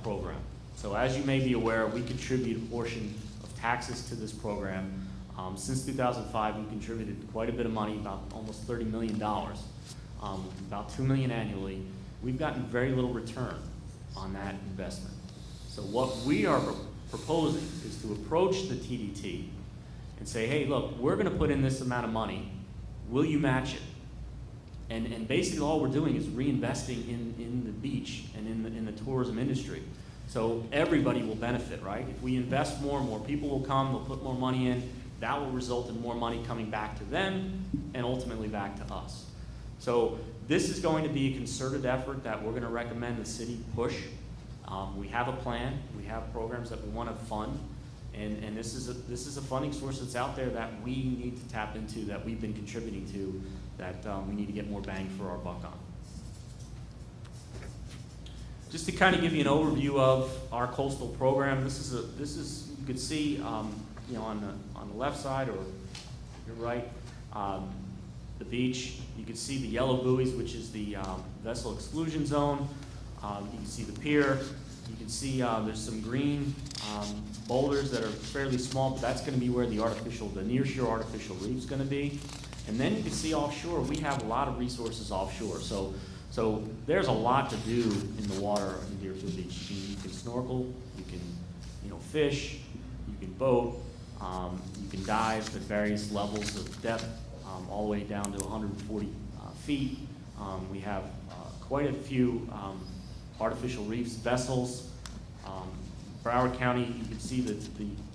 program. So as you may be aware, we contribute a portion of taxes to this program. Since 2005, we've contributed quite a bit of money, about almost $30 million, about $2 million annually. We've gotten very little return on that investment. So what we are proposing is to approach the TDT and say, hey, look, we're going to put in this amount of money. Will you match it? And basically all we're doing is reinvesting in the beach and in the tourism industry. So everybody will benefit, right? If we invest more people will come, they'll put more money in. That will result in more money coming back to them and ultimately back to us. So this is going to be a concerted effort that we're going to recommend the city push. We have a plan, we have programs that we want to fund, and this is a funding source that's out there that we need to tap into, that we've been contributing to, that we need to get more bang for our buck on. Just to kind of give you an overview of our coastal program, this is you could see you know, on the left side or your right, the beach. You can see the yellow buoys, which is the vessel exclusion zone. You can see the pier. You can see there's some green boulders that are fairly small, but that's going to be where the nearshore artificial reef is going to be. And then you can see offshore, we have a lot of resources offshore. So there's a lot to do in the water in Deerfield Beach. You can snorkel, you can fish, you can boat, you can dive at various levels of depth, all the way down to 140 feet. We have quite a few artificial reefs vessels. Broward County, you can see the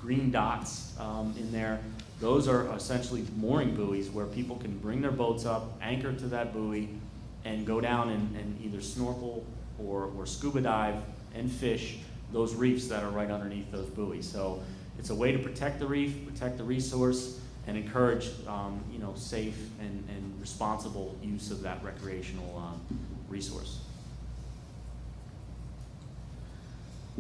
green dots in there. Those are essentially mooring buoys where people can bring their boats up, anchor to that buoy, and go down and either snorkel or scuba dive and fish those reefs that are right underneath those buoys. So it's a way to protect the reef, protect the resource, and encourage safe and responsible use of that recreational resource.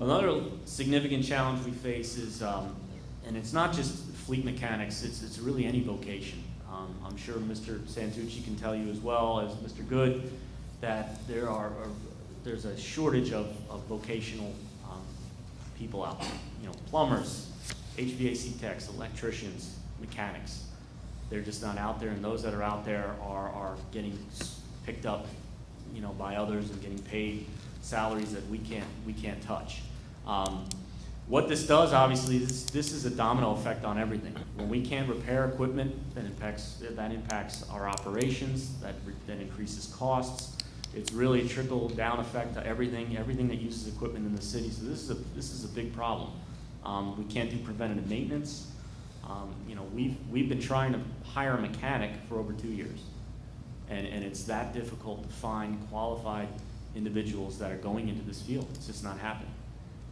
Another significant challenge we face is, and it's not just fleet mechanics, it's really any vocation. I'm sure Mr. Santucci can tell you as well as Mr. Good that there's a shortage of vocational people out there. Plumbers, HVAC techs, electricians, mechanics. They're just not out there, and those that are out there are getting picked up, by others and getting paid salaries that we can't touch. What this does, obviously, this is a domino effect on everything. When we can't repair equipment, that impacts our operations, that increases costs. It's really a trickle-down effect to everything that uses equipment in the city. So this is a big problem. We can't do preventative maintenance. We've been trying to hire a mechanic for over 2 years, and it's that difficult to find qualified individuals that are going into this field. It's just not happening.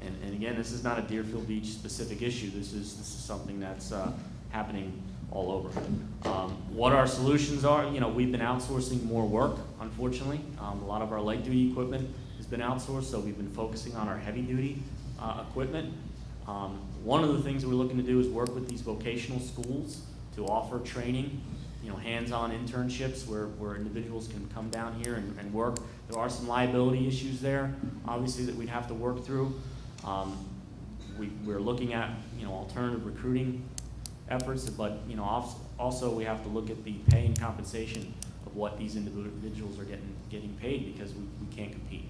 And again, this is not a Deerfield Beach specific issue. This is something that's happening all over. What our solutions are, we've been outsourcing more work, unfortunately. A lot of our light duty equipment has been outsourced, so we've been focusing on our heavy duty equipment. One of the things we're looking to do is work with these vocational schools to offer training, hands-on internships where individuals can come down here and work. There are some liability issues there, obviously, that we'd have to work through. We're looking at, alternative recruiting efforts, but, also we have to look at the pay and compensation of what these individuals are getting paid, because we can't compete.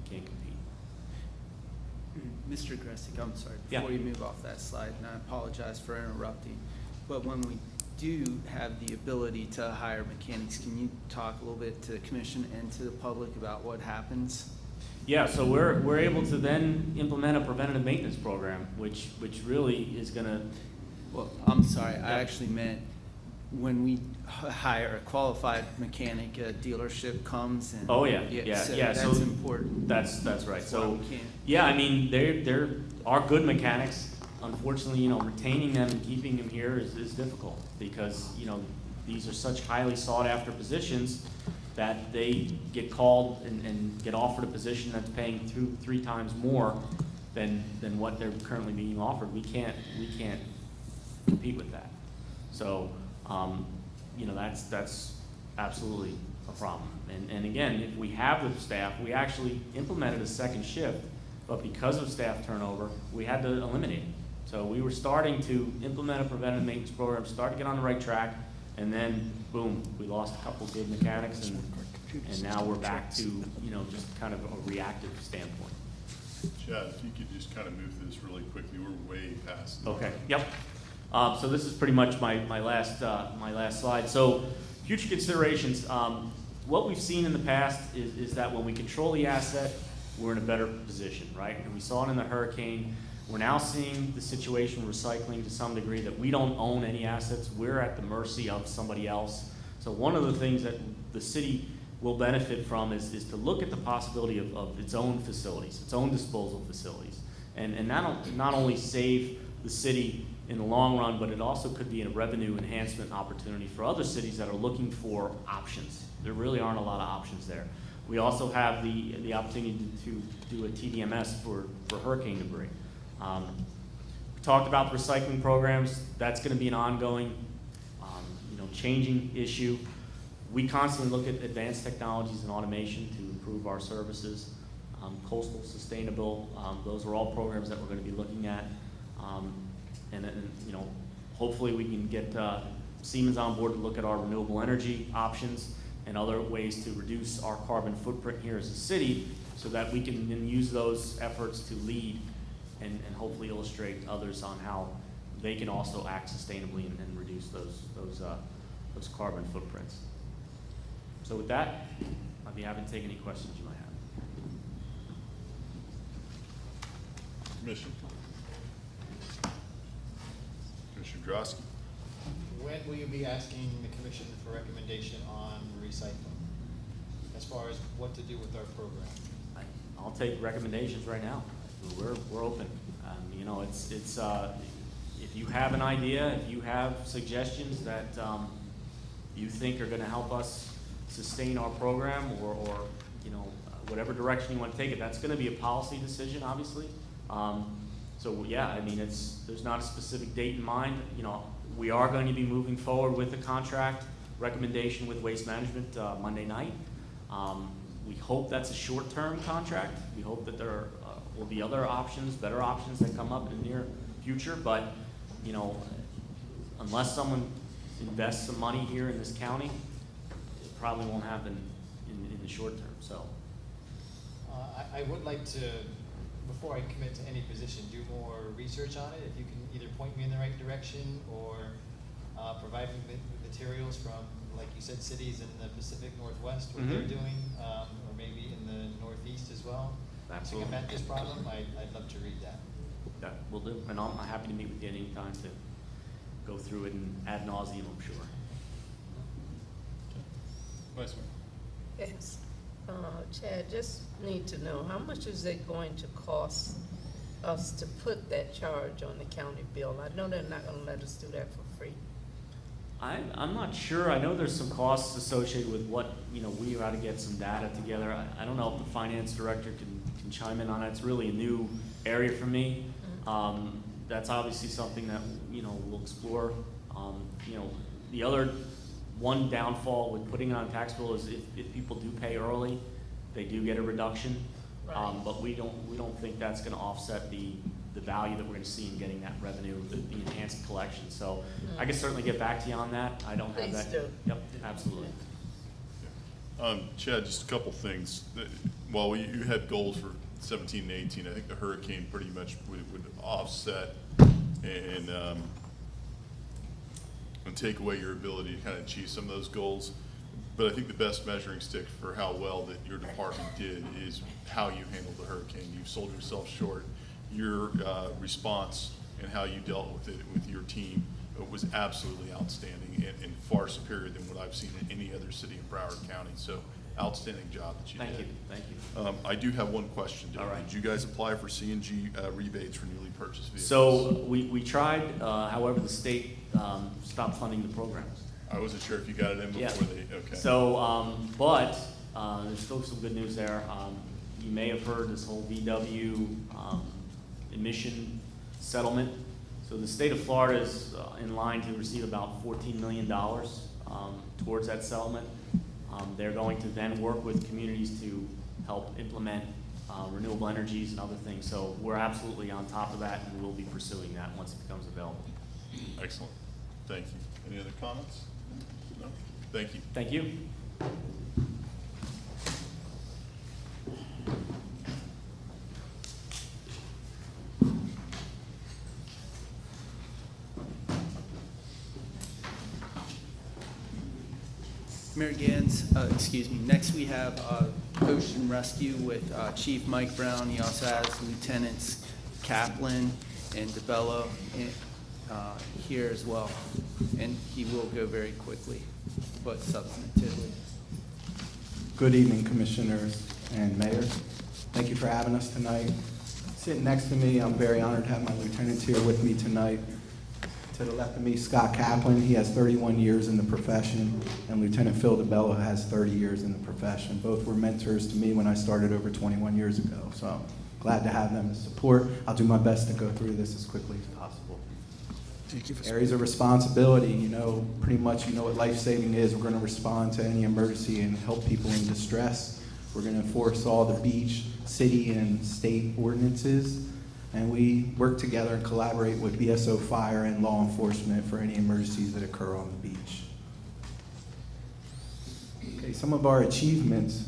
We can't compete. Mr. Gressick, I'm sorry, Yeah. before you move off that slide, and I apologize for interrupting, but when we do have the ability to hire mechanics, can you talk a little bit to the commission and to the public about what happens? Yeah, so we're able to then implement a preventative maintenance program, which really is gonna. Well, I'm sorry, I actually meant when we hire a qualified mechanic, a dealership comes and. Oh, yeah. So Yeah, that's so important. That's right. That's why So, we can't- yeah, I mean, there are good mechanics. Unfortunately, retaining them and keeping them here is difficult, because, these are such highly sought after positions that they get called and get offered a position that's paying three times more than what they're currently being offered. We can't compete with that. So, that's absolutely a problem. And again, if we have the staff, we actually implemented a second shift, but because of staff turnover, we had to eliminate it. So we were starting to implement a preventive maintenance program, start to get on the right track, and then boom, we lost a couple good mechanics, and now we're back to, you know, just kind of a reactive standpoint. Chad, if you could just kind of move through this really quickly, we're way past. Okay, yep. So this is pretty much my last slide. So future considerations, what we've seen in the past is that when we control the asset, we're in a better position, right? And we saw it in the hurricane. We're now seeing the situation with recycling to some degree that we don't own any assets. We're at the mercy of somebody else. So one of the things that the city will benefit from is to look at the possibility of its own facilities, its own disposal facilities. And not only save the city in the long run, but it also could be a revenue enhancement opportunity for other cities that are looking for options. There really aren't a lot of options there. We also have the opportunity to do a TDMS for hurricane debris. We talked about the recycling programs. That's going to be an ongoing, changing issue. We constantly look at advanced technologies and automation to improve our services. Coastal sustainable, those are all programs that we're going to be looking at. Hopefully we can get Siemens on board to look at our renewable energy options and other ways to reduce our carbon footprint here as a city, so that we can then use those efforts to lead and hopefully illustrate others on how they can also act sustainably and reduce those carbon footprints. So with that, I'd be happy to take any questions you might have. Commissioner. Commissioner Drosky. When will you be asking the commission for recommendation on recycling, as far as what to do with our program? I'll take recommendations right now. We're open. It's if you have an idea, if you have suggestions that you think are going to help us sustain our program, or whatever direction you want to take it, that's going to be a policy decision, obviously. There's not a specific date in mind. We are going to be moving forward with the contract recommendation with Waste Management Monday night. We hope that's a short-term contract. We hope that there will be other options, better options that come up in the near future. But, unless someone invests some money here in this county, it probably won't happen in the short term. So, I would like to, before I commit to any position, do more research on it. If you can either point me in the right direction or provide me with materials from, like you said, cities in the Pacific Northwest, what they're doing, or maybe in the Northeast as well. Absolutely. To combat this problem, I'd love to read that. that we'll do. And I'm happy to meet with you at any time to go through it and ad nauseum, I'm sure. Vice Mayor. Yes. Chad, just need to know, how much is it going to cost us to put that charge on the county bill? I know they're not gonna let us do that for free. I'm not sure. I know there's some costs associated with what, we ought to get some data together. I don't know if the finance director can chime in on it. It's really a new area for me. That's obviously something that, we'll explore. The other one downfall with putting it on a tax bill is if people do pay early, they do get a reduction. Right. But we don't think that's gonna offset the value that we're gonna see in getting that revenue, the enhanced collection. So I can certainly get back to you on that. I don't have that. Please do. Yep, absolutely. Chad, just a couple things. While you had goals for 17 and 18, I think the hurricane pretty much would offset and take away your ability to kind of achieve some of those goals. But I think the best measuring stick for how well that your department did is how you handled the hurricane. You sold yourself short. Your response and how you dealt with it with your team was absolutely outstanding and far superior than what I've seen in any other city in Broward County. So outstanding job that you did. Thank you. I do have one question. All right. Did you guys apply for CNG rebates for newly purchased vehicles? So we tried, however, the state stopped funding the programs. I wasn't sure if you got it in Yeah. before they, okay. So, but there's still some good news there. You may have heard this whole VW emission settlement. So the state of Florida is in line to receive about $14 million towards that settlement. They're going to then work with communities to help implement renewable energies and other things. So we're absolutely on top of that, and we'll be pursuing that once it becomes available. Excellent. Thank you. Any other comments? No? Thank you. Thank you. Mayor Gans, excuse me, next we have Ocean Rescue with Chief Mike Brown. He also has Lieutenants Kaplan and DeBello here as well. And he will go very quickly, but substantively. Good evening, Commissioners and Mayor. Thank you for having us tonight. Sitting next to me, I'm very honored to have my lieutenants here with me tonight. To the left of me, Scott Kaplan. He has 31 years in the profession, and Lieutenant Phil DeBello has 30 years in the profession. Both were mentors to me when I started over 21 years ago, so I'm glad to have them as support. I'll do my best to go through this as quickly as possible. Thank you for Areas of responsibility, pretty much what life-saving is. We're going to respond to any emergency and help people in distress. We're going to enforce all the beach, city, and state ordinances. And we work together and collaborate with BSO Fire and law enforcement for any emergencies that occur on the beach. Okay, some of our achievements.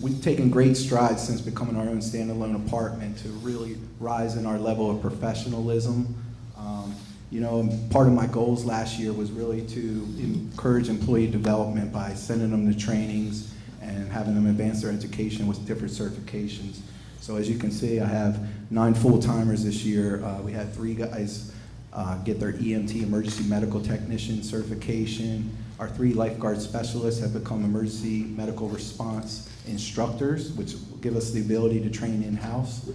We've taken great strides since becoming our own standalone apartment to really rise in our level of professionalism. Part of my goals last year was really to encourage employee development by sending them to trainings and having them advance their education with different certifications. So as you can see, I have 9 full-timers this year. We had 3 guys get their EMT, emergency medical technician certification. Our 3 lifeguard specialists have become emergency medical response instructors, which give us the ability to train in-house.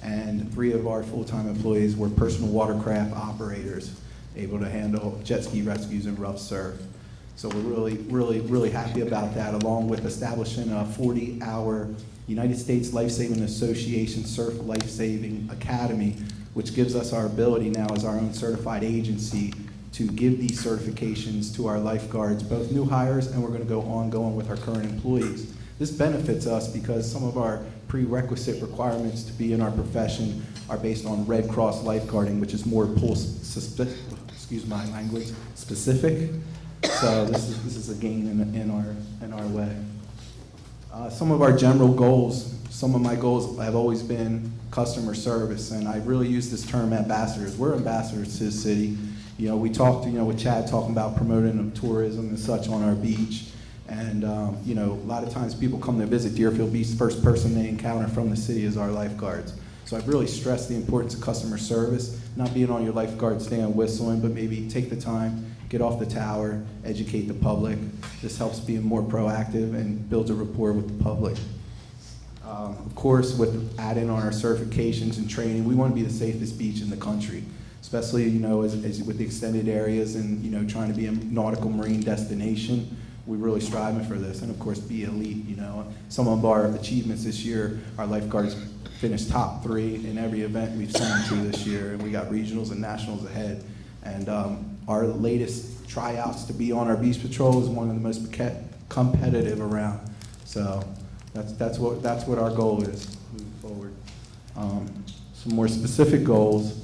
And 3 of our full-time employees were personal watercraft operators, able to handle jet ski rescues and rough surf. So we're really happy about that, along with establishing a 40-hour United States Life-Saving Association Surf Life-Saving Academy, which gives us our ability now as our own certified agency to give these certifications to our lifeguards, both new hires, and we're going to go ongoing with our current employees. This benefits us because some of our prerequisite requirements to be in our profession are based on Red Cross lifeguarding, which is more excuse my language, specific. So this is a gain in our way. Some of our general goals, some of my goals have always been customer service, and I really use this term ambassadors. We're ambassadors to the city. We talked, with Chad talking about promoting tourism and such on our beach. And, a lot of times people come to visit Deerfield Beach, the first person they encounter from the city is our lifeguards. So I've really stressed the importance of customer service, not being on your lifeguard stand whistling, but maybe take the time, get off the tower, educate the public. This helps being more proactive and builds a rapport with the public. Of course, with adding on our certifications and training, we want to be the safest beach in the country, especially, as with the extended areas and, trying to be a nautical marine destination. We're really striving for this, and of course, be elite. Some of our achievements this year, our lifeguards finished top 3 in every event we've sent to this year, and we got regionals and nationals ahead. And our latest tryouts to be on our beach patrol is one of the most competitive around. So that's what our goal is moving forward. Some more specific goals.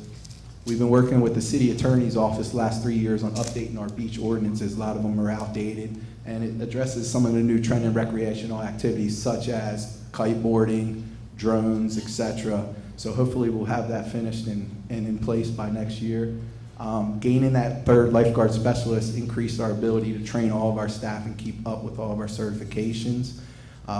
We've been working with the city attorney's office the last 3 years on updating our beach ordinances. A lot of them are outdated, and it addresses some of the new trend and recreational activities such as kiteboarding, drones, etc. So hopefully we'll have that finished and in place by next year. Gaining that 3rd lifeguard specialist increased our ability to train all of our staff and keep up with all of our certifications.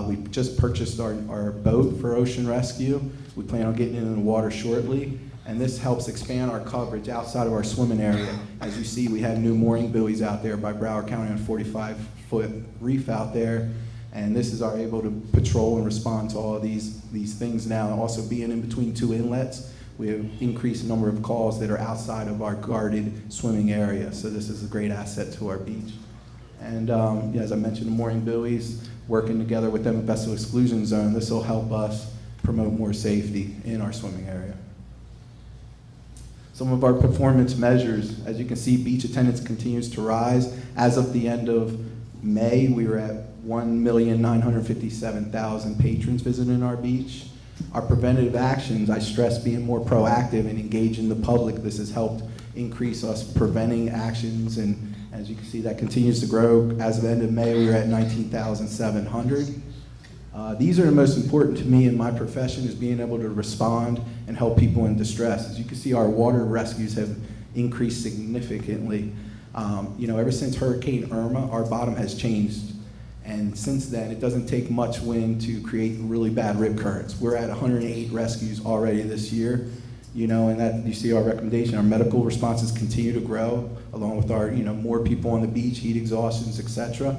We just purchased our boat for Ocean Rescue. We plan on getting it in the water shortly. And this helps expand our coverage outside of our swimming area. As you see, we have new mooring buoys out there by Broward County on 45-foot reef out there. And this is our able to patrol and respond to all of these things now. And also being in between 2 inlets, we have increased the number of calls that are outside of our guarded swimming area. So this is a great asset to our beach. And as I mentioned, the mooring buoys, working together with them at Vessel Exclusion Zone, this will help us promote more safety in our swimming area. Some of our performance measures, as you can see, beach attendance continues to rise. As of the end of May, we were at 1,957,000 patrons visiting our beach. Our preventative actions, I stress being more proactive and engaging the public. This has helped increase us preventing actions, and as you can see, that continues to grow. As of end of May, we were at 19,700. These are the most important to me in my profession, is being able to respond and help people in distress. As you can see, our water rescues have increased significantly. Ever since Hurricane Irma, our bottom has changed. And since then, it doesn't take much wind to create really bad rip currents. We're at 108 rescues already this year, and that you see our recommendation. Our medical responses continue to grow, along with our, more people on the beach, heat exhaustions, etc.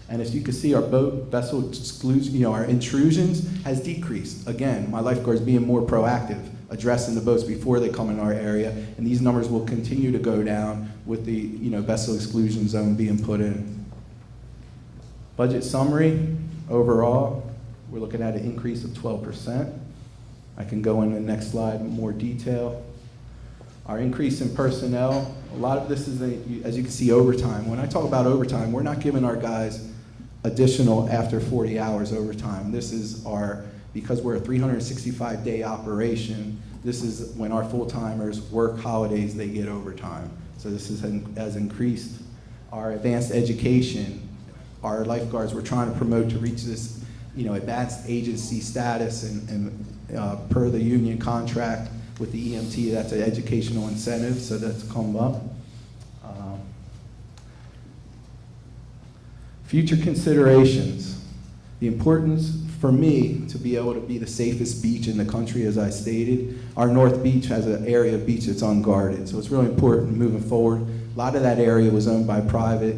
And as you can see, our boat vessel exclusion, our intrusions has decreased. Again, my lifeguards being more proactive, addressing the boats before they come in our area, and these numbers will continue to go down with the, vessel exclusion zone being put in. Budget summary, overall, we're looking at an increase of 12%. I can go in the next slide in more detail. Our increase in personnel, a lot of this is, as you can see, overtime. When I talk about overtime, we're not giving our guys additional after 40 hours overtime. This is because we're a 365-day operation, this is when our full-timers work holidays, they get overtime. So this has increased our advanced education. Our lifeguards, we're trying to promote to reach this, advanced agency status, and per the union contract with the EMT, that's an educational incentive, so that's come up. Future considerations. The importance for me to be able to be the safest beach in the country, as I stated. Our North Beach has an area of beach that's unguarded, so it's really important moving forward. A lot of that area was owned by private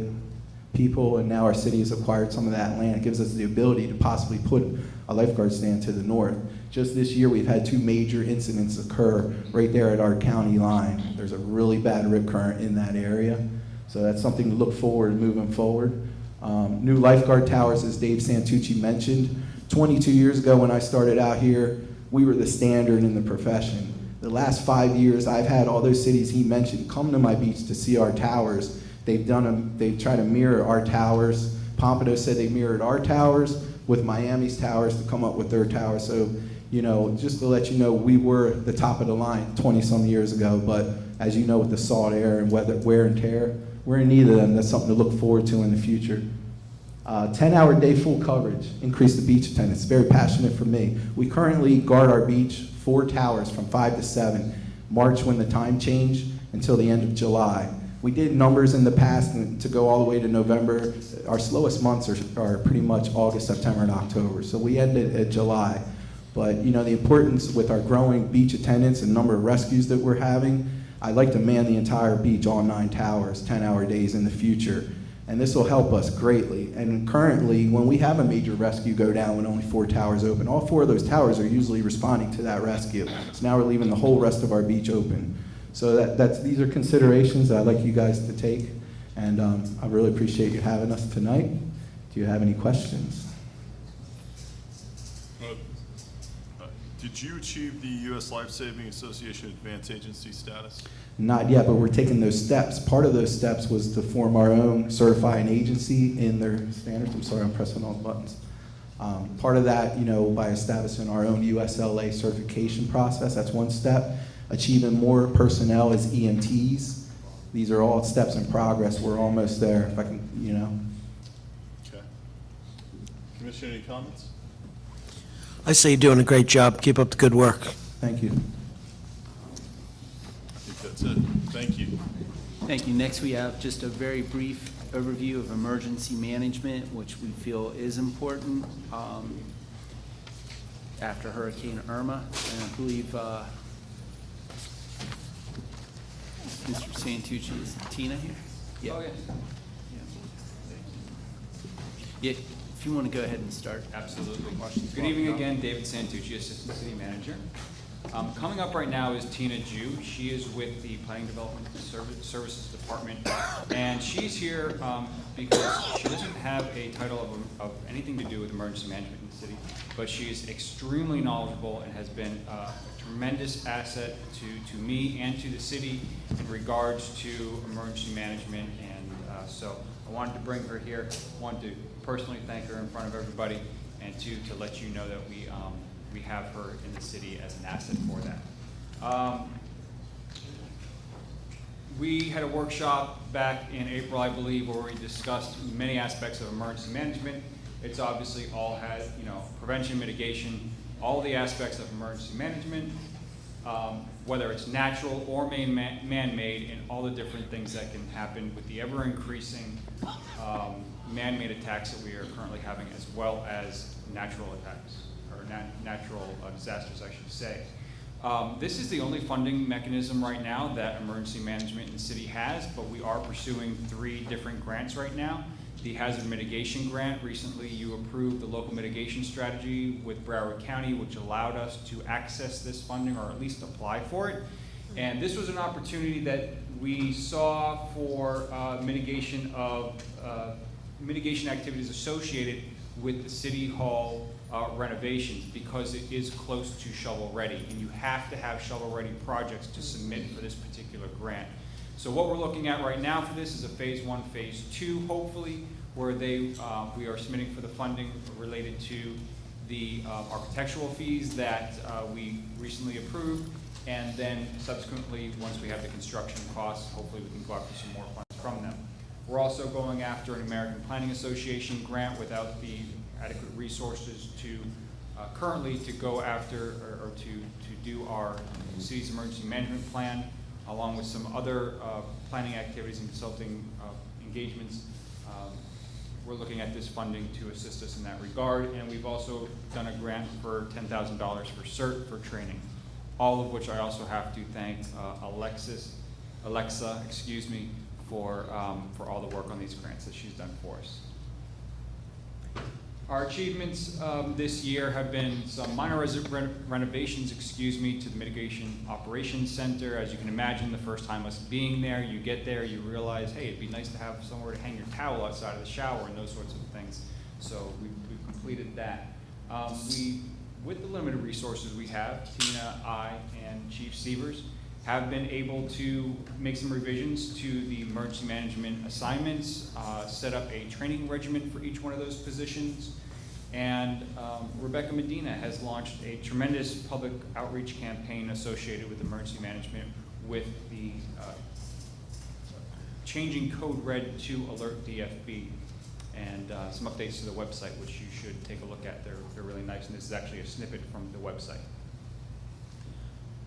people, and now our city has acquired some of that land. It gives us the ability to possibly put a lifeguard stand to the north. Just this year, we've had 2 major incidents occur right there at our county line. There's a really bad rip current in that area, so that's something to look forward moving forward. New lifeguard towers, as Dave Santucci mentioned. 22 years ago when I started out here, we were the standard in the profession. The last 5 years, I've had all those cities he mentioned come to my beach to see our towers. They've tried to mirror our towers. Pompano said they mirrored our towers with Miami's towers to come up with their towers. So, just to let you know, we were the top of the line 20-some years ago, but as you know, with the salt air and wear and tear, we're in need of them. That's something to look forward to in the future. 10-hour day full coverage, increase the beach attendance. Very passionate for me. We currently guard our beach 4 towers from 5 to 7, March when the time changed until the end of July. We did numbers in the past to go all the way to November. Our slowest months are pretty much August, September, and October. So we ended at July. But the importance with our growing beach attendance and number of rescues that we're having, I'd like to man the entire beach, all 9 towers, 10-hour days in the future. And this will help us greatly. And currently, when we have a major rescue go down with only 4 towers open, all 4 of those towers are usually responding to that rescue. So now we're leaving the whole rest of our beach open. So these are considerations that I'd like you guys to take. And I really appreciate you having us tonight. Do you have any questions? Did you achieve the U.S. Lifesaving Association Advanced Agency status? Not yet, but we're taking those steps. Part of those steps was to form our own certifying agency in their standards. I'm sorry, I'm pressing all the buttons. Part of that, by establishing our own USLA certification process, that's one step. Achieving more personnel as EMTs. These are all steps in progress. We're almost there, if I can, Okay. Commissioner, any comments? I say you're doing a great job. Keep up the good work. Thank you. I think that's it. Thank you. Thank you. Next, we have just a very brief overview of emergency management, which we feel is important after Hurricane Irma. And I believe Mr. Santucci, is Tina here? Yeah. Oh, yeah. Yeah, if you want to go ahead and start. Absolutely. Good evening again, David Santucci, Assistant City Manager. Coming up right now is Tina Ju. She is with the Planning Development Services Department, and she's here because she doesn't have a title of anything to do with emergency management in the city, but she is extremely knowledgeable and has been a tremendous asset to me and to the city in regards to emergency management, and so I wanted to bring her here, one, to personally thank her in front of everybody, and two, to let you know that we have her in the city as an asset for that. We had a workshop back in April, I believe, where we discussed many aspects of emergency management. It's obviously all had, prevention, mitigation, all the aspects of emergency management, whether it's natural or man-made, and all the different things that can happen with the ever-increasing man-made attacks that we are currently having, as well as natural attacks, or natural disasters, I should say. This is the only funding mechanism right now that emergency management in the city has, but we are pursuing 3 different grants right now. The hazard mitigation grant, recently you approved the local mitigation strategy with Broward County, which allowed us to access this funding, or at least apply for it. And this was an opportunity that we saw for mitigation activities associated with the City Hall renovations, because it is close to shovel-ready, and you have to have shovel-ready projects to submit for this particular grant. So what we're looking at right now for this is a phase 1, phase 2, hopefully, where we are submitting for the funding related to the architectural fees that we recently approved, and then subsequently, once we have the construction costs, hopefully we can go after some more funds from them. We're also going after an American Planning Association grant without the adequate resources to currently to go after or to do our city's emergency management plan, along with some other planning activities and consulting engagements. We're looking at this funding to assist us in that regard, and we've also done a grant for $10,000 for CERT for training, all of which I also have to thank Alexa, for all the work on these grants that she's done for us. Our achievements this year have been some minor renovations, to the Mitigation Operations Center. As you can imagine, the first time us being there, you get there, you realize, hey, it'd be nice to have somewhere to hang your towel outside of the shower and those sorts of things. So we've completed that. With the limited resources we have, Tina, I, and Chief Sievers have been able to make some revisions to the emergency management assignments, set up a training regimen for each one of those positions, and Rebecca Medina has launched a tremendous public outreach campaign associated with emergency management with the changing code red to alert DFB, and some updates to the website, which you should take a look at. They're really nice, and this is actually a snippet from the website.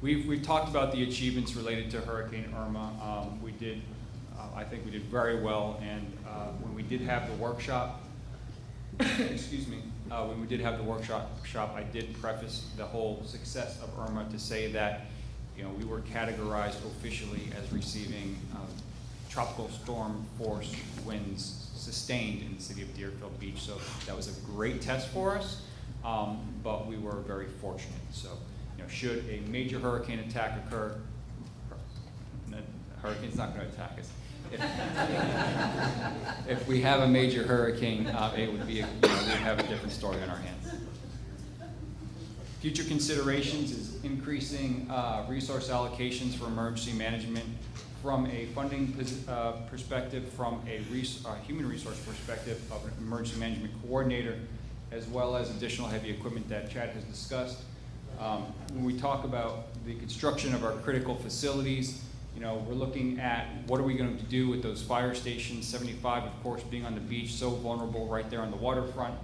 We've talked about the achievements related to Hurricane Irma. I think we did very well, and when we did have the workshop, when we did have the workshop, I did preface the whole success of Irma to say that, we were categorized officially as receiving tropical storm force winds sustained in the city of Deerfield Beach. So that was a great test for us, but we were very fortunate. So, should a major hurricane attack occur, the hurricane's not going to attack us. If we have a major hurricane, it would be, we'd have a different story on our hands. Future considerations is increasing resource allocations for emergency management from a funding perspective, from a human resource perspective of an emergency management coordinator, as well as additional heavy equipment that Chad has discussed. When we talk about the construction of our critical facilities, we're looking at what are we going to do with those fire stations, 75, of course, being on the beach, so vulnerable right there on the waterfront.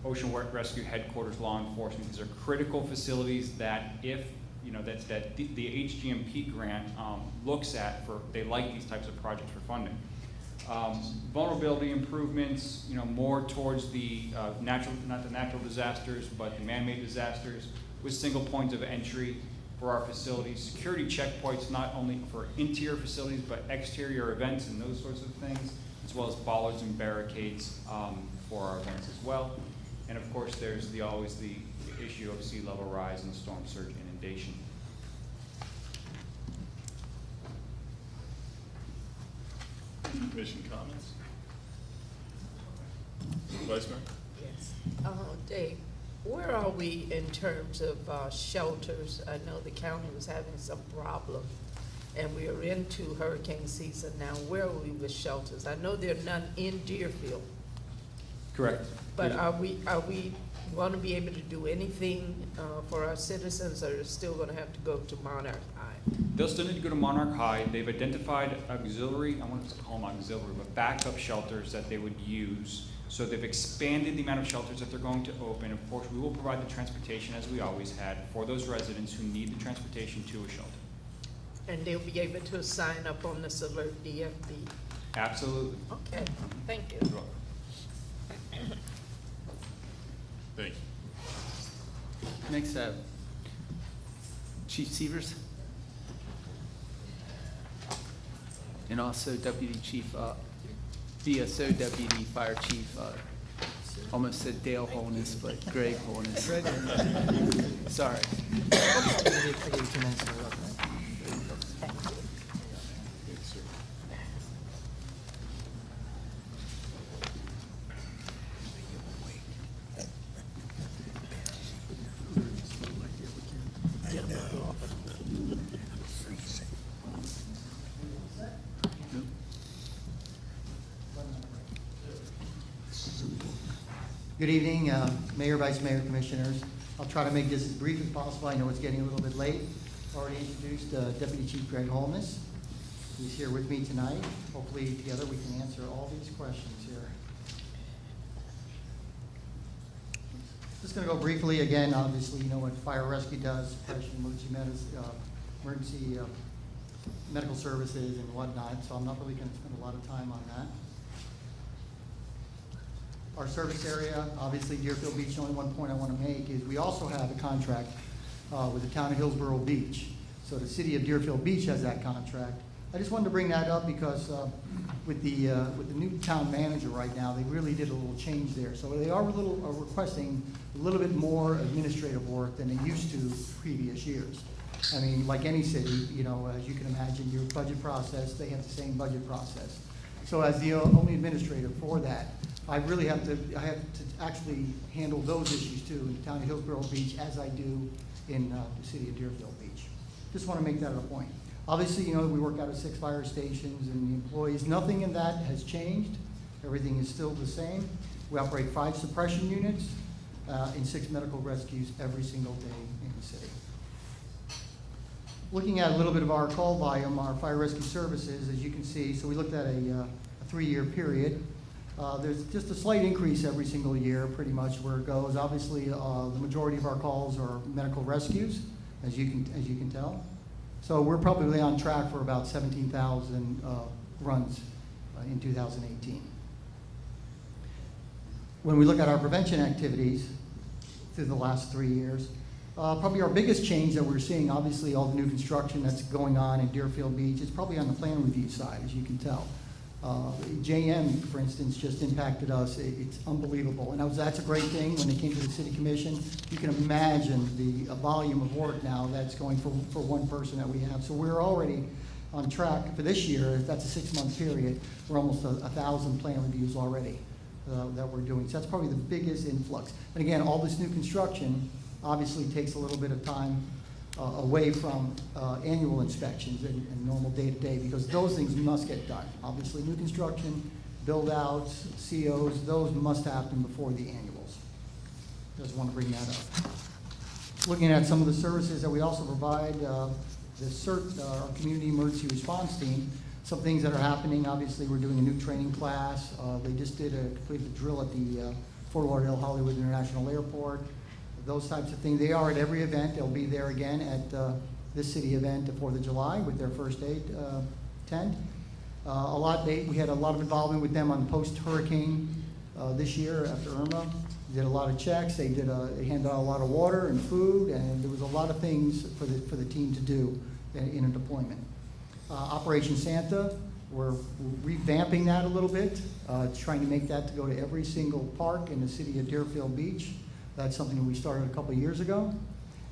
Ocean Rescue Headquarters, law enforcement, these are critical facilities that if, that the HGMP grant looks at they like these types of projects for funding. Vulnerability improvements, more towards the not the natural disasters, but the man-made disasters, with single points of entry for our facilities. Security checkpoints, not only for interior facilities, but exterior events and those sorts of things, as well as bollards and barricades for our events as well. And of course, there's always the issue of sea level rise and storm surge inundation. Commission comments? Vice Mayor? Yes. Dave, where are we in terms of shelters? I know the county was having some problem and we are into hurricane season now. Where are we with shelters? I know there are none in Deerfield, Correct. but are we going to be able to do anything for our citizens, or are still going to have to go to Monarch High? They'll still need to go to Monarch High. They've identified auxiliary, I want to call them auxiliary, but backup shelters that they would use. So they've expanded the amount of shelters that they're going to open. Of course, we will provide the transportation as we always had for those residents who need the transportation to a shelter. And they'll be able to sign up on this alert DFD. Absolutely. Okay, thank you. You're welcome. Thank you. Next up, Chief Severs. And also Deputy Chief, VSO Deputy Fire Chief, almost said Dale Holness, but Greg Holness. Sorry. Good evening, Mayor, Vice Mayor, Commissioners. I'll try to make this as brief as possible. I know it's getting a little bit late. Already introduced Deputy Chief Greg Holness. He's here with me tonight. Hopefully together we can answer all these questions here. Just going to go briefly again. Obviously, you know what fire rescue does, suppression, emergency medical services and whatnot, so I'm not really going to spend a lot of time on that. Our service area, obviously Deerfield Beach, the only one point I want to make is we also have a contract with the town of Hillsborough Beach. So the city of Deerfield Beach has that contract. I just wanted to bring that up because with the new town manager right now, they really did a little change there. So they are requesting a little bit more administrative work than they used to previous years. I mean, like any city, you know, as you can imagine, your budget process, they have the same budget process. So as the only administrator for that, I have to actually handle those issues too in the town of Hillsborough Beach as I do in the city of Deerfield Beach. Just want to make that a point. Obviously, you know, we work out of 6 fire stations and the employees, nothing in that has changed. Everything is still the same. We operate 5 suppression units and 6 medical rescues every single day in the city. Looking at a little bit of our call volume, our fire rescue services, as you can see, so we looked at a 3-year period. There's just a slight increase every single year, pretty much where it goes. Obviously, the majority of our calls are medical rescues, as you can tell. So we're probably on track for about 17,000 runs in 2018. When we look at our prevention activities through the last 3 years, probably our biggest change that we're seeing, obviously all the new construction that's going on in Deerfield Beach, is probably on the plan review side, as you can tell. JM, for instance, just impacted us. It's unbelievable. And that's a great thing when they came to the city commission. You can imagine the volume of work now that's going for one person that we have. So we're already on track for this year. If that's a 6-month period, we're almost 1,000 plan reviews already that we're doing. So that's probably the biggest influx. And again, all this new construction obviously takes a little bit of time away from annual inspections and normal day-to-day, because those things must get done. Obviously, new construction, build-outs, COs, those must happen before the annuals. Just want to bring that up. Looking at some of the services that we also provide, the CERT, our Community Emergency Response Team, some things that are happening. Obviously, we're doing a new training class. They just completed a drill at the Fort Lauderdale Hollywood International Airport. Those types of things. They are at every event. They'll be there again at this city event, the 4th of July, with their first aid tent. We had a lot of involvement with them on post-hurricane this year after Irma. Did a lot of checks. They handed out a lot of water and food, and there was a lot of things for the team to do in a deployment. Operation Santa, we're revamping that a little bit, trying to make that to go to every single park in the city of Deerfield Beach. That's something that we started a couple of years ago.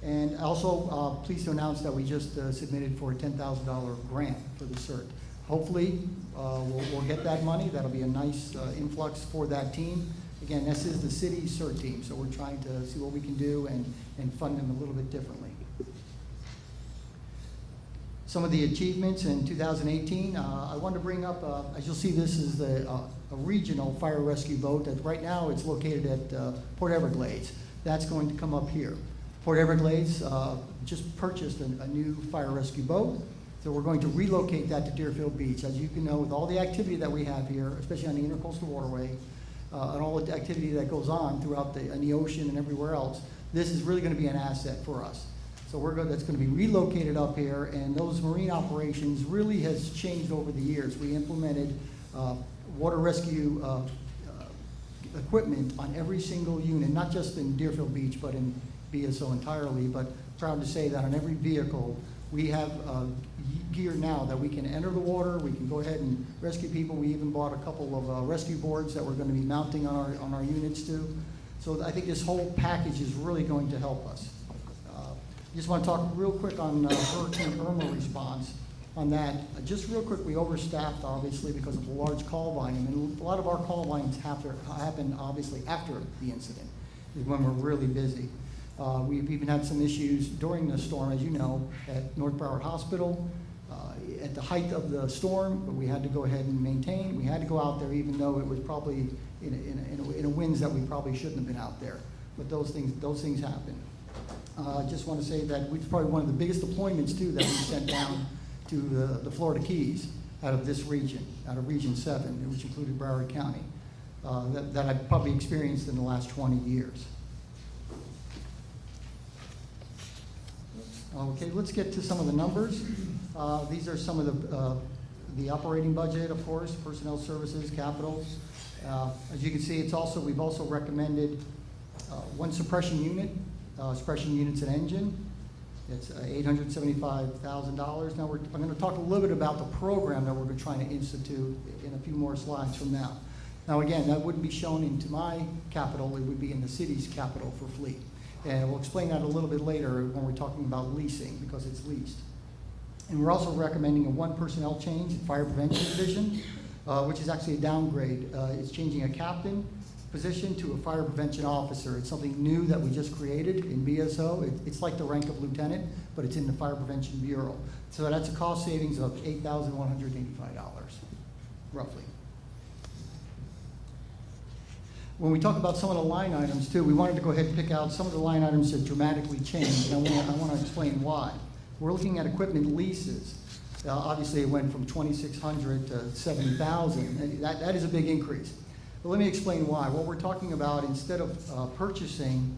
And also, pleased to announce that we just submitted for a $10,000 grant for the CERT. Hopefully, we'll get that money. That'll be a nice influx for that team. Again, this is the city CERT team, so we're trying to see what we can do and fund them a little bit differently. Some of the achievements in 2018, I wanted to bring up, as you'll see, this is a regional fire rescue boat that right now it's located at Port Everglades. That's going to come up here. Port Everglades just purchased a new fire rescue boat, so we're going to relocate that to Deerfield Beach. As you can know, with all the activity that we have here, especially on the Intercoastal Waterway, and all the activity that goes on throughout in the ocean and everywhere else, this is really going to be an asset for us. So that's going to be relocated up here, and those marine operations really has changed over the years. We implemented water rescue equipment on every single unit, not just in Deerfield Beach, but in BSO entirely. But proud to say that on every vehicle, we have gear now that we can enter the water, we can go ahead and rescue people. We even bought a couple of rescue boards that we're going to be mounting on our units too. So I think this whole package is really going to help us. Just want to talk real quick on Hurricane Irma response on that. Just real quick, we overstaffed obviously because of the large call volume, and a lot of our call volumes happen obviously after the incident, is when we're really busy. We've even had some issues during the storm, as you know, at North Broward Hospital. At the height of the storm, but we had to go ahead and maintain. We had to go out there even though it was probably in a winds that we probably shouldn't have been out there. But those things happen. I just want to say that it's probably one of the biggest deployments too that we sent down to the Florida Keys out of this region, out of Region 7, which included Broward County, that I've probably experienced in the last 20 years. Okay, let's get to some of the numbers. These are some of the operating budget, of course, personnel services, capital. As you can see, we've also recommended one suppression unit. Suppression units and engine. It's $875,000. Now I'm going to talk a little bit about the program that we're trying to institute in a few more slides from now. Now again, that wouldn't be shown into my capital, it would be in the city's capital for fleet. And we'll explain that a little bit later when we're talking about leasing, because it's leased. And we're also recommending a one personnel change in Fire Prevention Division, which is actually a downgrade. It's changing a captain position to a fire prevention officer. It's something new that we just created in BSO. It's like the rank of lieutenant, but it's in the Fire Prevention Bureau. So that's a cost savings of $8,185, roughly. When we talk about some of the line items too, we wanted to go ahead and pick out some of the line items that dramatically changed, and I want to explain why. We're looking at equipment leases. Obviously, it went from 2,600 to 70,000. That is a big increase. But let me explain why. What we're talking about, instead of purchasing,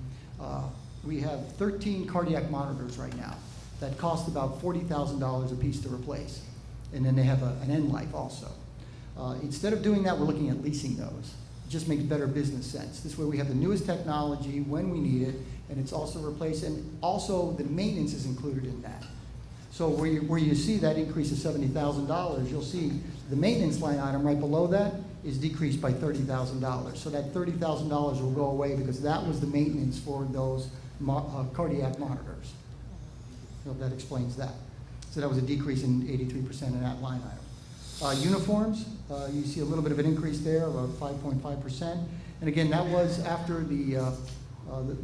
we have 13 cardiac monitors right now that cost about $40,000 a piece to replace. And then they have an end life also. Instead of doing that, we're looking at leasing those. It just makes better business sense. This way we have the newest technology when we need it, and it's also replaced, and also the maintenance is included in that. So where you see that increase of $70,000, you'll see the maintenance line item right below that is decreased by $30,000. So that $30,000 will go away because that was the maintenance for those cardiac monitors. So that explains that. So that was a decrease in 83% in that line item. Uniforms, you see a little bit of an increase there of 5.5%. And again, that was after the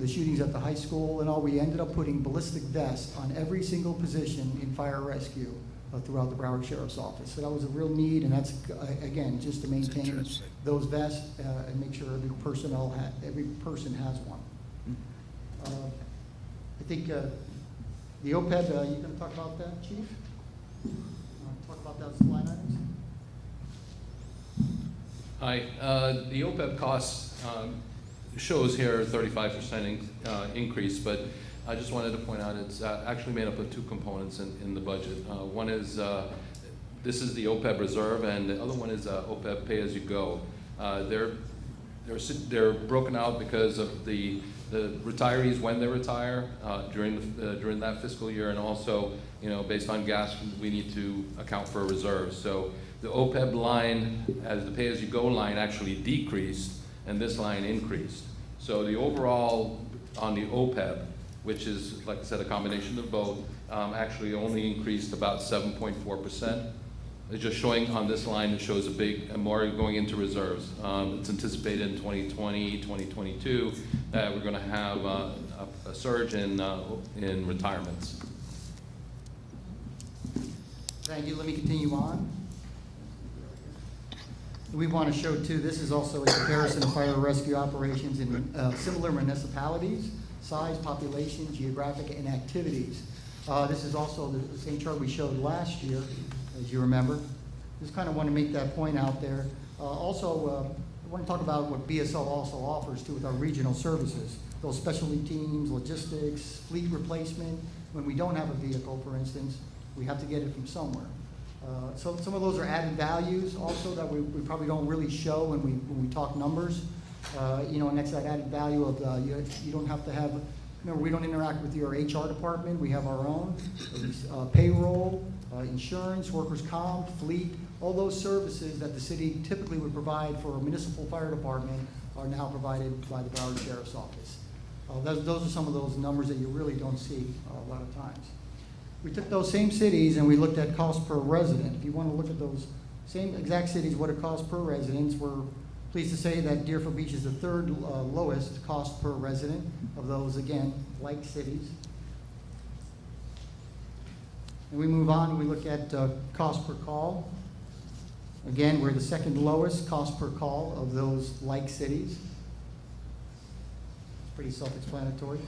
shootings at the high school and all. We ended up putting ballistic vests on every single position in fire rescue throughout the Broward Sheriff's Office. So that was a real need, and that's, again, just to maintain those vests and make sure every person has one. I think the OPEB, you going to talk about that, Chief? Talk about those line items? Hi. The OPEB costs shows here a 35% increase, but I just wanted to point out it's actually made up of two components in the budget. One is this is the OPEB reserve, and the other one is OPEB pay-as-you-go. They're broken out because of the retirees when they retire during that fiscal year, and also based on gas we need to account for reserves. So the OPEB line, as the pay-as-you-go line, actually decreased, and this line increased. So the overall on the OPEB, which is, like I said, a combination of both, actually only increased about 7.4%. It's just showing on this line, it shows more going into reserves. It's anticipated in 2020, 2022, that we're gonna have a surge in retirements. Thank you. Let me continue on. We want to show too, this is also a comparison of fire rescue operations in similar municipalities, size, population, geographic, and activities. This is also the same chart we showed last year, as you remember. Just kind of want to make that point out there. Also, I want to talk about what BSO also offers too with our regional services. Those specialty teams, logistics, fleet replacement. When we don't have a vehicle, for instance, we have to get it from somewhere. So some of those are added values also that we probably don't really show when we talk numbers. You know, next that added value of you don't have to have, remember, we don't interact with your HR department. We have our own payroll, insurance, workers' comp, fleet. All those services that the city typically would provide for a municipal fire department are now provided by the Broward Sheriff's Office. Those are some of those numbers that you really don't see a lot of times. We took those same cities and we looked at cost per resident. If you want to look at those same exact cities, what it costs per resident, we're pleased to say that Deerfield Beach is the third lowest cost per resident of those, again, like cities. And we move on and we look at cost per call. Again, we're the second lowest cost per call of those like cities. It's pretty self-explanatory.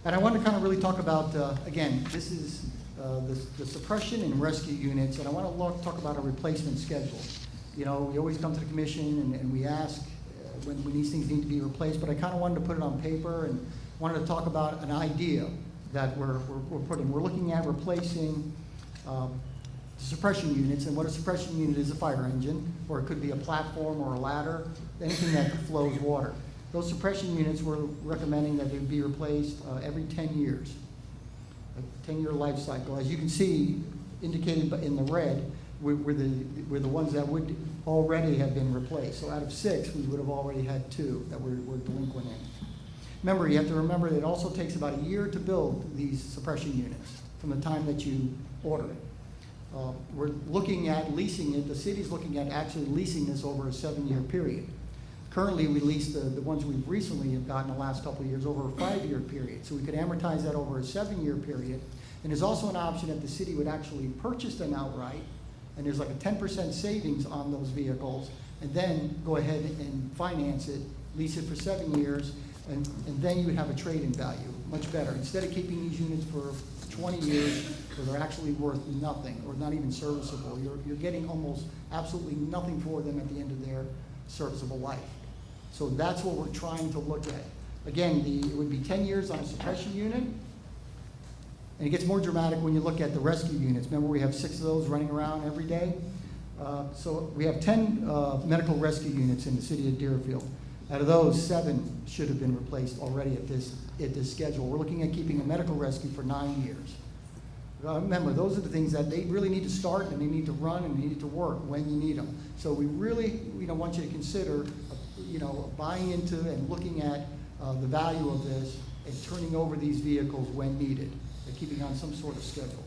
And I want to kind of really talk about, again, this is the suppression and rescue units, and I want to talk about a replacement schedule. You know, we always come to the commission and we ask when these things need to be replaced, but I kind of wanted to put it on paper and wanted to talk about an idea that we're putting. We're looking at replacing suppression units, and what a suppression unit is: a fire engine, or it could be a platform or a ladder, anything that flows water. Those suppression units, we're recommending that they be replaced every 10 years, a 10-year life cycle. As you can see, indicated in the red, we're the ones that would already have been replaced. So out of 6, we would have already had 2 that we're delinquent in. Remember, you have to remember that it also takes about a year to build these suppression units from the time that you order it. We're looking at leasing it. The city's looking at actually leasing this over a 7-year period. Currently, we lease the ones we've recently have gotten the last couple of years over a 5-year period. So we could amortize that over a 7-year period. And there's also an option that the city would actually purchase them outright, and there's like a 10% savings on those vehicles, and then go ahead and finance it, lease it for 7 years, and then you would have a trade-in value, much better. Instead of keeping these units for 20 years where they're actually worth nothing or not even serviceable, you're getting almost absolutely nothing for them at the end of their serviceable life. So that's what we're trying to look at. Again, it would be 10 years on a suppression unit, and it gets more dramatic when you look at the rescue units. Remember, we have 6 of those running around every day. So we have 10 medical rescue units in the city of Deerfield. Out of those, 7 should have been replaced already at this schedule. We're looking at keeping a medical rescue for 9 years. Remember, those are the things that they really need to start, and they need to run, and they need to work when you need them. So we really, want you to consider, buying into and looking at the value of this and turning over these vehicles when needed, and keeping on some sort of schedule.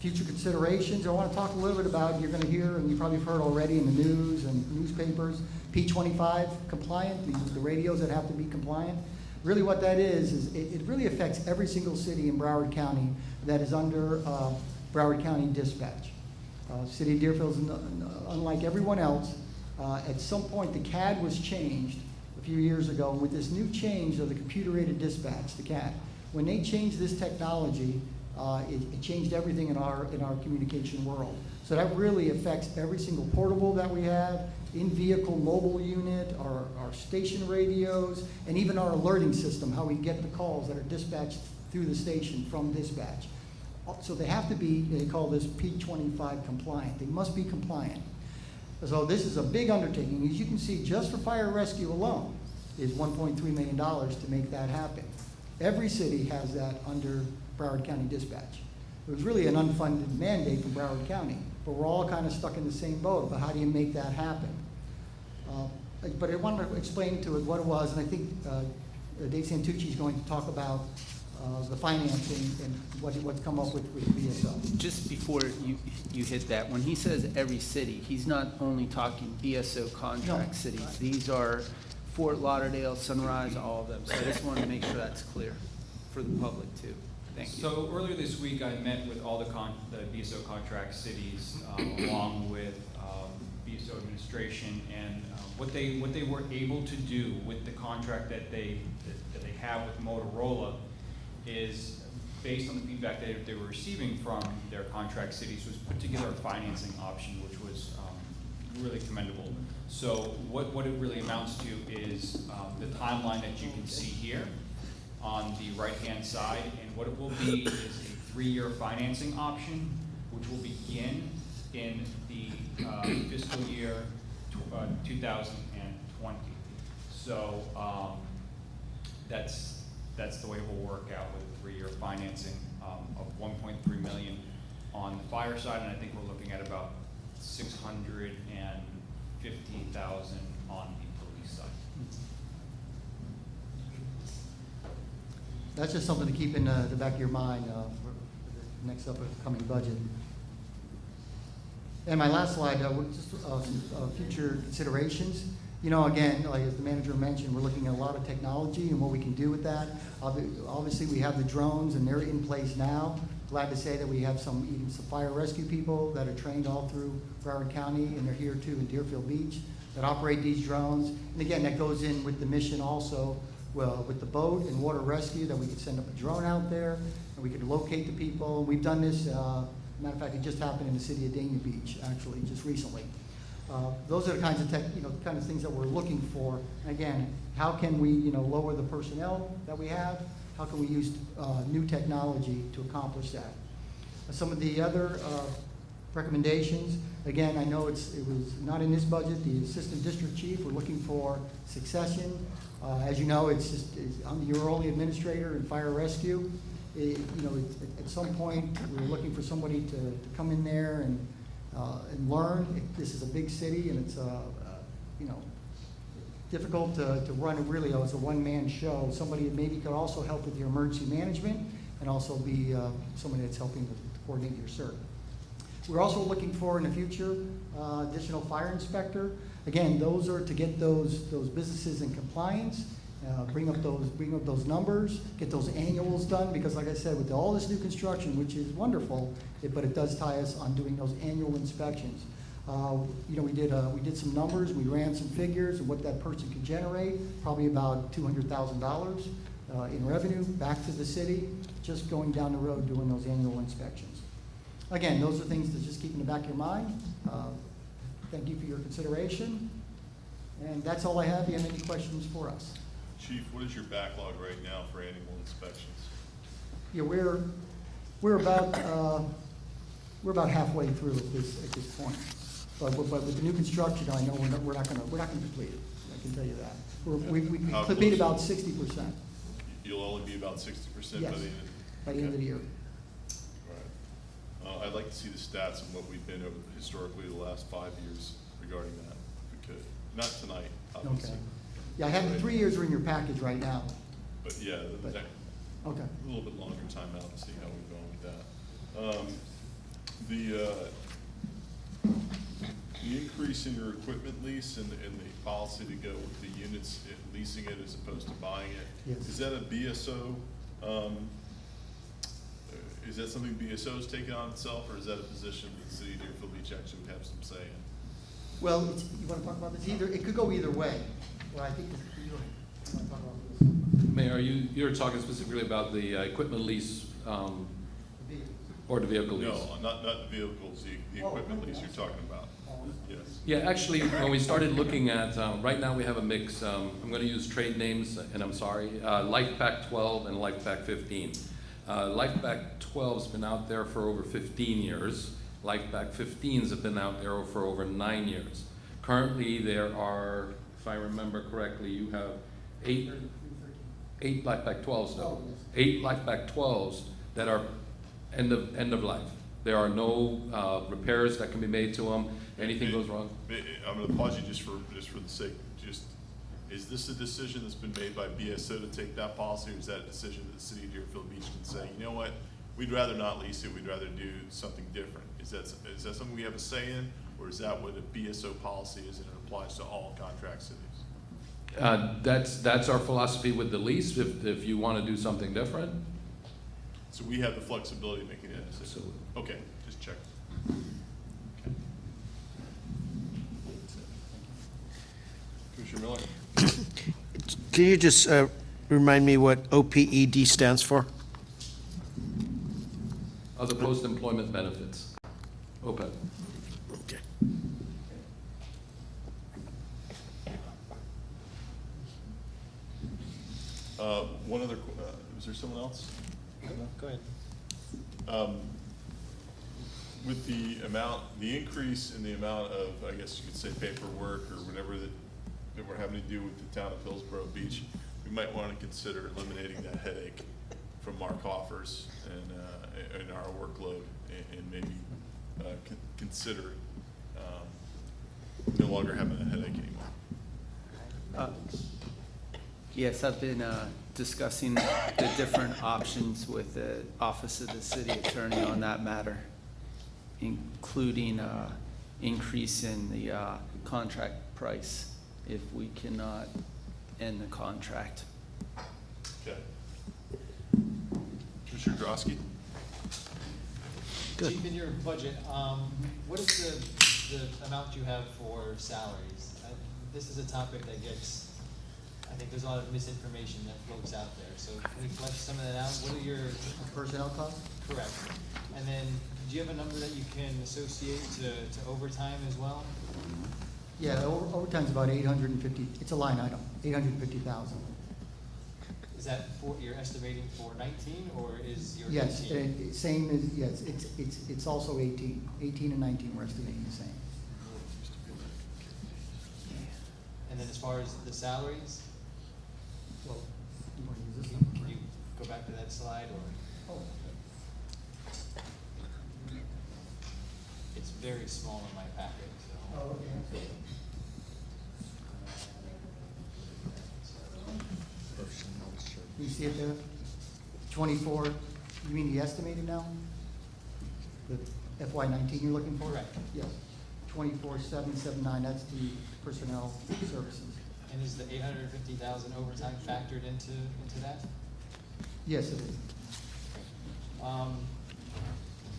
Future considerations, I want to talk a little bit about, you're going to hear, and you probably have heard already in the news and newspapers, P25 compliant, the radios that have to be compliant. Really what that is it really affects every single city in Broward County that is under Broward County Dispatch. City of Deerfield is unlike everyone else. At some point, the CAD was changed a few years ago. With this new change of the computer-aided dispatch, the CAD, when they changed this technology, it changed everything in our communication world. So that really affects every single portable that we have, in-vehicle mobile unit, our station radios, and even our alerting system, how we get the calls that are dispatched through the station from dispatch. So they have to be, they call this P25 compliant. They must be compliant. So this is a big undertaking. As you can see, just for fire rescue alone is $1.3 million to make that happen. Every city has that under Broward County Dispatch. It was really an unfunded mandate from Broward County, but we're all kind of stuck in the same boat. But how do you make that happen? But I wanted to explain to it what it was, and I think Dave Santucci is going to talk about the financing and what's come up with BSO. Just before you hit that, when he says every city, he's not only talking BSO contract cities. These are Fort Lauderdale, Sunrise, all of them. So I just want to make sure that's clear. for the public too. Thank you. So earlier this week, I met with all the BSO contract cities, along with BSO administration, and what they were able to do with the contract that they have with Motorola is, based on the feedback that they were receiving from their contract cities, was put together a financing option, which was really commendable. So what it really amounts to is the timeline that you can see here on the right-hand side, and what it will be is a 3-year financing option, which will begin in the fiscal year 2020. So that's the way it will work out, with a 3-year financing of $1.3 million on the fire side, and I think we're looking at about $650,000 on the police side. That's just something to keep in the back of your mind for the next upcoming budget. And my last slide, just some future considerations. You know, again, like as the manager mentioned, we're looking at a lot of technology and what we can do with that. Obviously, we have the drones, and they're in place now. Glad to say that we have even some fire rescue people that are trained all through Broward County, and they're here too in Deerfield Beach, that operate these drones. And again, that goes in with the mission also, well, with the boat and water rescue, that we could send up a drone out there and we could locate the people. We've done this, matter of fact, it just happened in the city of Dania Beach, actually, just recently. Those are the kinds of kind of things that we're looking for. Again, how can we, lower the personnel that we have? How can we use new technology to accomplish that? Some of the other recommendations, again, I know it was not in this budget. The assistant district chief, we're looking for succession. As you know, you're only administrator in fire rescue. At some point, we're looking for somebody to come in there and learn. This is a big city, and it's difficult to run it really as a one-man show. Somebody that maybe could also help with your emergency management, and also be somebody that's helping to coordinate your CERT. We're also looking for, in the future, additional fire inspector. Again, those are to get those businesses in compliance, bring up those numbers, get those annuals done, because like I said, with all this new construction, which is wonderful, but it does tie us on doing those annual inspections. We did some numbers, we ran some figures of what that person could generate, probably about $200,000 in revenue back to the city, just going down the road doing those annual inspections. Again, those are things to just keep in the back of your mind. Thank you for your consideration. And that's all I have. Do you have any questions for us? Chief, what is your backlog right now for annual inspections? Yeah, we're about halfway through at this point. But with the new construction, I know we're not gonna complete it. I can tell you that. We complete about 60%. You'll only be about 60% Yes, by the end of the year. Right. I'd like to see the stats of what we've been over historically the last 5 years regarding that, if we could. Not tonight, obviously. Okay. Yeah, I have the 3 years are in your package right now. But yeah, Okay. a little bit longer time out to see how we're going with that. The increase in your equipment lease and the policy to go with the units, leasing it as opposed to buying it. Yes. Is that a BSO, is that something BSO's taken on itself, or is that a position that the city of Deerfield Beach actually would have some say in? Well, you want to talk about this? It could go either way. Well, I think you want to talk about this. Mayor, you're talking specifically about the equipment lease, or the vehicle lease? No, not the vehicles, the equipment lease you're talking about. Yes. Yeah, actually, when we started looking at, right now we have a mix, I'm gonna use trade names, and I'm sorry, LifePak 12 and LifePak 15. LifePak 12's been out there for over 15 years. LifePak 15s have been out there for over 9 years. Currently, there are, if I remember correctly, you have eight LifePak 12s though. 8 LifePak 12s that are end of life. There are no repairs that can be made to them. Anything goes wrong. I'm going to pause you just for the sake. Is this a decision that's been made by BSO to take that policy, or is that a decision that the city of Deerfield Beach can say, you know what, we'd rather not lease it, we'd rather do something different? Is that something we have a say in, or is that what a BSO policy is and it applies to all contract cities? That's our philosophy with the lease, if you want to do something different. So we have the flexibility of making that decision? Absolutely. Okay, just check. Commissioner Miller? Can you just remind me what OPED stands for? Other post-employment benefits, OPEB. Okay. One other, is there someone else? Go ahead. With the amount, the increase in the amount of, I guess you could say paperwork or whatever that we're having to do with the town of Hillsborough Beach, we might want to consider eliminating that headache from our coffers and our workload, and maybe consider no longer having that headache anymore. Yes, I've been discussing the different options with the Office of the City Attorney on that matter, including increase in the contract price if we cannot end the contract. Okay. Commissioner Drosky? Good. Chief, in your budget, what is the amount you have for salaries? This is a topic that gets, I think there's a lot of misinformation that floats out there, so can we flesh some of that out? What are your? Personnel costs? Correct. And then, do you have a number that you can associate to overtime as well? Yeah, overtime's about 850, it's a line item, 850,000. Is that for, you're estimating for 19, or is your 18? Yes, same as, yes, it's also 18 and 19, we're estimating the same. And then as far as the salaries, Well, you want to use this number? can you go back to that slide, or? Oh. It's very small in my packet, so. Oh, okay. You see it there? 24, you mean the estimated now? The FY 19 you're looking for? Correct. Yes. 24,779, that's the personnel services. And is the 850,000 overtime factored into that? Yes, it is.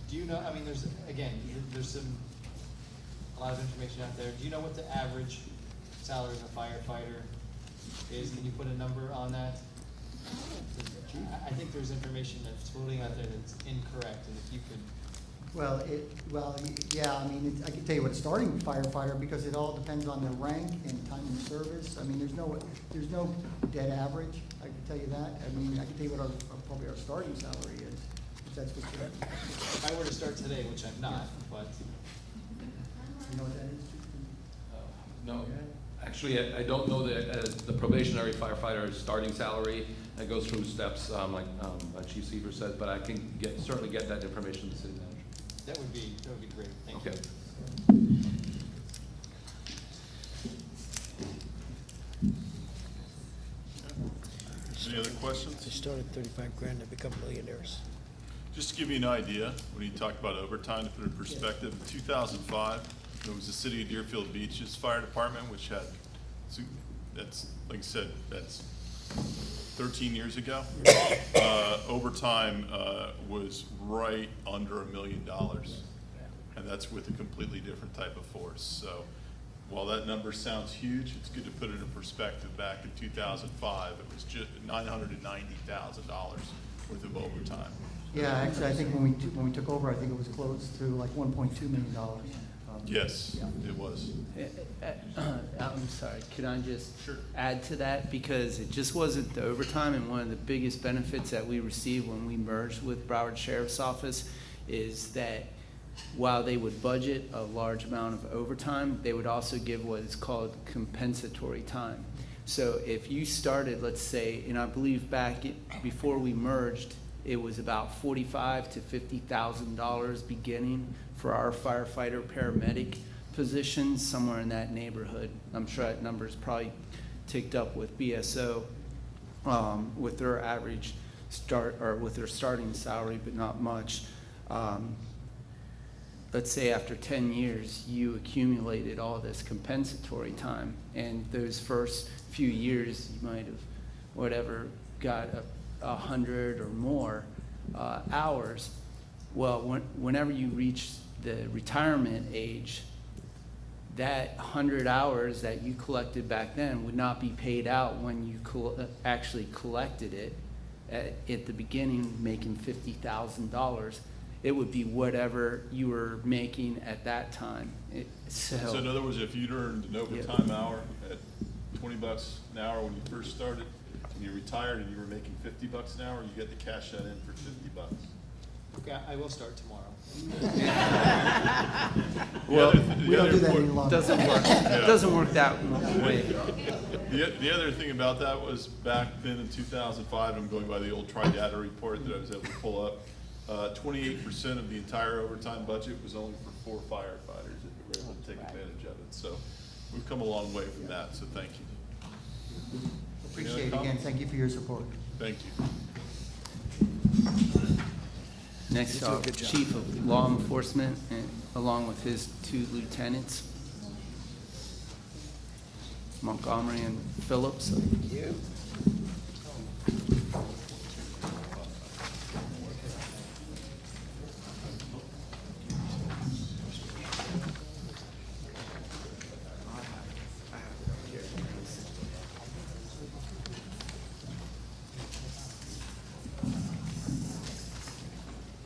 Do you know, I mean, there's, again, there's a lot of information out there. Do you know what the average salary of a firefighter is? Can you put a number on that? I think there's information that's floating out there that's incorrect, and if you could. Yeah, I mean, I can tell you what a starting firefighter, because it all depends on their rank and time in service. I mean, there's no dead average, I can tell you that. I mean, I can tell you what probably our starting salary is, if that's what you're. If I were to start today, which I'm not, but. You know what that is? No, actually, I don't know the probationary firefighter's starting salary. It goes through steps, like Chief Seaver said, but I can certainly get that information to the city manager. That would be great, thank you. Okay. Any other questions? They start at 35 grand and become millionaires. Just to give you an idea, when you talk about overtime, to put it in perspective, in 2005, it was the city of Deerfield Beach's fire department, which had, that's, like I said, that's 13 years ago. Overtime was right under $1 million, and that's with a completely different type of force. So while that number sounds huge, it's good to put it in perspective. Back in 2005, it was just $990,000 worth of overtime. Yeah, actually, I think when we took over, I think it was close to like $1.2 million. Yes, Yeah. it was. I'm sorry, can I just add to that? Because it just wasn't the overtime, and one of the biggest benefits that we received when we merged with Broward Sheriff's Office is that while they would budget a large amount of overtime, they would also give what is called compensatory time. So if you started, let's say, and I believe before we merged, it was about $45,000 to $50,000 beginning for our firefighter paramedic positions, somewhere in that neighborhood. I'm sure that number's probably ticked up with BSO, with their average with their starting salary, but not much. Let's say after 10 years, you accumulated all this compensatory time, and those first few years, you might have, whatever, got 100 or more hours. Well, whenever you reach the retirement age, that 100 hours that you collected back then would not be paid out when you actually collected it at the beginning, making $50,000. It would be whatever you were making at that time. So in other words, if you'd earned an overtime hour at $20 an hour when you first started, and you retired and you were making $50 an hour, you get to cash that in for $50. Okay, I will start tomorrow. Well, We don't do that any longer. Doesn't work. It doesn't work that way. The other thing about that was back then in 2005, I'm going by the old Tri-Data report that I was able to pull up, 28% of the entire overtime budget was only for 4 firefighters that were able to take advantage of it. So we've come a long way from that, so thank you. Appreciate it again. Thank you for your support. Thank you. Next, You do a good job. Chief of Law Enforcement, along with his 2 lieutenants, Montgomery and Phillips. Thank you.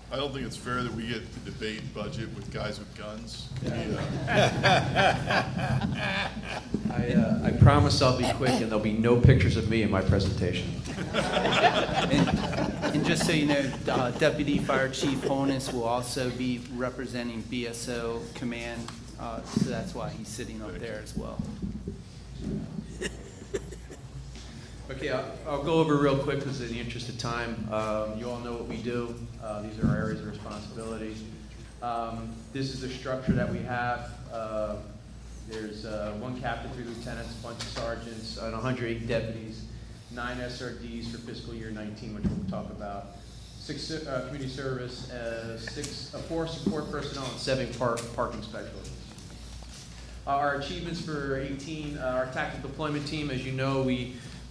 I don't think it's fair that we get to debate budget with guys with guns. I promise I'll be quick and there'll be no pictures of me in my presentation. And just so you know, Deputy Fire Chief Honus will also be representing BSO Command, so that's why he's sitting up there as well. Okay, I'll go over real quick because in the interest of time, you all know what we do. These are our areas of responsibility. This is the structure that we have. There's 1 captain, 3 lieutenants, a bunch of sergeants, and 108 deputies, 9 SRDs for fiscal year 19, which we'll talk about, 6 community service, 4 support personnel, and 7 parking specialists. Our achievements for 18, our tactical deployment team, as you know,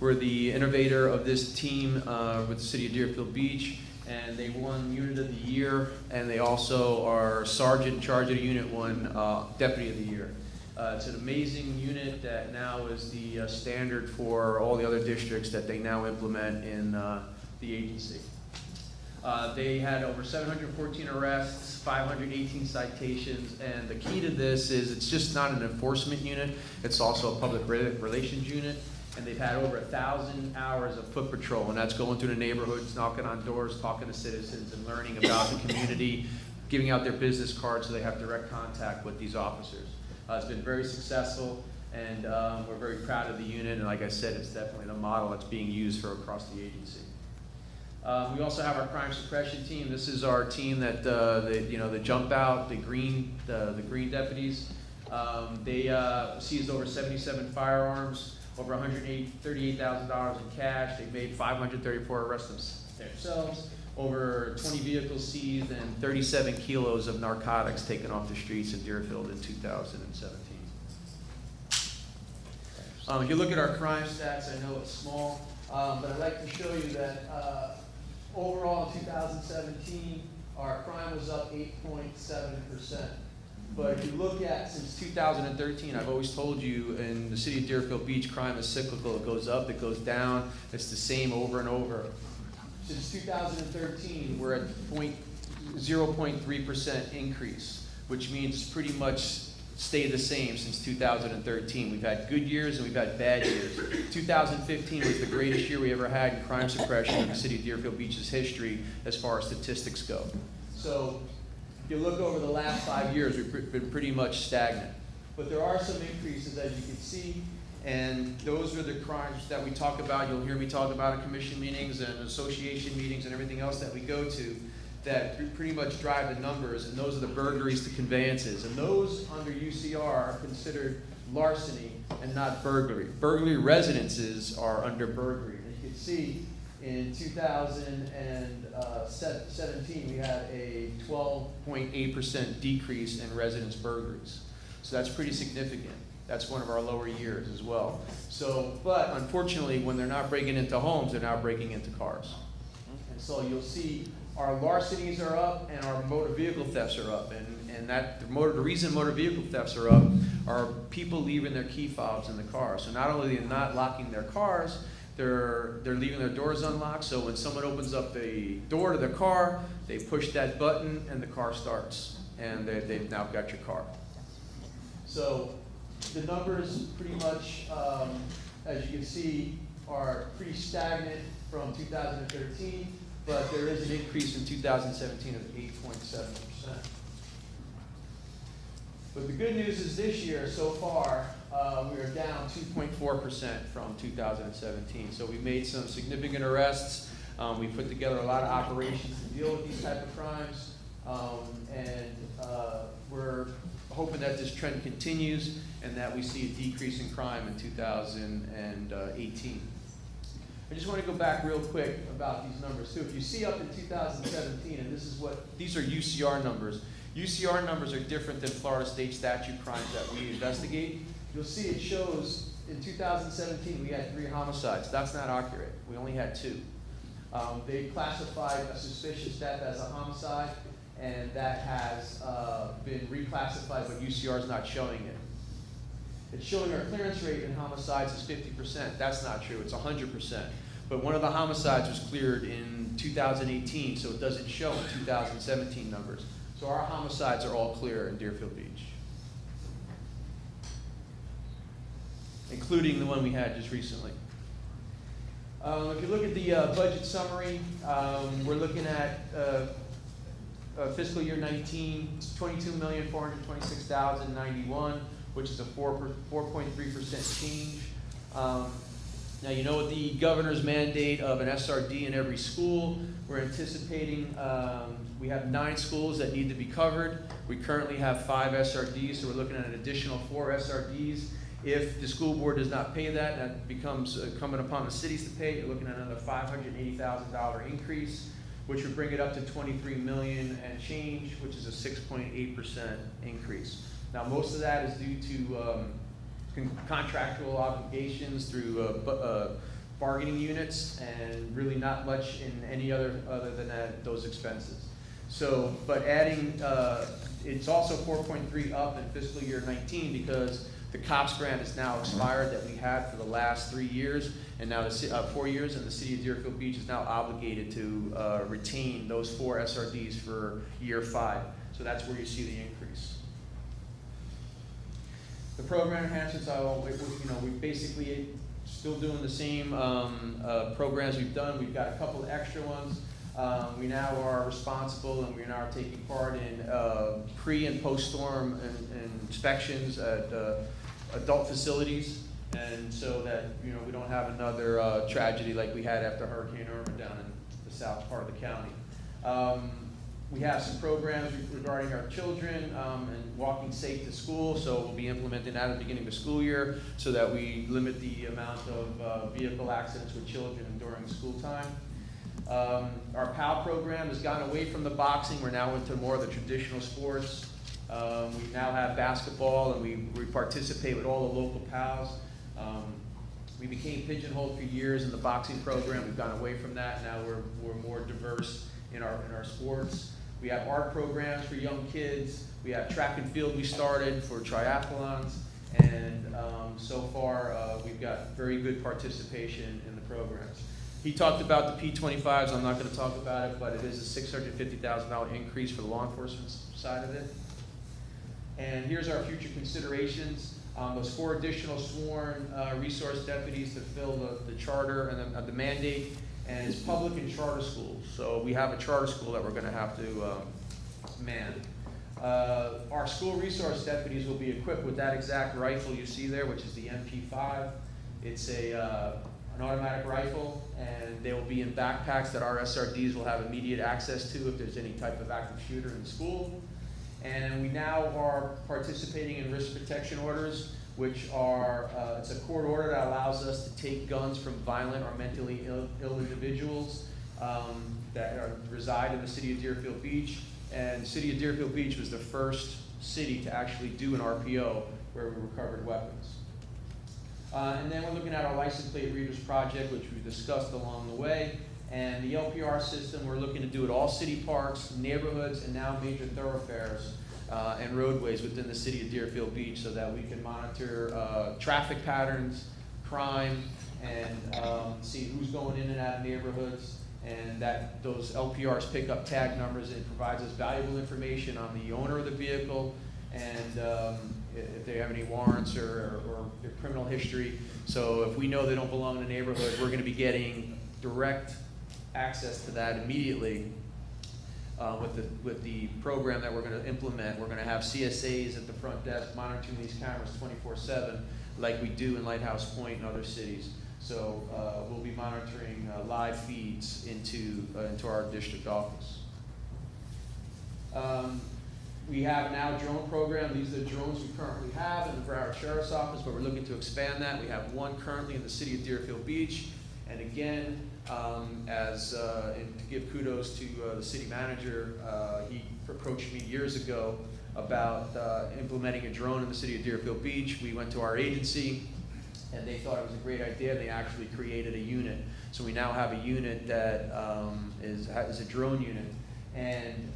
we're the innovator of this team with the city of Deerfield Beach, and they won Unit of the Year, and they also are sergeant in charge of the unit, won Deputy of the Year. It's an amazing unit that now is the standard for all the other districts that they now implement in the agency. They had over 714 arrests, 518 citations, and the key to this is it's just not an enforcement unit, it's also a public relations unit. And they've had over 1,000 hours of foot patrol, and that's going through the neighborhoods, knocking on doors, talking to citizens, and learning about the community, giving out their business cards so they have direct contact with these officers. It's been very successful, and we're very proud of the unit, and like I said, it's definitely the model that's being used for across the agency. We also have our crime suppression team. This is our team that the jump out, the green deputies. They seized over 77 firearms, over $138,000 in cash. They made 534 arrests themselves, over 20 vehicles seized, and 37 kilos of narcotics taken off the streets in Deerfield in 2017. If you look at our crime stats, I know it's small, but I'd like to show you that overall in 2017, our crime was up 8.7%. But if you look at since 2013, I've always told you in the city of Deerfield Beach, crime is cyclical. It goes up, it goes down. It's the same over and over. Since 2013, we're at 0.3% increase, which means it's pretty much stayed the same since 2013. We've had good years and we've had bad years. 2015 was the greatest year we ever had in crime suppression in the city of Deerfield Beach's history as far as statistics go. So if you look over the last 5 years, we've been pretty much stagnant. But there are some increases, as you can see, and those are the crimes that we talk about. You'll hear me talk about in commission meetings and association meetings and everything else that we go to that pretty much drive the numbers, and those are the burglaries to conveyances. And those under UCR are considered larceny and not burglary. Burglary residences are under burglary. And you can see in 2017, we had a 12.8% decrease in residence burglaries. So that's pretty significant. That's one of our lower years as well. So, but unfortunately, when they're not breaking into homes, they're now breaking into cars. And so you'll see our larcenies are up and our motor vehicle thefts are up. And that the reason motor vehicle thefts are up are people leaving their key fobs in the car. So not only are they not locking their cars, they're leaving their doors unlocked. So when someone opens up the door to their car, they push that button and the car starts. And they've now got your car. So the numbers pretty much, as you can see, are pretty stagnant from 2013, but there is an increase in 2017 of 8.7%. But the good news is this year, so far, we are down 2.4% from 2017. So we made some significant arrests. We put together a lot of operations to deal with these type of crimes. We're hoping that this trend continues and that we see a decrease in crime in 2018. I just want to go back real quick about these numbers too. If you see up in 2017, and these are UCR numbers. UCR numbers are different than Florida state statute crimes that we investigate. You'll see it shows in 2017 we had 3 homicides. That's not accurate. We only had 2. They classified a suspicious death as a homicide, and that has been reclassified, but UCR is not showing it. It's showing our clearance rate in homicides is 50%. That's not true. It's 100%. But one of the homicides was cleared in 2018, so it doesn't show in 2017 numbers. So our homicides are all clear in Deerfield Beach, including the one we had just recently. If you look at the budget summary, we're looking at fiscal year 19, $22,426,091, which is a 4.3% change. Now, you know the governor's mandate of an SRD in every school. We're anticipating, we have 9 schools that need to be covered. We currently have 5 SRDs, so we're looking at an additional 4 SRDs. If the school board does not pay that, that becomes incumbent upon the cities to pay. You're looking at another $580,000 increase, which would bring it up to $23 million and change, which is a 6.8% increase. Now, most of that is due to contractual obligations through bargaining units, and really not much in any other than those expenses. So, but adding, it's also 4.3 up in fiscal year 19 because the COPS grant is now expired that we had for the last 3 years, and now 4 years, and the city of Deerfield Beach is now obligated to retain those 4 SRDs for year 5. So that's where you see the increase. The program enhancements, we basically still doing the same programs we've done. We've got a couple of extra ones. We now are responsible, and we now are taking part in pre- and post-storm inspections at adult facilities, and so that we don't have another tragedy like we had after Hurricane Irma down in the south part of the county. We have some programs regarding our children and walking safe to school, so we'll be implementing that at the beginning of the school year so that we limit the amount of vehicle accidents with children during school time. Our PAL program has gone away from the boxing. We're now into more of the traditional sports. We now have basketball, and we participate with all the local PALs. We became pigeonholed for years in the boxing program. We've gone away from that. Now we're more diverse in our sports. We have art programs for young kids. We have track and field we started for triathlons. And so far, we've got very good participation in the programs. He talked about the P25s. I'm not going to talk about it, but it is a $650,000 increase for the law enforcement side of it. And here's our future considerations. Those 4 additional sworn resource deputies to fill the charter and the mandate. And it's public and charter schools. So we have a charter school that we're going to have to man. Our school resource deputies will be equipped with that exact rifle you see there, which is the MP5. It's an automatic rifle, and they will be in backpacks that our SRDs will have immediate access to if there's any type of active shooter in the school. And we now are participating in risk protection orders, which are, it's a court order that allows us to take guns from violent or mentally ill individuals that reside in the city of Deerfield Beach. And the city of Deerfield Beach was the first city to actually do an RPO where we recovered weapons. And then we're looking at our license plate readers project, which we discussed along the way. And the LPR system, we're looking to do at all city parks, neighborhoods, and now major thoroughfares and roadways within the city of Deerfield Beach, so that we can monitor traffic patterns, crime, and see who's going in and out of neighborhoods. And that those LPRs pick up tag numbers, and it provides us valuable information on the owner of the vehicle and if they have any warrants or their criminal history. So if we know they don't belong in the neighborhood, we're going to be getting direct access to that immediately with the program that we're going to implement. We're going to have CSAs at the front desk monitoring these cameras 24/7, like we do in Lighthouse Point and other cities. So we'll be monitoring live feeds into our district office. We have now a drone program. These are the drones we currently have in the Broward Sheriff's Office, but we're looking to expand that. We have one currently in the city of Deerfield Beach. And again, and to give kudos to the city manager, he approached me years ago about implementing a drone in the city of Deerfield Beach. We went to our agency, and they thought it was a great idea. They actually created a unit. So we now have a unit that is a drone unit. And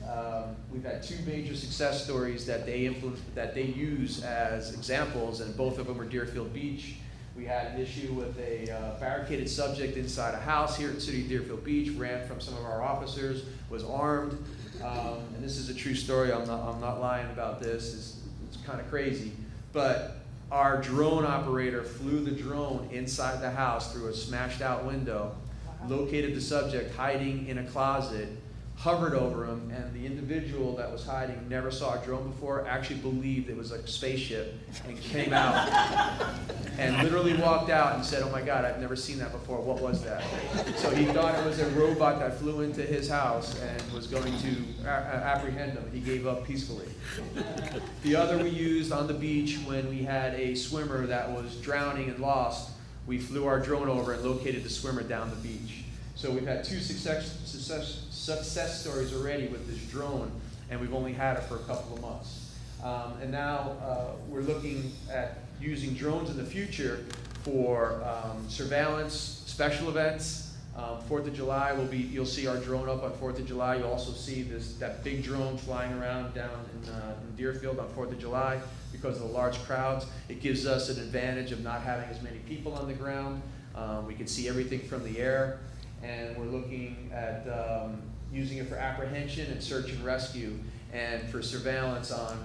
we've had two major success stories that they use as examples, and both of them are Deerfield Beach. We had an issue with a barricaded subject inside a house here at the city of Deerfield Beach, ran from some of our officers, was armed. And this is a true story, I'm not lying about this, it's kind of crazy. But our drone operator flew the drone inside the house through a smashed out window, located the subject hiding in a closet, hovered over him, and the individual that was hiding never saw a drone before, actually believed it was a spaceship, and came out and literally walked out and said, "Oh my God, I've never seen that before, what was that?" So he thought it was a robot that flew into his house and was going to apprehend him, and he gave up peacefully. The other we used on the beach when we had a swimmer that was drowning and lost. We flew our drone over and located the swimmer down the beach. So we've had two success stories already with this drone, and we've only had it for a couple of months. And now we're looking at using drones in the future for surveillance, special events. 4th of July you'll see our drone up on 4th of July. You'll also see that big drone flying around down in Deerfield on 4th of July because of the large crowds. It gives us an advantage of not having as many people on the ground. We can see everything from the air. And we're looking at using it for apprehension and search and rescue, and for surveillance on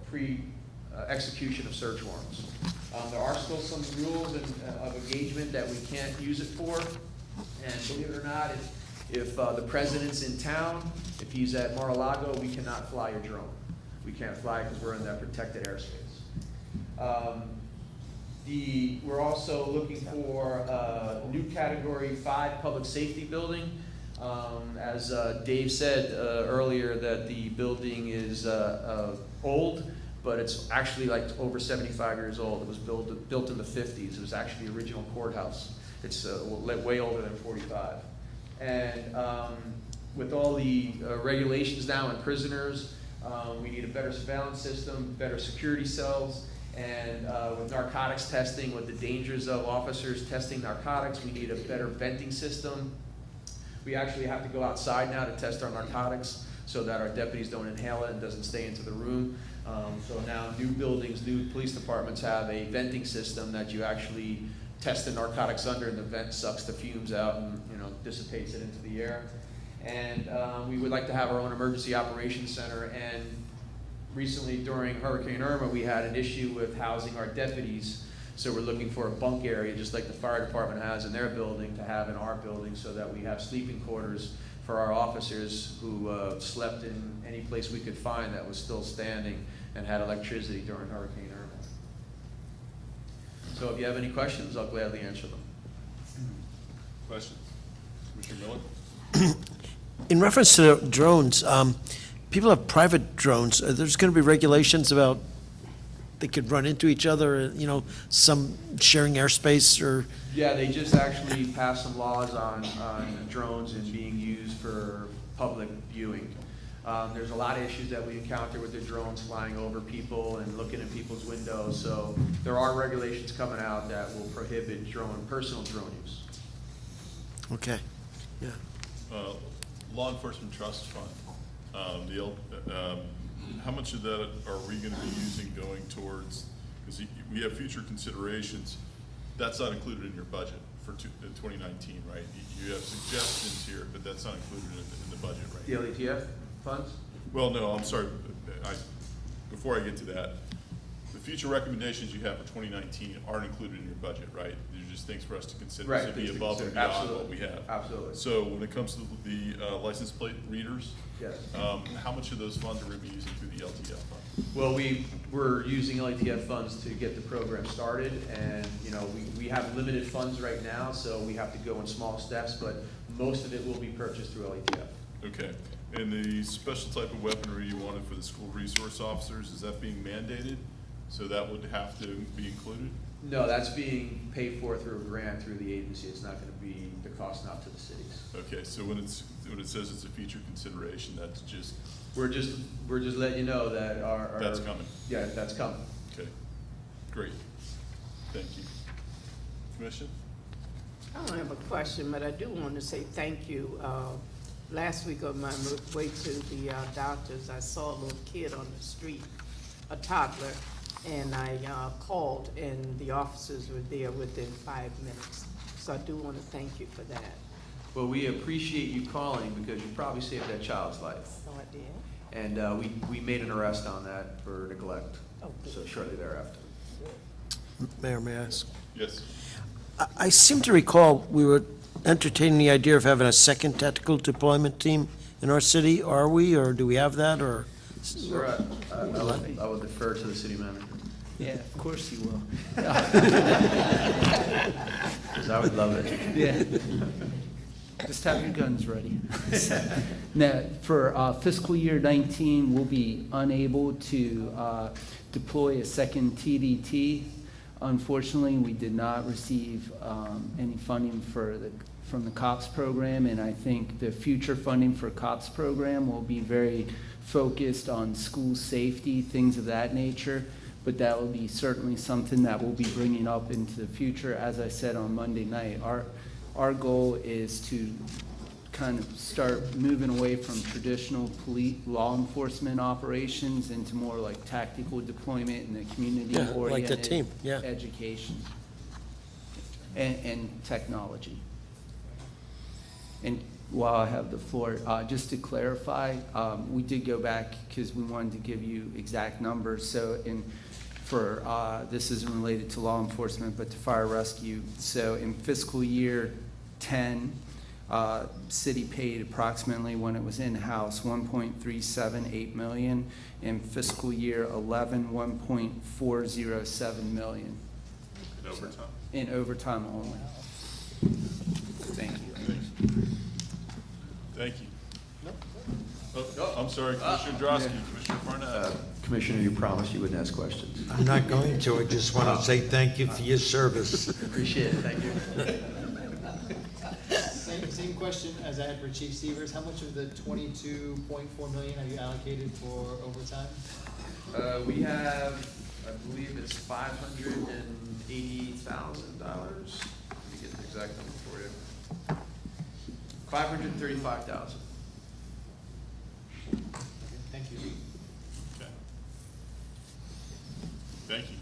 pre-execution of search warrants. There are still some rules of engagement that we can't use it for, and believe it or not, if the president's in town, if he's at Mar-a-Lago, we cannot fly a drone. We can't fly because we're in that protected airspace. We're also looking for a new Category 5 public safety building. As Dave said earlier, that the building is old, but it's actually like over 75 years old. It was built in the 50s. It was actually the original courthouse. It's way older than 45. And with all the regulations now and prisoners, we need a better surveillance system, better security cells. And with narcotics testing, with the dangers of officers testing narcotics, we need a better venting system. We actually have to go outside now to test our narcotics so that our deputies don't inhale it and doesn't stay into the room. So now new buildings, new police departments have a venting system that you actually test the narcotics under, and the vent sucks the fumes out and dissipates it into the air. And we would like to have our own emergency operations center. And recently, during Hurricane Irma, we had an issue with housing our deputies. So we're looking for a bunk area, just like the fire department has in their building, to have in our building, so that we have sleeping quarters for our officers who slept in any place we could find that was still standing and had electricity during Hurricane Irma. So if you have any questions, I'll gladly answer them. Questions? Commissioner Miller? In reference to the drones, people have private drones. There's going to be regulations about they could run into each other, some sharing airspace or... Yeah, they just actually passed some laws on drones and being used for public viewing. There's a lot of issues that we encounter with the drones flying over people and looking in people's windows. So there are regulations coming out that will prohibit personal drone use. Okay, yeah. Law Enforcement Trust Fund, how much of that are we gonna be using going towards, because we have future considerations, that's not included in your budget for 2019, right? You have suggestions here, but that's not included in the budget, right? The LETF funds? Well, no, I'm sorry, before I get to that, the future recommendations you have for 2019 aren't included in your budget, right? They're just things for us to consider, Right, to be things to above and consider. beyond what Absolutely. we have. Absolutely. So when it comes to the license plate readers, Yes. how much of those funds are we gonna be using through the LTF fund? Well, we're using LATF funds to get the program started, and, you know, we have limited funds right now, so we have to go in small steps, but most of it will be purchased through LATF. Okay, and the special type of weaponry you wanted for the school resource officers, is that being mandated? So that would have to be included? No, that's being paid for through a grant through the agency. It's not gonna be the cost not to the cities. Okay, so when it says it's a future consideration, that's just, We're just letting you know that our. that's coming? Yeah, that's coming. Okay, great, thank you. Commission? I don't have a question, but I do want to say thank you. Last week on my way to the doctor's, I saw a little kid on the street, a toddler, and I called, and the officers were there within 5 minutes. So I do want to thank you for that. Well, we appreciate you calling because you probably saved that child's life. So I did. And we made an arrest on that for neglect, Oh, good. so shortly thereafter. Mayor, may I ask? Yes. I seem to recall we were entertaining the idea of having a second tactical deployment team in our city. Are we, or do we have that, or? Sir, I would defer to the city manager. Yeah, of course you will. Because I would love it. Yeah. Just have your guns ready. Now, for fiscal year 19, we'll be unable to deploy a second TDT. Unfortunately, we did not receive any funding from the COPS program, and I think the future funding for COPS program will be very focused on school safety, things of that nature. But that will be certainly something that we'll be bringing up into the future. As I said on Monday night, our goal is to kind of start moving away from traditional law enforcement operations into more like tactical deployment and the community-oriented like the team, yeah. education and technology. And while I have the floor, just to clarify, we did go back because we wanted to give you exact numbers. So this isn't related to law enforcement, but to fire rescue. So in fiscal year 10, city paid approximately, when it was in-house, $1.378 million. In fiscal year 11, $1.407 million. In overtime? In overtime only. Thank you. Thank you. Oh, I'm sorry, Commissioner Drosky, Commissioner Barnett. Commissioner, you promised you wouldn't ask questions. I'm not going to, I just want to say thank you for your service. Appreciate it, thank you. Same question as I had for Chief Severs. How much of the 22.4 million have you allocated for overtime? We have, I believe it's $580,000. Let me get the exact number for you. $535,000. Thank you. Okay. Thank you.